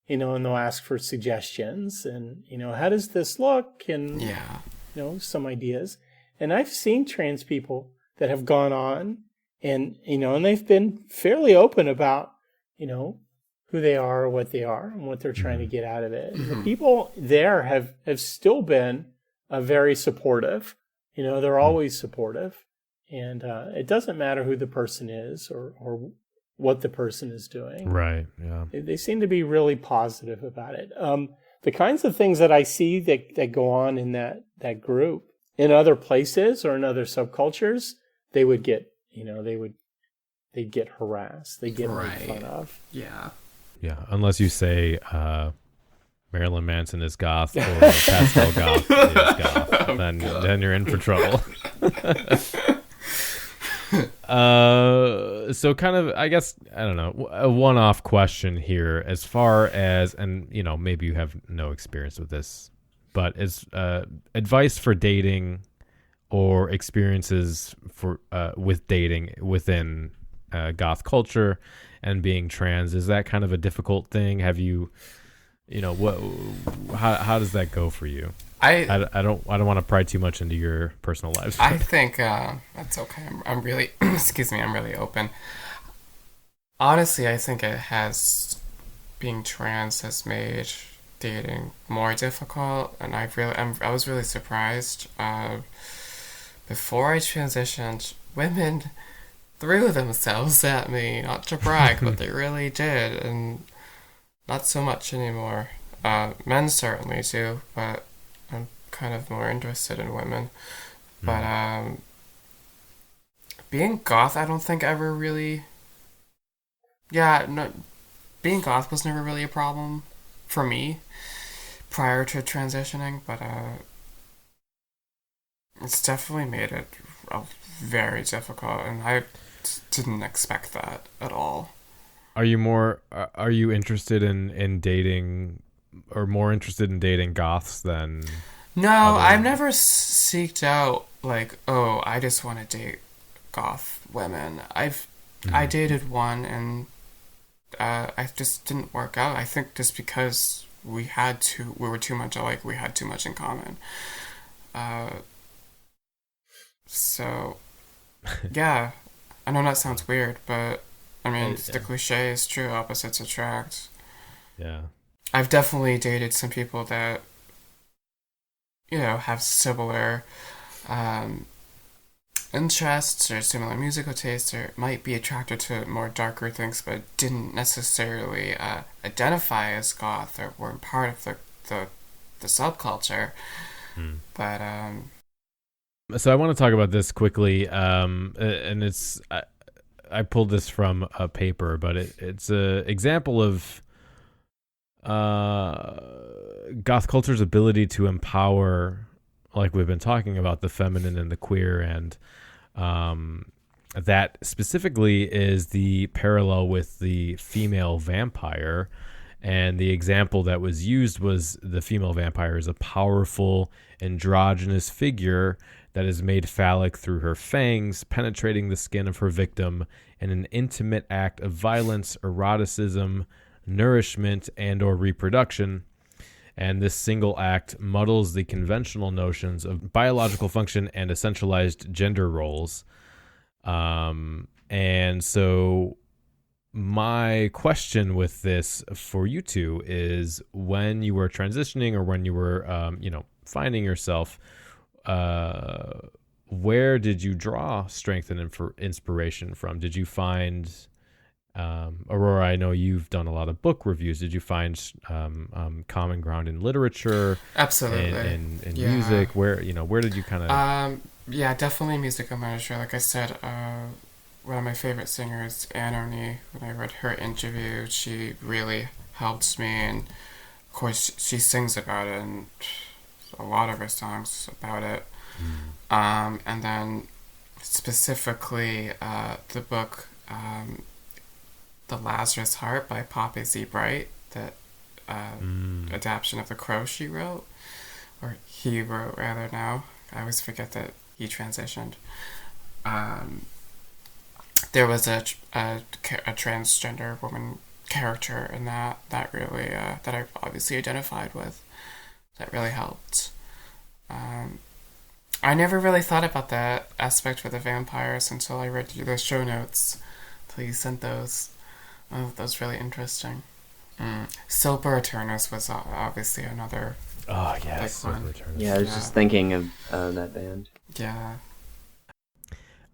and they'll ask for suggestions and, how does this look? And, some ideas. And I've seen trans people that have gone on and, and they've been fairly open about, who they are, what they are, and what they're trying to get out of it. And the people there have still been very supportive. They're always supportive. And it doesn't matter who the person is or what the person is doing. Right, yeah. They seem to be really positive about it. The kinds of things that I see that go on in that group in other places or in other subcultures, they would get, they'd get harassed. They get made fun of. Yeah. Yeah, unless you say Marilyn Manson is goth or Pastel Goth is goth, then you're in for trouble. So kind of, I guess, I don't know, a one-off question here as far as, and maybe you have no experience with this, but is advice for dating or experiences for with dating within goth culture and being trans, is that kind of a difficult thing? Have you, how does that go for you? I don't want to pry too much into your personal lives. I think that's okay. I'm really I'm really open. Honestly, I think being trans has made dating more difficult, and I was really surprised. Before I transitioned, women threw themselves at me, not to brag, but they really did, and not so much anymore. Men certainly do, but I'm kind of more interested in women. But being goth, I don't think ever really... Yeah, no, being goth was never really a problem for me prior to transitioning, but it's definitely made it very difficult, and I didn't expect that at all. Are you interested in dating, or more interested in dating goths than... No, I've never seeked out, like, oh, I just want to date goth women. I dated one, and I just didn't work out. I think just because we were too much alike, we had too much in common. So, yeah, I know that sounds weird, but I mean, the cliche is true, opposites attract. Yeah. I've definitely dated some people that, you know, have similar interests or similar musical tastes, or might be attracted to more darker things, but didn't necessarily identify as goth or weren't part of the subculture. But so I want to talk about this quickly, and it's I pulled this from a paper, but it's an example of goth culture's ability to empower, like we've been talking about, the feminine and the queer, and that specifically is the parallel with the female vampire. And the example that was used was the female vampire is a powerful androgynous figure that is made phallic through her fangs, penetrating the skin of her victim in an intimate act of violence, eroticism, nourishment, and or reproduction. And this single act muddles the conventional notions of biological function and essentialized gender roles. And so my question with this for you two is, when you were transitioning, or when you were, finding yourself, where did you draw strength and inspiration from? Did you find... Aurora, I know you've done a lot of book reviews. Did you find common ground in literature? Absolutely. In music? Where did you kind of... Yeah, definitely music and literature. Like I said, one of my favorite singers, Anony, when I read her interview, she really helped me. And, of course, she sings about it, and a lot of her songs about it. And then, specifically, the book... The Lazarus Heart by Poppy Z. Bright, that adaptation of The Crow she wrote, or he wrote rather now. I always forget that he transitioned. There was a transgender woman character in that really that I obviously identified with. That really helped. I never really thought about that aspect with the vampires until I read the show notes. Please send those. Oh, that was really interesting. Sober Eternus was obviously another big one. Yeah, I was just thinking of that band. Yeah.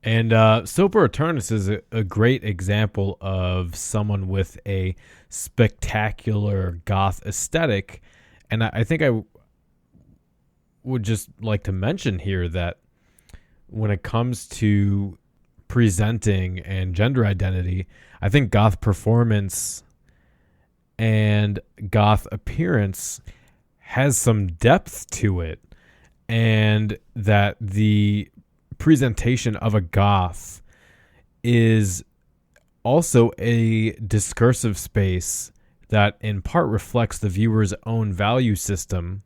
And Sober Eternus is a great example of someone with a spectacular goth aesthetic. And I think I would just like to mention here that when it comes to presenting and gender identity, I think goth performance and goth appearance has some depth to it, and that the presentation of a goth is also a discursive space that in part reflects the viewer's own value system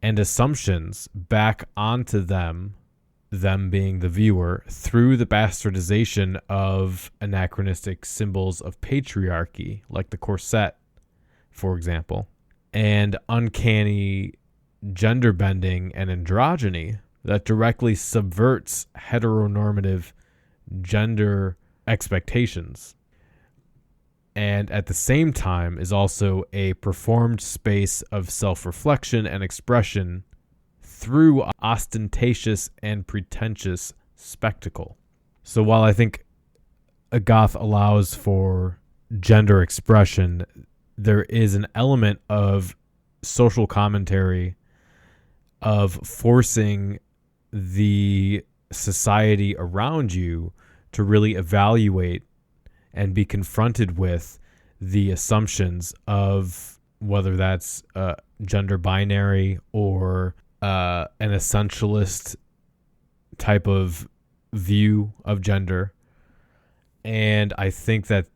and assumptions back onto them being the viewer, through the bastardization of anachronistic symbols of patriarchy, like the corset, for example, and uncanny gender bending and androgyny that directly subverts heteronormative gender expectations, and at the same time is also a performed space of self-reflection and expression through ostentatious and pretentious spectacle. So while I think a goth allows for gender expression, there is an element of social commentary, of forcing the society around you to really evaluate and be confronted with the assumptions of whether that's gender binary or an essentialist type of view of gender. And I think that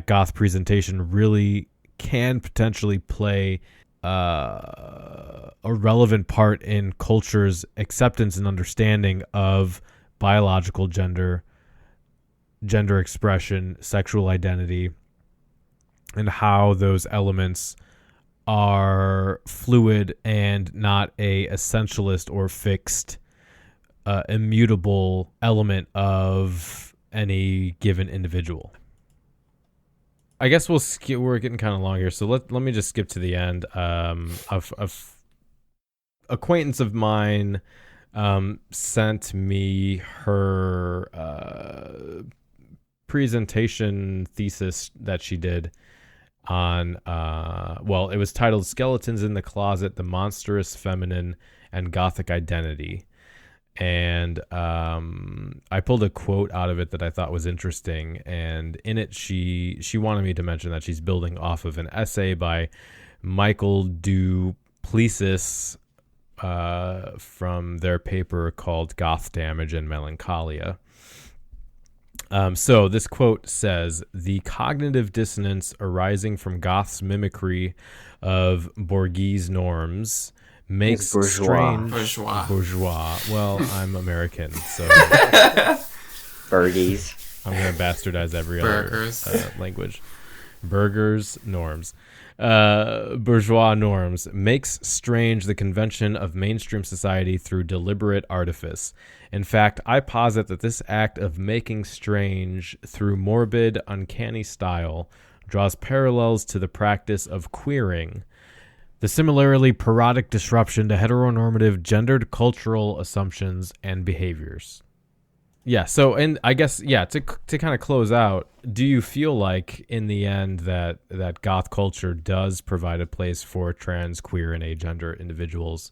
goth presentation really can potentially play a relevant part in culture's acceptance and understanding of biological gender, gender expression, sexual identity, and how those elements are fluid and not a essentialist or fixed, immutable element of any given individual. I guess we're getting kind of long here, so let me just skip to the end. Of acquaintance of mine sent me her presentation thesis that she did on it was titled "Skeletons in the Closet: The Monstrous Feminine and Gothic Identity." And I pulled a quote out of it that I thought was interesting, and in it she wanted me to mention that she's building off of an essay by Michael Duplessis from their paper called "Goth Damage and Melancholia." So this quote says, "The cognitive dissonance arising from Goth's mimicry of Borghese norms makes strange..." Bourgeois. Well, I'm American, so... Burgies. I'm going to bastardize every other language. Burgers, norms. Bourgeois norms makes strange the convention of mainstream society through deliberate artifice. In fact, I posit that this act of making strange through morbid, uncanny style draws parallels to the practice of queering, the similarly parodic disruption to heteronormative gendered cultural assumptions and behaviors. Yeah, so, and I guess, yeah, to kind of close out, do you feel like in the end that goth culture does provide a place for trans, queer, and agender individuals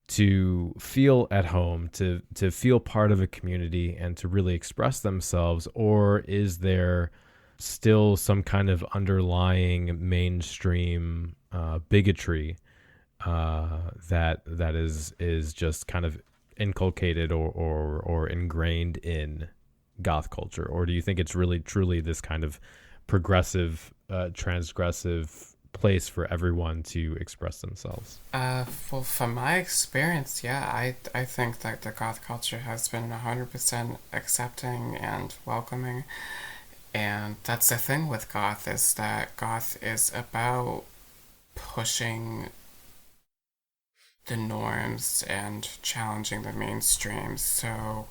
to feel at home, to feel part of a community, and to really express themselves? Or is there still some kind of underlying mainstream bigotry that is just kind of inculcated or ingrained in goth culture? Or do you think it's really truly this kind of progressive, transgressive place for everyone to express themselves? Well, from my experience, yeah, I think that the goth culture has been 100% accepting and welcoming. And that's the thing with goth, is that goth is about pushing the norms and challenging the mainstream. So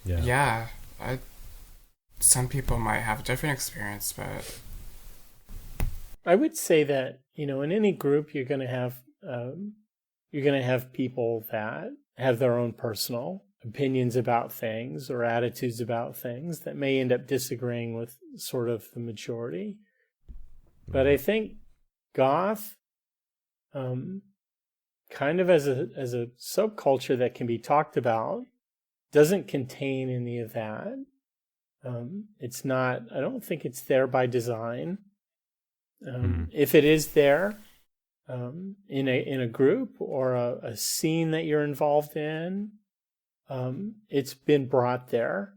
yeah, some people might have a different experience, but I would say that, in any group you're going to have people that have their own personal opinions about things or attitudes about things that may end up disagreeing with sort of the majority. But I think goth, kind of as a subculture that can be talked about, doesn't contain any of that. It's not, I don't think it's there by design. If it is there, in a group or a scene that you're involved in, it's been brought there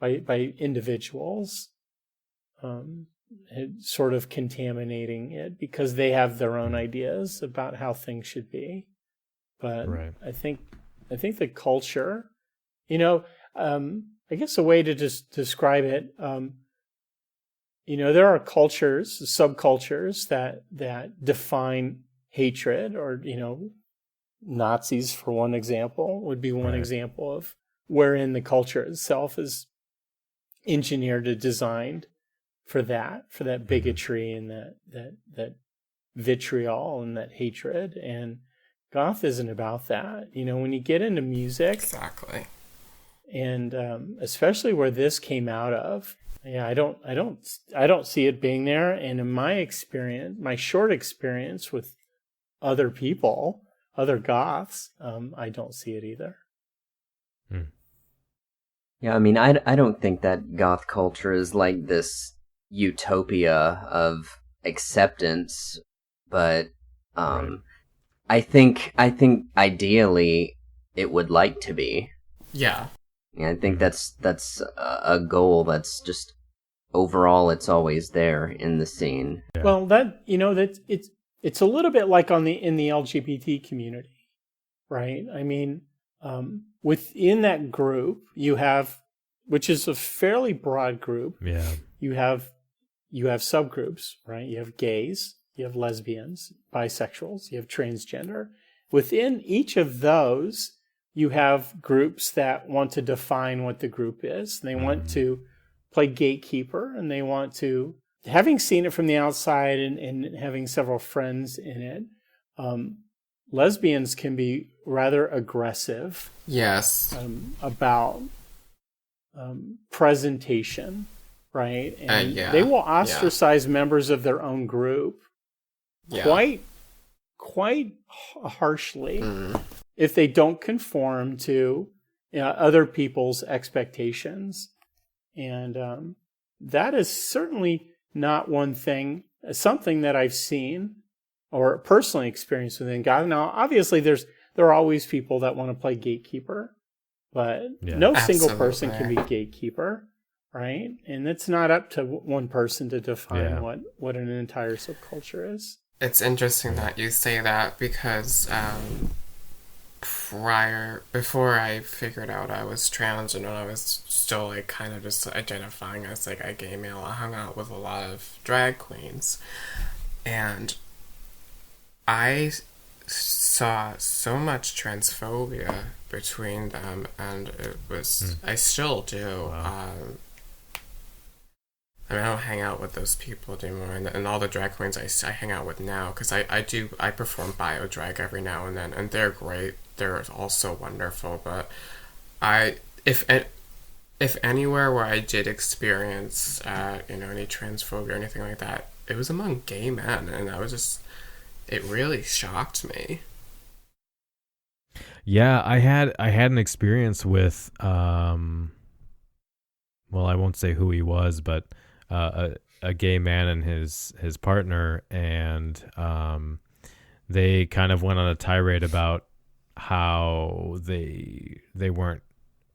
by individuals, sort of contaminating it because they have their own ideas about how things should be. But right. I think the culture, I guess a way to just describe it, there are cultures, subcultures that define hatred, or, Nazis, for one example, would be one example of wherein the culture itself is engineered or designed for that bigotry and that vitriol and that hatred. And goth isn't about that. When you get into music, exactly, and especially where this came out of. Yeah, I don't see it being there. And in my experience, my short experience with other people, other Goths, I don't see it either. Yeah, I mean, I don't think that Goth culture is like this utopia of acceptance, but I think ideally it would like to be. Yeah. Yeah, I think that's a goal that's just overall it's always there in the scene. Yeah. Well, that it's a little bit like in the LGBT community, right? I mean, within that group you have, which is a fairly broad group. Yeah. You have subgroups, right? You have gays, you have lesbians, bisexuals, you have transgender. Within each of those, you have groups that want to define what the group is. They want to play gatekeeper, and they want to, having seen it from the outside and having several friends in it, lesbians can be rather aggressive. Yes. About presentation, right? And they will ostracize members of their own group quite harshly if they don't conform to other people's expectations. And that is certainly not something that I've seen or personally experienced within God. Now, obviously, there are always people that want to play gatekeeper, but no single person can be gatekeeper, right? And it's not up to one person to define what an entire subculture is. It's interesting that you say that because before I figured out I was trans and I was still like kind of just identifying as like a gay male, I hung out with a lot of drag queens, and I saw so much transphobia between them, and it was I still do. Wow. I mean, I don't hang out with those people anymore, and all the drag queens I hang out with now, because I perform bio drag every now and then, and they're great. They're also wonderful, but if anywhere where I did experience any transphobia or anything like that, it was among gay men, and it really shocked me. Yeah, I had an experience with well, I won't say who he was, but a gay man and his partner, and they kind of went on a tirade about how they weren't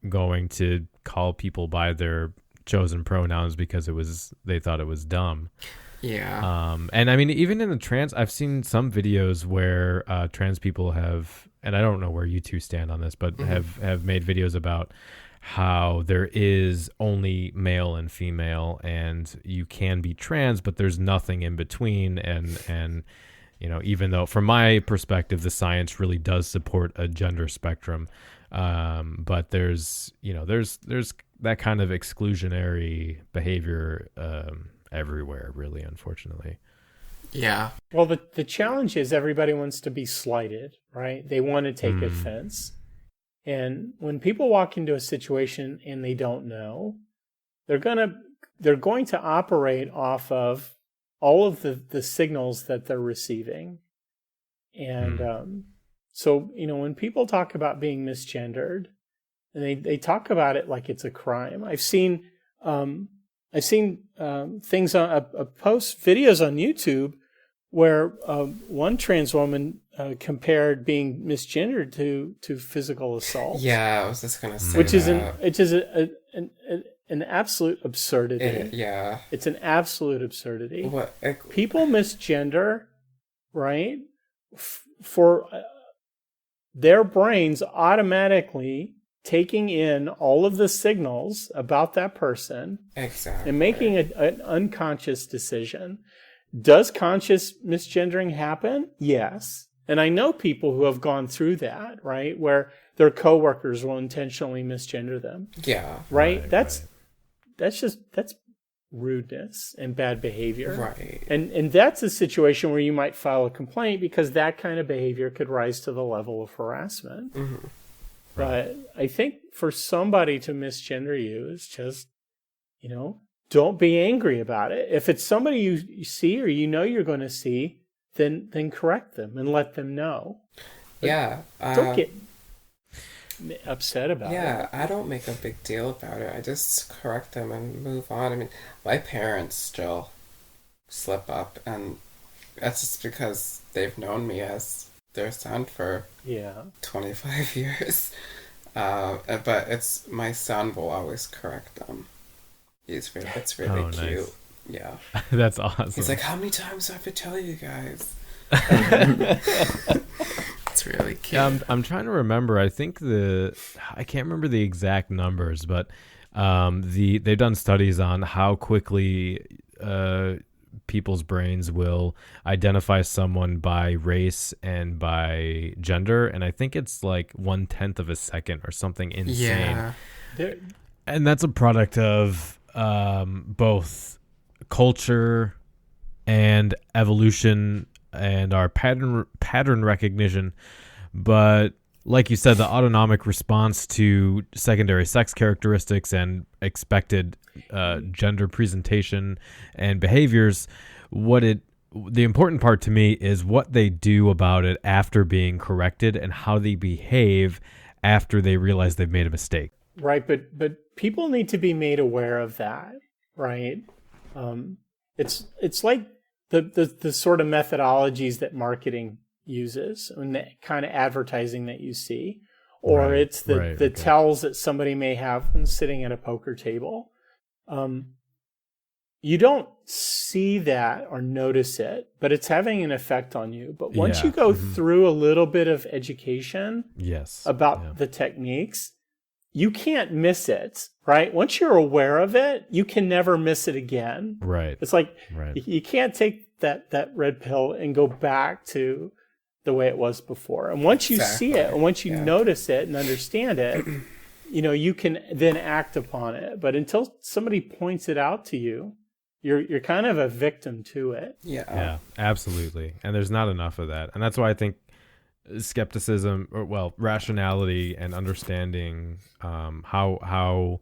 going to call people by their chosen pronouns because they thought it was dumb. Yeah. And I mean, even in the trans, I've seen some videos where trans people have, and I don't know where you two stand on this, but have made videos about how there is only male and female, and you can be trans, but there's nothing in between. And even though from my perspective, the science really does support a gender spectrum, but there's that kind of exclusionary behavior everywhere, really, unfortunately. Yeah. Well, the challenge is everybody wants to be slighted, right? They want to take offense. And when people walk into a situation and they don't know, they're going to operate off of all of the signals that they're receiving. And so, when people talk about being misgendered, and they talk about it like it's a crime. I've seen things on videos on YouTube where one trans woman compared being misgendered to physical assault. Yeah, I was just gonna say which that. is an absolute absurdity. Yeah, it's an absolute absurdity. What? People misgender, right? For their brains automatically taking in all of the signals about that person, exactly, and making an unconscious decision. Does conscious misgendering happen? Yes. And I know people who have gone through that, right? Where their coworkers will intentionally misgender them. Yeah. Right? That's rudeness and bad behavior. Right. And that's a situation where you might file a complaint because that kind of behavior could rise to the level of harassment. Mm-hmm. But I think for somebody to misgender you is just, don't be angry about it. If it's somebody you see or you're going to see, then correct them and let them know. But don't get upset about it. Yeah, I don't make a big deal about it. I just correct them and move on. I mean, my parents still slip up, and that's just because they've known me as their son for 25 years. But it's my son will always correct them. It's really cute. Nice. Yeah. That's awesome. He's like, how many times do I have to tell you guys? It's really cute. Yeah, I'm trying to remember. I think I can't remember the exact numbers, but they've done studies on how quickly people's brains will identify someone by race and by gender, and I think it's like 1/10 of a second or something insane. Yeah. And that's a product of both culture and evolution and our pattern recognition. But like you said, the autonomic response to secondary sex characteristics and expected gender presentation and behaviors, the important part to me is what they do about it after being corrected and how they behave after they realize they've made a mistake. Right, but people need to be made aware of that, right? It's like the sort of methodologies that marketing uses and the kind of advertising that you see, or it's the tells that somebody may have when sitting at a poker table. You don't see that or notice it, but it's having an effect on you. But once you go through a little bit of education about the techniques, you can't miss it, right? Once you're aware of it, you can never miss it again. Right. It's like you can't take that red pill and go back to the way it was before. And once you see it, and once you notice it and understand it, you can then act upon it. But until somebody points it out to you, you're kind of a victim to it. Yeah, absolutely. And there's not enough of that. And that's why I think skepticism, rationality and understanding how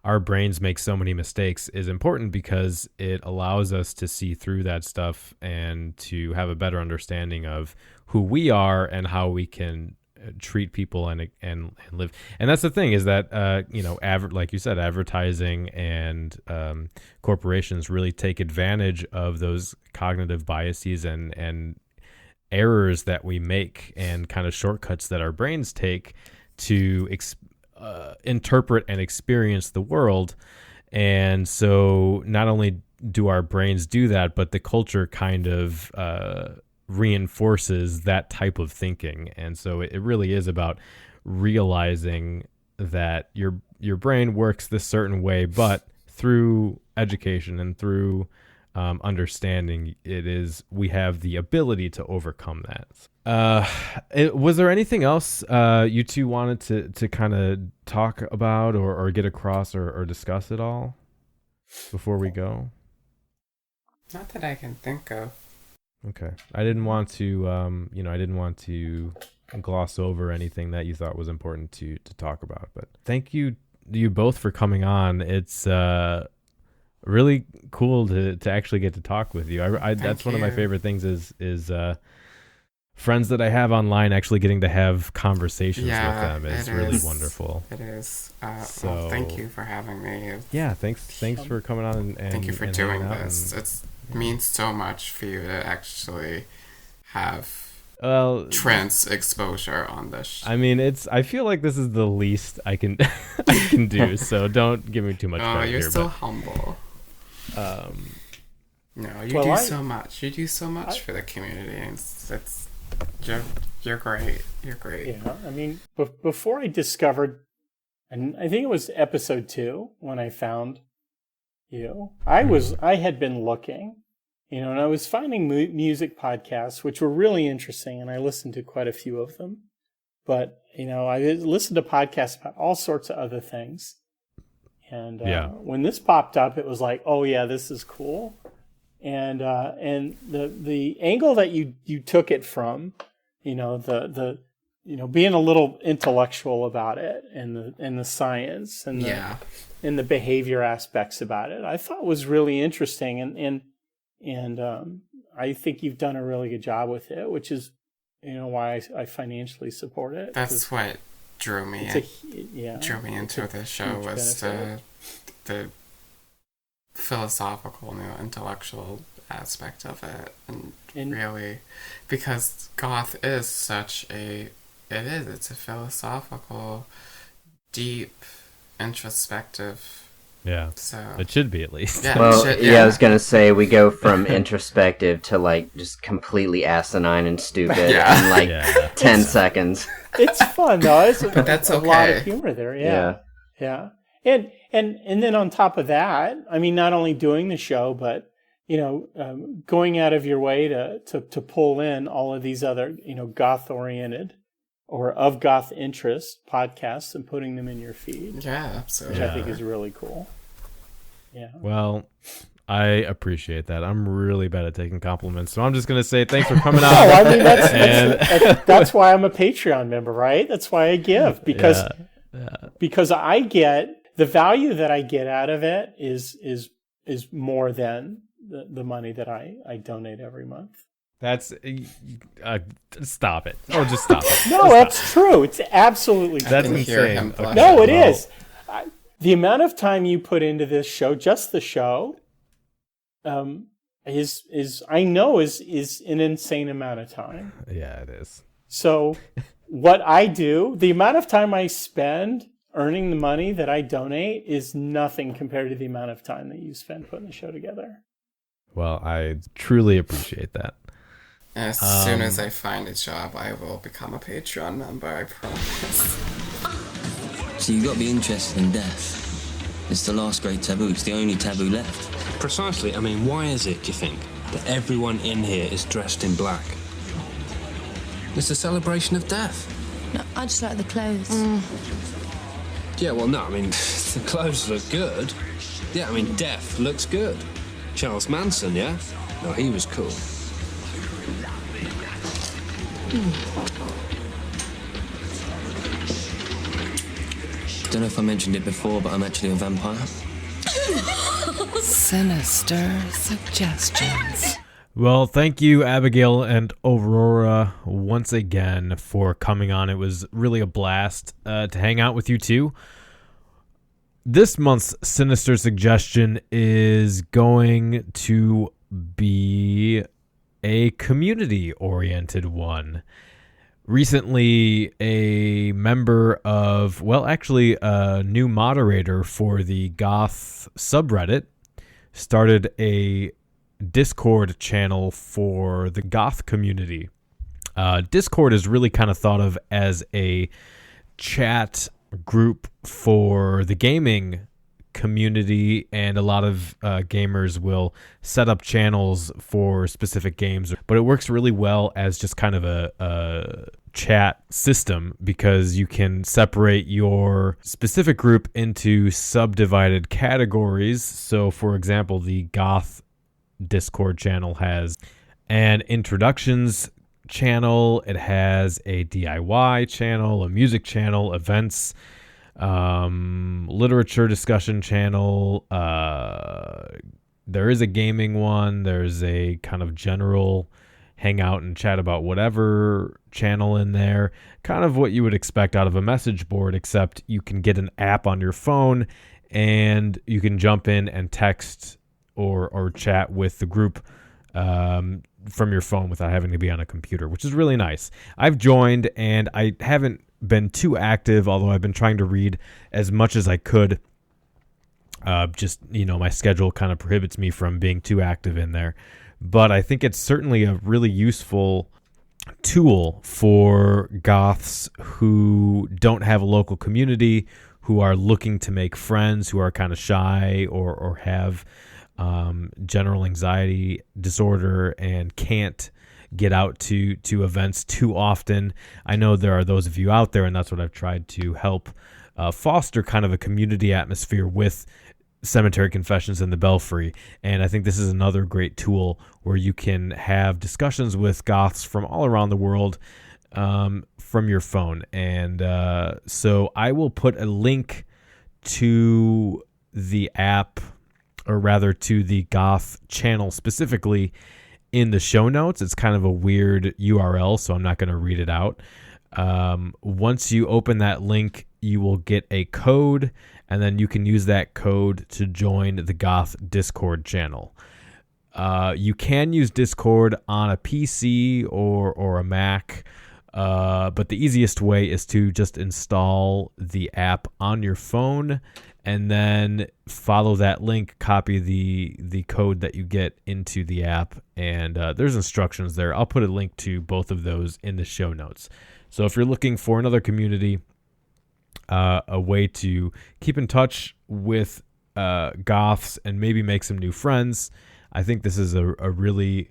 our brains make so many mistakes is important, because it allows us to see through that stuff and to have a better understanding of who we are and how we can treat people and live. And that's the thing, is that like you said, advertising and corporations really take advantage of those cognitive biases and errors that we make and kind of shortcuts that our brains take to interpret and experience the world. And so not only do our brains do that, but the culture kind of reinforces that type of thinking. And so it really is about realizing that your brain works this certain way, but through education and through understanding, we have the ability to overcome that. Was there anything else you two wanted to kind of talk about or get across or discuss at all before we go? Not that I can think of. Okay. I didn't want to gloss over anything that you thought was important to talk about, but thank you both for coming on. It's really cool to actually get to talk with you. That's one of my favorite things is friends that I have online actually getting to have conversations with them is really wonderful. It is. Well, thank you for having me. Yeah, thanks for coming on and thank you for doing this. It means so much for you to actually have trans exposure on this. I mean, I feel like this is the least I can do, so don't give me too much credit you're here. So humble. No, you do so much. You do so much for the community, and you're great. You're great. Yeah, I mean, before I discovered, and I think it was episode 2 when I found you, I had been looking, and I was finding music podcasts which were really interesting, and I listened to quite a few of them. But I listened to podcasts about all sorts of other things. And when this popped up, it was like, oh yeah, this is cool. And the angle that you took it from, the being a little intellectual about it and the science and and the behavior aspects about it, I thought was really interesting. And I think you've done a really good job with it, which is, why I financially support it. That's what drew me into the show, was the philosophical, intellectual aspect of it, and really, because Goth is it's a philosophical, deep, introspective. Yeah, so it should be, at least. I was gonna say, we go from introspective to just completely asinine and stupid in 10 seconds. It's fun though. But that's okay. A lot of humor there. Yeah. And then on top of that, I mean, not only doing the show, but going out of your way to pull in all of these other Goth oriented or of Goth interest podcasts and putting them in your feed. Yeah, absolutely. Which I think is really cool. Yeah. Well, I appreciate that. I'm really bad at taking compliments, so I'm just going to say thanks for coming on. I mean, that's why I'm a Patreon member, right? That's why I give, because I get the value that I get out of it is more than the money that I donate every month. That's stop it. Oh, just stop it. No, that's true. It's absolutely true. That's insane. Okay. No, it is. The amount of time you put into this show, just the show, is an insane amount of time. Yeah, it is. So what I do, the amount of time I spend earning the money that I donate is nothing compared to the amount of time that you spend putting the show together. Well, I truly appreciate that. As soon as I find a job, I will become a Patreon member, I promise. So you've got to be interested in death. It's the last great taboo. It's the only taboo left. Precisely. I mean, why is it, do you think, that everyone in here is dressed in black? It's a celebration of death. No, I just like the clothes. Yeah, well, no, I mean, the clothes look good. Yeah, I mean, death looks good. Charles Manson, yeah? No, he was cool. Don't know if I mentioned it before, but I'm actually a vampire. Sinister Suggestions. Well, thank you, Abigail and Aurora, once again for coming on. It was really a blast to hang out with you two. This month's Sinister Suggestion is going to be a community-oriented one. Recently, a member of, a new moderator for the Goth subreddit started a Discord channel for the Goth community. Discord is really kind of thought of as a chat group for the gaming community, and a lot of gamers will set up channels for specific games, but it works really well as just kind of a chat system, because you can separate your specific group into subdivided categories. So for example, the Goth Discord channel has an introductions channel, it has a DIY channel, a music channel, events, literature discussion channel, there is a gaming one, there's a kind of general hang out and chat about whatever channel in there, kind of what you would expect out of a message board, except you can get an app on your phone and you can jump in and text or chat with the group from your phone without having to be on a computer, which is really nice. I've joined and I haven't been too active, although I've been trying to read as much as I could. My schedule kind of prohibits me from being too active in there. But I think it's certainly a really useful tool for Goths who don't have a local community, who are looking to make friends, who are kind of shy or have general anxiety disorder and can't get out to events too often. I know there are those of you out there, and that's what I've tried to help foster kind of a community atmosphere with Cemetery Confessions and the Belfry. And I think this is another great tool where you can have discussions with Goths from all around the world from your phone. And so I will put a link to the app, or rather to the Goth channel specifically, in the show notes. It's kind of a weird URL, so I'm not going to read it out. Once you open that link, you will get a code, and then you can use that code to join the Goth Discord channel. You can use Discord on a PC or a Mac, but the easiest way is to just install the app on your phone and then follow that link, copy the code that you get into the app, and there's instructions there. I'll put a link to both of those in the show notes. So if you're looking for another community, a way to keep in touch with Goths and maybe make some new friends, I think this is a really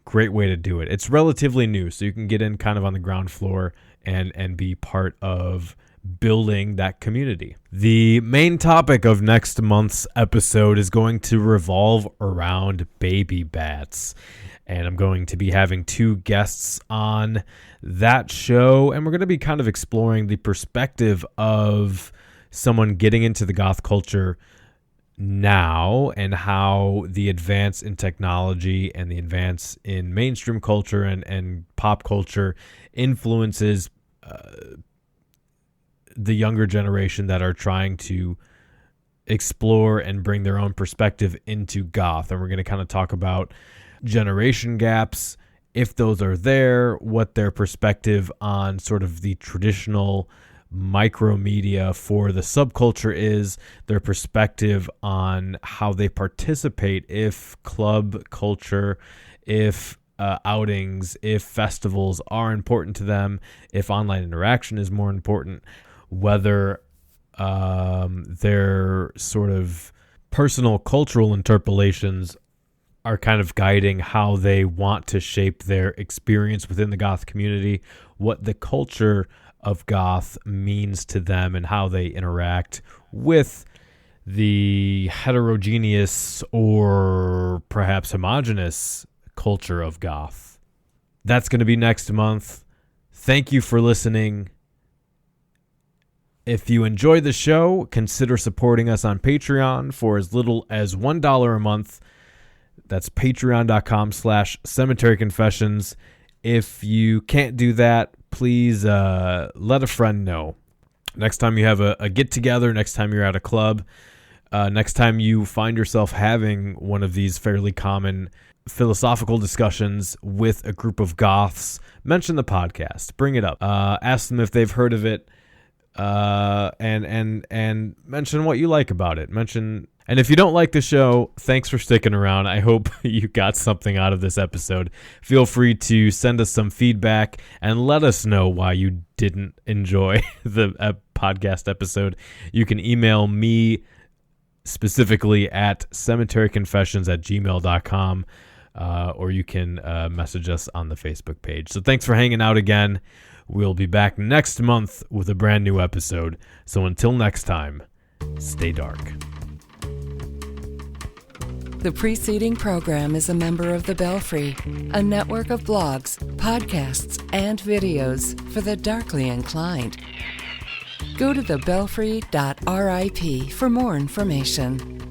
great way to do it. It's relatively new, so you can get in kind of on the ground floor and be part of building that community. The main topic of next month's episode is going to revolve around baby bats. And I'm going to be having 2 guests on that show, and we're going to be kind of exploring the perspective of someone getting into the goth culture now, and how the advance in technology and the advance in mainstream culture and pop culture influences the younger generation that are trying to explore and bring their own perspective into goth. And we're going to kind of talk about generation gaps, if those are there, what their perspective on sort of the traditional micromedia for the subculture is, their perspective on how they participate, if club culture, if outings, if festivals are important to them, if online interaction is more important, whether their sort of personal cultural interpolations are kind of guiding how they want to shape their experience within the goth community, what the culture of goth means to them, and how they interact with the heterogeneous or perhaps homogenous culture of goth. That's going to be next month. Thank you for listening. If you enjoyed the show, consider supporting us on Patreon for as little as $1 a month. That's patreon.com/Cemetery Confessions. If you can't do that, please let a friend know. Next time you have a get-together, next time you're at a club, next time you find yourself having one of these fairly common philosophical discussions with a group of goths, mention the podcast. Bring it up. Ask them if they've heard of it, and mention what you like about it. And if you don't like the show, thanks for sticking around. I hope you got something out of this episode. Feel free to send us some feedback and let us know why you didn't enjoy the podcast episode. You can email me specifically at cemeteryconfessions@gmail.com, or you can message us on the Facebook page. So thanks for hanging out again. We'll be back next month with a brand new episode. So until next time, stay dark. The preceding program is a member of The Belfry, a network of blogs, podcasts, and videos for the darkly inclined. Go to thebelfry.rip for more information.